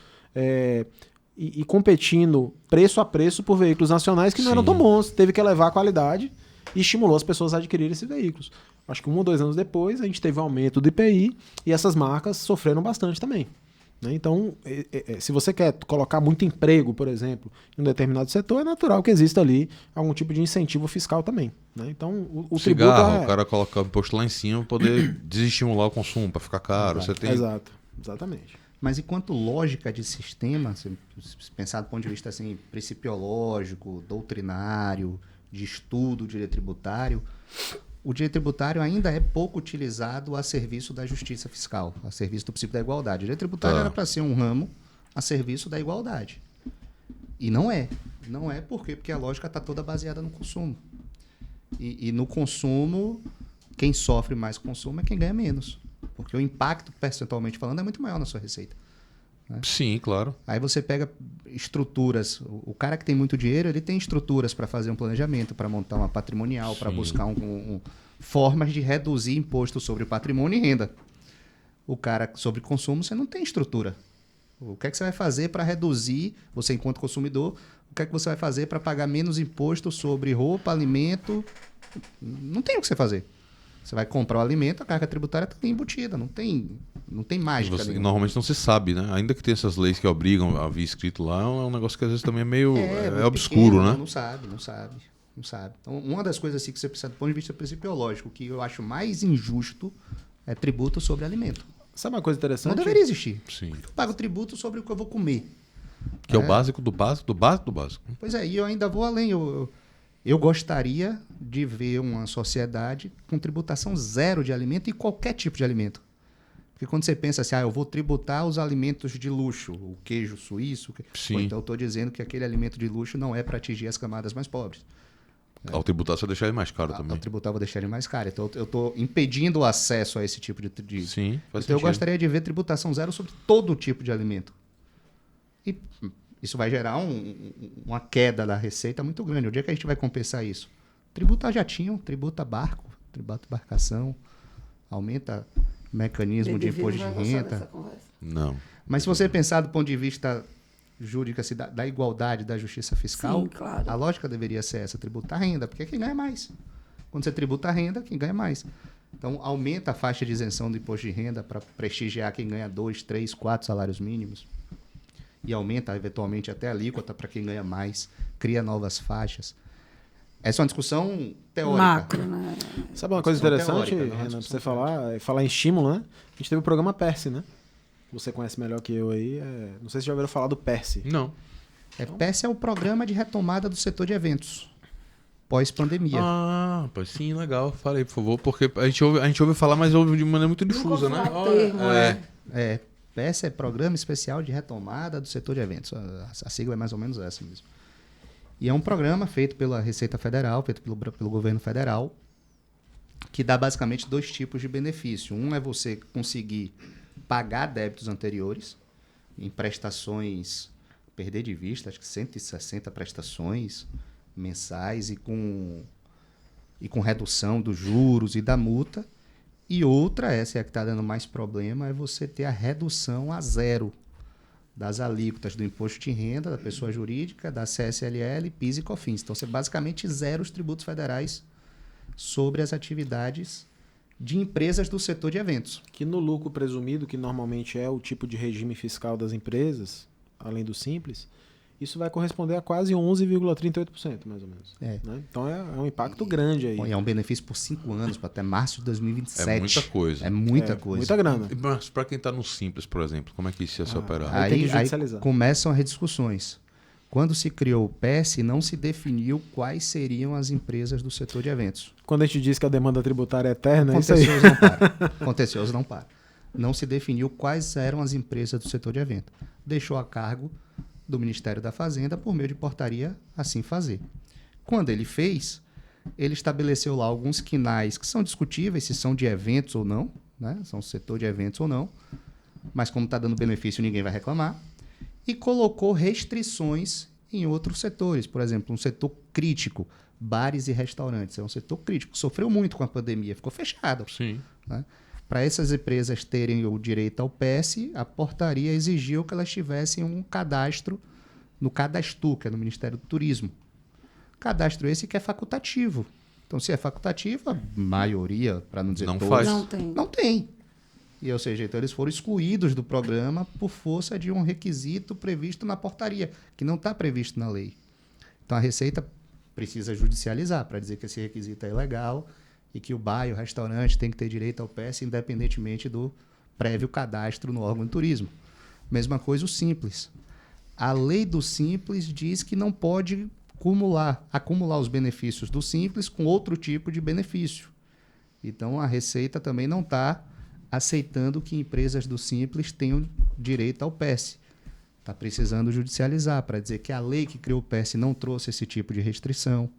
e competindo preço a preço por veículos nacionais que não eram tão bons. Teve que elevar a qualidade e estimulou as pessoas a adquirirem esses veículos. Acho que 1 ou 2 anos depois, a gente teve um aumento do IPI e essas marcas sofreram bastante também. Né? Então, se você quer colocar muito emprego, por exemplo, em um determinado setor, é natural que exista ali algum tipo de incentivo fiscal também. Né? Então, o cigarro, tributo o cara colocar o imposto lá em cima para poder desestimular o consumo, para ficar caro. Exato. Você tem... Exato, exatamente. Mas enquanto lógica de sistema, se pensar do ponto de vista assim, principiológico, doutrinário, de estudo do direito tributário, o direito tributário ainda é pouco utilizado a serviço da justiça fiscal, a serviço do princípio da igualdade. O direito tributário era para ser um ramo a serviço da igualdade. E não é. Não é por quê? Porque a lógica está toda baseada no consumo. E no consumo, quem sofre mais consumo é quem ganha menos. Porque o impacto, percentualmente falando, é muito maior na sua receita. Né? Sim, claro. Aí você pega estruturas. O cara que tem muito dinheiro, ele tem estruturas para fazer um planejamento, para montar uma patrimonial, para buscar formas de reduzir imposto sobre o patrimônio e renda. O cara sobre consumo, você não tem estrutura. O que é que você vai fazer para reduzir, você enquanto consumidor, o que é que você vai fazer para pagar menos imposto sobre roupa, alimento? Não tem o que você fazer. Você vai comprar o alimento, a carga tributária está embutida, não tem mágica. Normalmente não se sabe, né? Ainda que tenha essas leis que obrigam a vir escrito lá, é um negócio que às vezes também é meio obscuro, pequeno, né? Não sabe. Então, uma das coisas assim que você precisa, do ponto de vista principiológico, que eu acho mais injusto é tributo sobre alimento. Sabe uma coisa interessante? Não deveria existir. Sim. Eu pago tributo sobre o que eu vou comer. Que é o básico do básico do básico do básico. Pois é, e eu ainda vou além. Eu gostaria de ver uma sociedade com tributação zero de alimento e qualquer tipo de alimento. Porque quando você pensa assim, eu vou tributar os alimentos de luxo, o queijo suíço, Sim. então eu estou dizendo que aquele alimento de luxo não é para atingir as camadas mais pobres. Ao tributar, você vai deixar ele mais caro também. Ao tributar, eu vou deixar ele mais caro. Então, eu estou impedindo o acesso a esse tipo de... Sim, faz então, eu sentido. gostaria de ver tributação zero sobre todo tipo de alimento. E isso vai gerar uma queda da receita muito grande. O dia que a gente vai compensar isso? Tributa jatinho, tributa barco, tributa embarcação, aumenta mecanismo de imposto de renda. Não. Mas se você pensar do ponto de vista jurídico, assim, da igualdade, da justiça fiscal, Sim, claro. a lógica deveria ser essa, tributar a renda, porque é quem ganha mais. Quando você tributa a renda, quem ganha mais. Então, aumenta a faixa de isenção do imposto de renda para prestigiar quem ganha 2, 3, 4 salários mínimos. E aumenta, eventualmente, até a alíquota para quem ganha mais. Cria novas faixas. Essa é uma discussão teórica. Macro, né? Sabe uma coisa Discussão interessante, teórica, não é uma Renan, pra discussão você falar? É falar em estímulo, né? A gente teve o programa PERSE, né? Você conhece melhor que eu aí. Não sei se já ouviram falar do PERSE. Não. PERSE é o Programa de Retomada do Setor de Eventos, pós-pandemia. Ah, pois sim, legal. Falei, por favor, porque a gente ouve falar, mas ouve de maneira muito difusa, né? Nunca ouvi falar termo, É. PERSE é Programa Especial de Retomada do Setor de Eventos. A sigla é mais ou menos essa mesmo. E é um programa feito pela Receita Federal, feito pelo governo federal, que dá basicamente 2 tipos de benefício. Um é você conseguir pagar débitos anteriores em prestações, perder de vista, acho que 160 prestações mensais e com redução dos juros e da multa. E outra, essa é a que está dando mais problema, é você ter a redução a zero das alíquotas do imposto de renda da pessoa jurídica, da CSLL, PIS e COFINS. Então, você basicamente zera os tributos federais sobre as atividades de empresas do setor de eventos. Que no lucro presumido, que normalmente é o tipo de regime fiscal das empresas, além do simples, isso vai corresponder a quase 11,38%, mais ou menos. É. Né? Então é um impacto grande aí. E é um benefício por 5 anos, para até março de 2027. É muita coisa. É muita coisa. Muita grana. Mas para quem está no Simples, por exemplo, como é que isso ia se operar? Aí tem que Aí judicializar. começam as discussões. Quando se criou o PES, não se definiu quais seriam as empresas do setor de eventos. Quando a gente diz que a demanda tributária é eterna, é isso aí. Contencioso não para. Contencioso não para. Não se definiu quais eram as empresas do setor de evento. Deixou a cargo do Ministério da Fazenda, por meio de portaria, assim fazer. Quando ele fez, ele estabeleceu lá alguns quinais que são discutíveis, se são de eventos ou não, né? São setor de eventos ou não, mas como está dando benefício, ninguém vai reclamar. E colocou restrições em outros setores. Por exemplo, um setor crítico, bares e restaurantes. É um setor crítico, sofreu muito com a pandemia, ficou fechado. Sim. Né? Para essas empresas terem o direito ao PES, a portaria exigiu que elas tivessem um cadastro no Cadastro, que é no Ministério do Turismo. Cadastro esse que é facultativo. Então, se é facultativo, a maioria, para não dizer Não todos, faz. Não tem. não tem. E, ou seja, então eles foram excluídos do programa por força de um requisito previsto na portaria, que não está previsto na lei. Então, a Receita precisa judicializar para dizer que esse requisito é ilegal e que o bar e o restaurante tem que ter direito ao PES independentemente do prévio cadastro no órgão de turismo. Mesma coisa o Simples. A lei do Simples diz que não pode acumular os benefícios do Simples com outro tipo de benefício. Então, a Receita também não está aceitando que empresas do Simples tenham direito ao PES. Está precisando judicializar para dizer que a lei que criou o PES não trouxe esse tipo de restrição,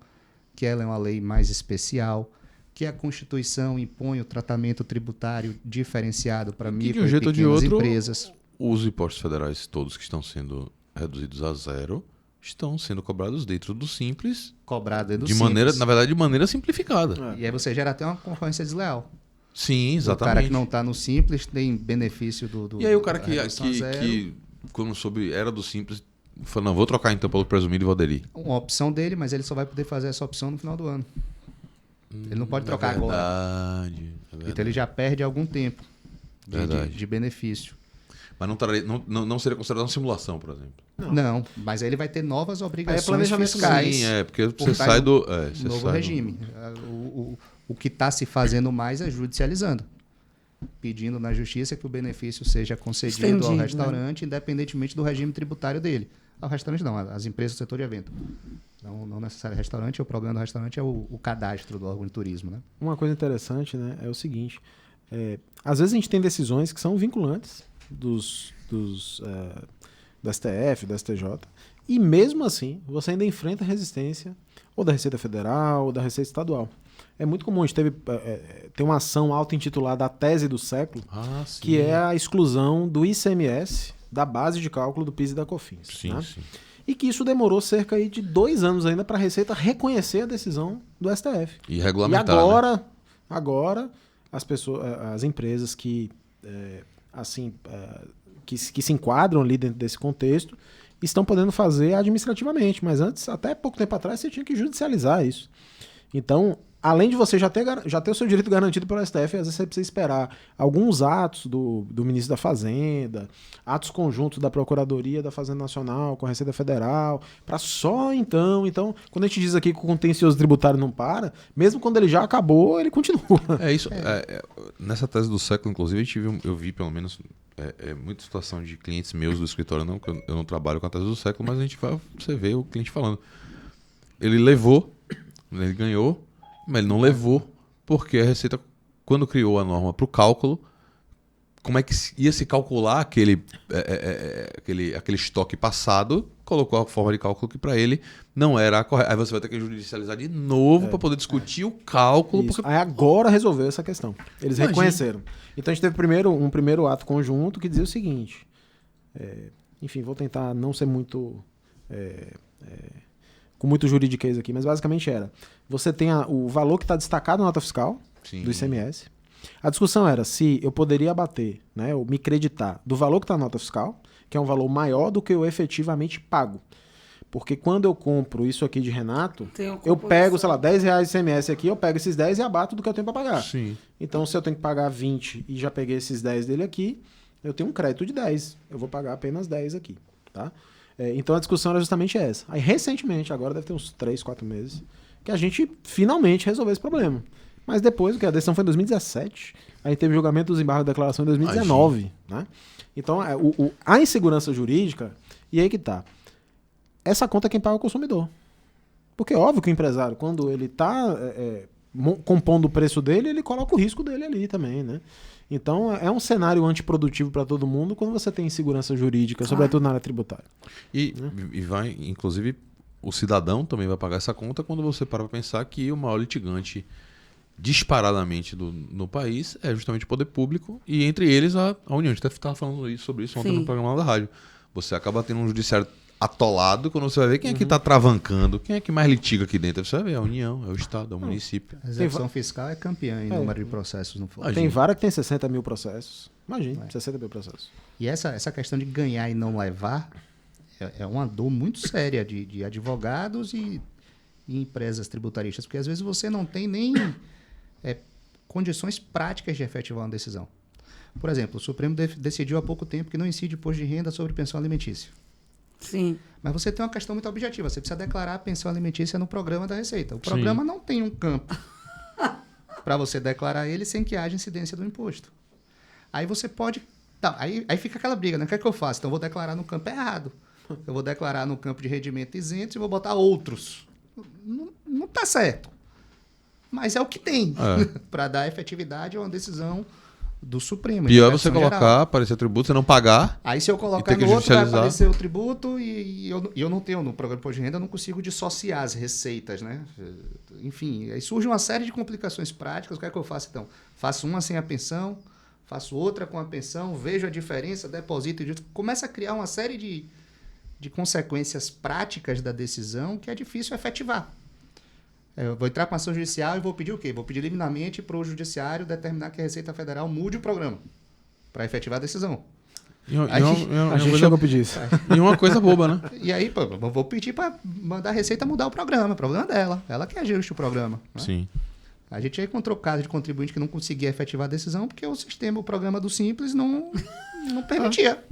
que ela é uma lei mais especial, que a Constituição impõe o tratamento tributário diferenciado para micro de um e jeito ou de pequenas outro, empresas. os impostos federais todos que estão sendo reduzidos a zero estão sendo cobrados dentro do Simples Cobrado do de maneira, Simples. na verdade, de maneira simplificada. E aí você gera até uma concorrência desleal. Sim, O exatamente. cara que não está no Simples tem benefício do E aí o cara da que redução a zero. quando soube era do Simples, falou, não, vou trocar então pelo presumido e vou aderir. Uma opção dele, mas ele só vai poder fazer essa opção no final do ano. Ele não pode trocar agora. É verdade. Então ele já perde algum tempo Verdade. de benefício. Mas não seria considerado uma simulação, por exemplo. Não, mas aí ele vai ter novas obrigações planejamento fiscais. Sim, porque por você estar sai no do... você novo sai do- regime. O que está se fazendo mais é judicializando. Pedindo na justiça que o benefício seja concedido Estendido, ao né? restaurante, independentemente do regime tributário dele. Ao restaurante não, as empresas do setor de evento. Não necessariamente restaurante, o problema do restaurante é o cadastro do órgão de turismo. Né? Uma coisa interessante, né, é o seguinte. Às vezes a gente tem decisões que são vinculantes do STF, do STJ, e mesmo assim você ainda enfrenta resistência ou da Receita Federal ou da Receita Estadual. É muito comum, a gente tem uma ação auto-intitulada A Tese do Século, Ah, sim. que é a exclusão do ICMS da base de cálculo do PIS e da COFINS. Sim, né? sim. E que isso demorou cerca aí de 2 anos ainda para a Receita reconhecer a decisão do STF. E E regulamentar, né? agora as empresas que se enquadram ali dentro desse contexto estão podendo fazer administrativamente, mas antes, até pouco tempo atrás, você tinha que judicializar isso. Então, além de você já ter o seu direito garantido pelo STF, às vezes você precisa esperar alguns atos do ministro da Fazenda, atos conjuntos da Procuradoria da Fazenda Nacional com a Receita Federal, para só então, quando a gente diz aqui que o contencioso tributário não para, mesmo quando ele já acabou, ele continua. É isso. Nessa tese do século, inclusive, eu vi pelo menos muita situação de clientes meus do escritório, não, que eu não trabalho com a tese do século, mas você vê o cliente falando. Ele levou, ele ganhou, mas ele não levou, porque a Receita, quando criou a norma para o cálculo, como é que ia se calcular aquele estoque passado, colocou a forma de cálculo que para ele não era a correta. Aí você vai ter que judicializar de novo para poder discutir o cálculo. Porque... Aí agora resolveu essa questão. Eles reconheceram. Então a gente teve um primeiro ato conjunto que dizia o seguinte, enfim, vou tentar não ser muito... com muito juridiquês aqui, mas basicamente era, você tem o valor que está destacado na nota fiscal, sim, do ICMS. A discussão era se eu poderia abater, né, ou me creditar do valor que está na nota fiscal, que é um valor maior do que eu efetivamente pago. Porque quando eu compro isso aqui de Renato, eu pego, sei lá, R$10 de ICMS aqui, eu pego esses 10 e abato do que eu tenho para pagar. Sim. Então, se eu tenho que pagar 20 e já peguei esses 10 dele aqui, eu tenho um crédito de 10. Eu vou pagar apenas 10 aqui, tá? Então a discussão era justamente essa. Aí recentemente, agora deve ter uns 3, 4 meses, que a gente finalmente resolveu esse problema. Mas depois, que a decisão foi em 2017, aí teve julgamento dos embargos de declaração em 2019. Né? Então a insegurança jurídica, e aí que tá. Essa conta quem paga é o consumidor. Porque é óbvio que o empresário, quando ele está compondo o preço dele, ele coloca o risco dele ali também, né? Então, é um cenário antiprodutivo para todo mundo quando você tem insegurança jurídica, sobretudo na área tributária. E vai, inclusive, o cidadão também vai pagar essa conta quando você para pensar que o maior litigante disparadamente no país é justamente o poder público e, entre eles, a União. A gente até estava falando sobre isso ontem no programa da rádio. Você acaba tendo um judiciário atolado, quando você vai ver quem é que está travancando, quem é que mais litiga aqui dentro. Você vai ver, é a União, é o Estado, é o município. A execução fiscal é campeã em número de processos no fórum. Tem vara que tem 60 mil processos. Imagina, 60 mil processos. E essa questão de ganhar e não levar é uma dor muito séria de advogados e empresas tributaristas, porque às vezes você não tem nem condições práticas de efetivar uma decisão. Por exemplo, o Supremo decidiu há pouco tempo que não incide imposto de renda sobre pensão alimentícia. Sim. Mas você tem uma questão muito objetiva. Você precisa declarar a pensão alimentícia no programa da Receita. O programa não tem um campo para você declarar ele sem que haja incidência do imposto. Aí você pode... Tá, aí fica aquela briga, né? O que é que eu faço? Então eu vou declarar no campo errado. Eu vou declarar no campo de rendimento isento e vou botar outros. Não tá certo. Mas é o que tem para dar efetividade a uma decisão do Supremo. Pior é você colocar, aparecer tributo, você não pagar. Aí se eu colocar no outro, vai aparecer o tributo e eu não tenho, no programa de imposto de renda, eu não consigo dissociar as receitas, né? Enfim, aí surge uma série de complicações práticas. O que é que eu faço então? Faço uma sem a pensão, faço outra com a pensão, vejo a diferença, deposito e começa a criar uma série de consequências práticas da decisão que é difícil efetivar. Eu vou entrar com ação judicial e vou pedir o quê? Vou pedir liminarmente para o judiciário determinar que a Receita Federal mude o programa para efetivar a decisão. A gente chegou a pedir isso. E uma coisa boba, né? E aí, pô, eu vou pedir para mandar a Receita mudar o problema dela. Ela que ajuste o programa. Né? Sim. A gente já encontrou casos de contribuinte que não conseguia efetivar a decisão porque o programa do Simples não permitia.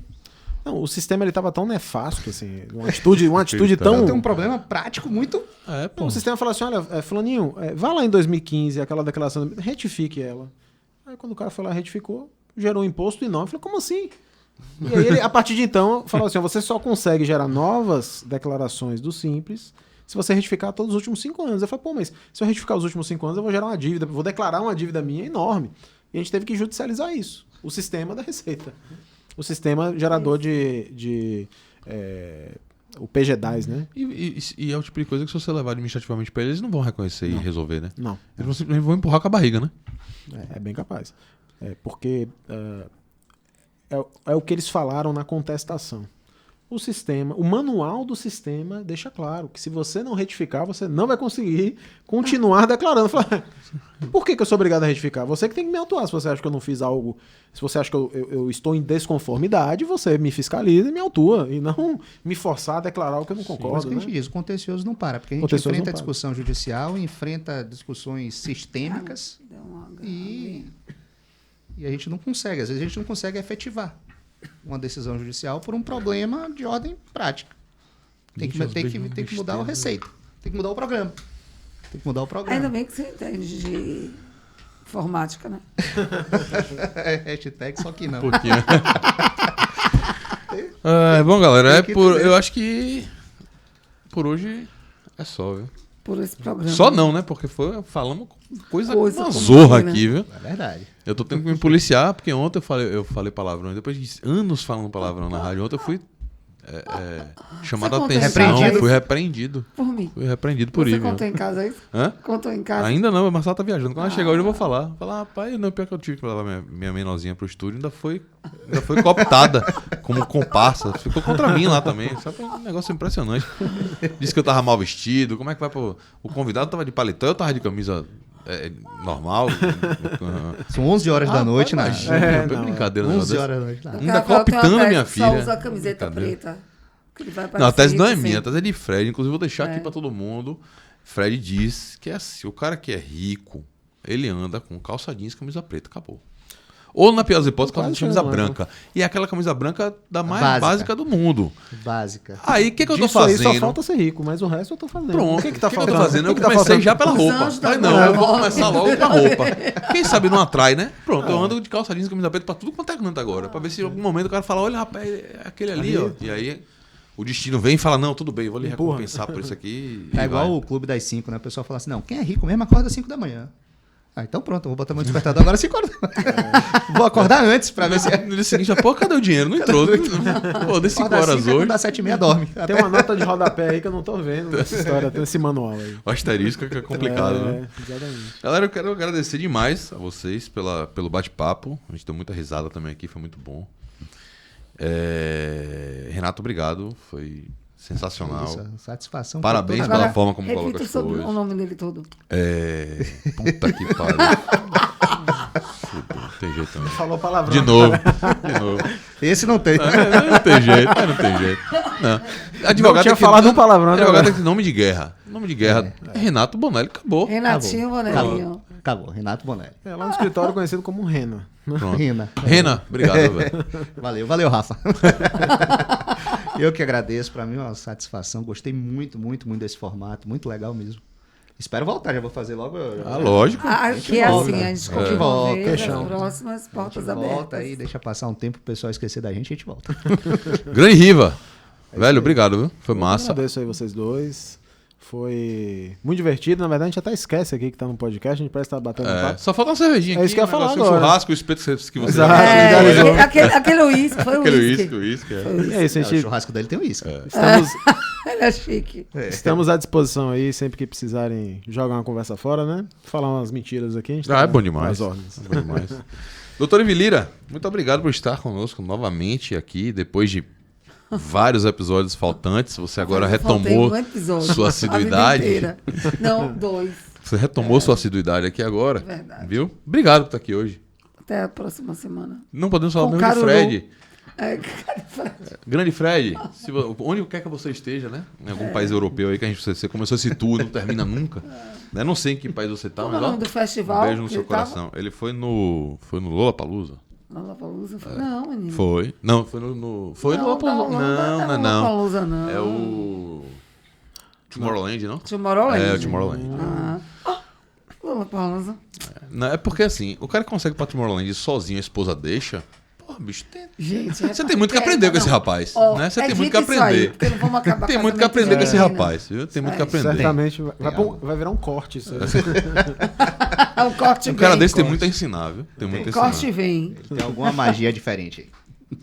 Não, o sistema estava tão nefasto, assim, uma atitude tão... Tem um problema prático muito... O sistema fala assim, olha, fulaninho, vá lá em 2015, aquela declaração, retifique ela. Aí quando o cara foi lá, retificou, gerou um imposto enorme. Eu falei, como assim? E aí ele, a partir de então, falou assim, você só consegue gerar novas declarações do Simples se você retificar todos os últimos 5 anos. Eu falei, mas se eu retificar os últimos 5 anos, eu vou gerar uma dívida, vou declarar uma dívida minha enorme. E a gente teve que judicializar isso, o sistema da Receita. O sistema gerador o PGDAS, né? E é o tipo de coisa que se você levar administrativamente para eles não vão reconhecer e resolver, né? Não. Eles vão empurrar com a barriga, né? É bem capaz. Porque é o que eles falaram na contestação. O sistema, o manual do sistema deixa claro que se você não retificar, você não vai conseguir continuar declarando. Por que eu sou obrigado a retificar? Você que tem que me autuar se você acha que eu não fiz algo. Se você acha que eu estou em desconformidade, você me fiscaliza e me autua. E não me forçar a declarar o que eu não Mas concordo. o que a gente Né? diz, o contencioso não para, porque a gente Contencioso enfrenta não a para. discussão judicial, enfrenta discussões sistêmicas Deu uma e a gente não consegue, às vezes a gente não consegue efetivar uma decisão judicial por um problema de ordem prática. Tem que mudar a receita, tem que mudar o programa. Tem que mudar o programa. Ainda bem que você entende de informática, né? Hashtag só que não. Um pouquinho. Bom, galera, eu acho que por hoje é só, viu? Por esse programa. Só não, né? Porque falamos coisa uma como zorra foi, né? aqui, viu? É verdade. Eu tô tendo que me policiar, porque ontem eu falei palavrão. Depois de anos falando palavrão na rádio, ontem eu fui chamado a Você contou em atenção. casa? Fui repreendido. Por mim. Fui repreendido por Você Ivo. contou em casa isso? Hã? Contou em casa? Ainda não, a Marcela tá viajando. Quando ela chegar hoje eu vou falar. Falar, rapaz, não, pior que eu tive que levar minha menorzinha pro estúdio, ainda foi cooptada como comparsa. Ficou contra mim lá também. Sabe, um negócio impressionante. Disse que eu tava mal vestido. Como é que vai pro... O convidado tava de paletó, eu tava de camisa normal. São 11 horas da noite, né? Imagina, brincadeira. 11 horas da noite. Não. Ainda cooptando minha filha. Só usa camiseta Brincadeira. preta. Que ele vai pra Não, a tese não é circo, minha, a assim. tese é de Fred. Inclusive, vou deixar aqui pra todo mundo. Fred diz que é assim: o cara que é rico, ele anda com calça jeans e camisa preta. Acabou. Ou, na pior das hipóteses, Quase camisa chegando lá, branca. E é aquela camisa branca da mais Básica. básica do mundo. Básica. Aí, o que eu tô Disso aí fazendo? só falta ser rico, mas o resto eu tô fazendo. Pronto. O que tá eu faltando? tô fazendo? O Eu que tá comecei faltando? já pela Os roupa. anjos da Mas não, glória. eu vou começar logo pela roupa. Quem sabe não atrai, né? Pronto, eu ando de calça jeans e camisa preta pra tudo quanto é canto agora. Pra ver se em algum momento o cara fala, olha, rapaz, é aquele ali, ó. E aí o destino vem e fala, não, tudo bem, eu vou lhe Empurra. recompensar por isso aqui. É e igual vai. o Clube das 5, né? O pessoal fala assim, não, quem é rico mesmo acorda às 5 da manhã. Ah, então pronto, eu vou botar meu despertador agora às 5 horas da manhã. Vou acordar antes pra ver se... No dia seguinte, pô, cadê o dinheiro? Não entrou. Pô, dei 5 Acorda às horas 5, hoje. dá 7h30, dorme. Tem uma nota de rodapé aí que eu não tô vendo nessa história, tem esse manual aí. O asterisco que é complicado, né? Exatamente. Galera, eu quero agradecer demais a vocês pelo bate-papo. A gente deu muita risada também aqui, foi muito bom. Renato, obrigado. Foi sensacional. Isso, satisfação. Parabéns por pela toda- forma como repita coloca as sobre coisas. o nome dele todo. Puta que pariu. Fudeu, não tem jeito não. Falou palavrão. De novo. Esse não tem. Não tem jeito, não tem jeito. Não. Advogado Não tinha tem que- falado um palavrão, né, Advogado velho? tem nome de guerra. Nome de guerra. Renato Bonelli, acabou. Renatinho Bonelinho. Acabou. Renato Bonelli. É lá no escritório conhecido como Rena. Pronto. Rina. Rena, obrigado, velho. Valeu, Rafa. Eu que agradeço, pra mim é uma satisfação. Gostei muito desse formato, muito legal mesmo. Espero voltar, já vou fazer logo. Lógico. Aqui é volta. assim, a gente É. continua Volta, vez, fechão. as próximas A gente portas volta abertas. aí, deixa passar um tempo pro pessoal esquecer da gente, a gente volta. Grande Riva. Velho, obrigado, viu? Foi massa. Agradeço aí vocês dois. Foi muito divertido. Na verdade, a gente até esquece aqui que tá no podcast. A gente parece estar batendo um papo. Só falta uma cervejinha É aqui. isso que eu ia um falar negocinho, agora. churrasco, o espeto que você Exato. É, aquele uísque, foi o Aquele uísque. uísque. É isso, a O gente churrasco dele tem uísque. estamos, Ele é chique. estamos à disposição aí, sempre que precisarem jogar uma conversa fora, né? Falar umas mentiras aqui. A gente É tá bom demais. nas ordens. É bom demais. Doutor Evilira, muito obrigado por estar conosco novamente aqui, depois de vários episódios faltantes. Você agora Eu faltei retomou um episódio, sua a assiduidade. vida inteira. Não, 2. Você retomou sua assiduidade aqui agora. Verdade. Viu? Obrigado por estar aqui hoje. Até a próxima semana. Não podemos falar Com mesmo de Caruru. Fred. É, cara, Grande Fred, onde quer que você esteja, né? Em algum país europeu aí que você começou esse tour e não termina nunca. Né? Não sei em que país você tá, como é mas o ó, nome do festival? um beijo no que seu ele tava? coração. Ele foi no Lollapalooza. Lollapalooza? Não, menino. Foi. Não, foi no Lollapalooza. Não. Lollapalooza, não. É o Tomorrowland, não? Tomorrowland. É, o Tomorrowland. Lollapalooza. Não, é porque assim, o cara que consegue ir pra Tomorrowland sozinho, a esposa deixa. Porra, bicho, Gente, você tem muito que aprender com esse rapaz. Ó, Né? Você tem edita muito que isso aí, aprender. porque não vamos acabar Tem com muito que casamento aprender com esse de rapaz, viu? Tem muito que aprender. Certamente vai, algo. vai virar um corte isso aí. É um corte Um cara vem, desse tem corte. muito a ensinar, viu? Tem muito a ensinar. Corte vem. Tem alguma magia diferente aí.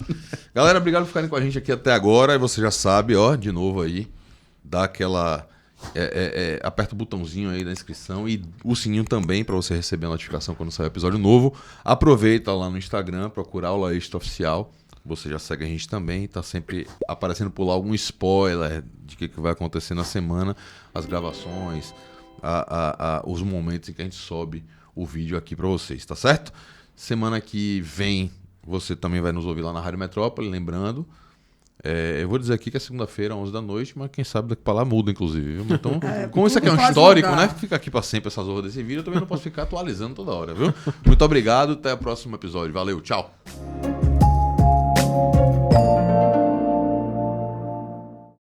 Galera, obrigado por ficarem com a gente aqui até agora. E você já sabe, ó, de novo aí, dá aquela... aperta o botãozinho aí da inscrição e o sininho também para você receber a notificação quando sair episódio novo. Aproveita lá no Instagram, procura Aula Extra Oficial. Você já segue a gente também, tá sempre aparecendo por lá algum spoiler de que vai acontecer na semana, as gravações, os momentos em que a gente sobe o vídeo aqui para vocês, tá certo? Semana que vem você também vai nos ouvir lá na Rádio Metrópole, lembrando. Eu vou dizer aqui que é segunda-feira, 11 da noite, mas quem sabe daqui para lá muda, inclusive. Viu? Então, como isso aqui é um histórico, né? Fica aqui para sempre essa zorra desse vídeo, eu também não posso ficar atualizando toda hora, viu? Muito obrigado, até o próximo episódio. Valeu, tchau!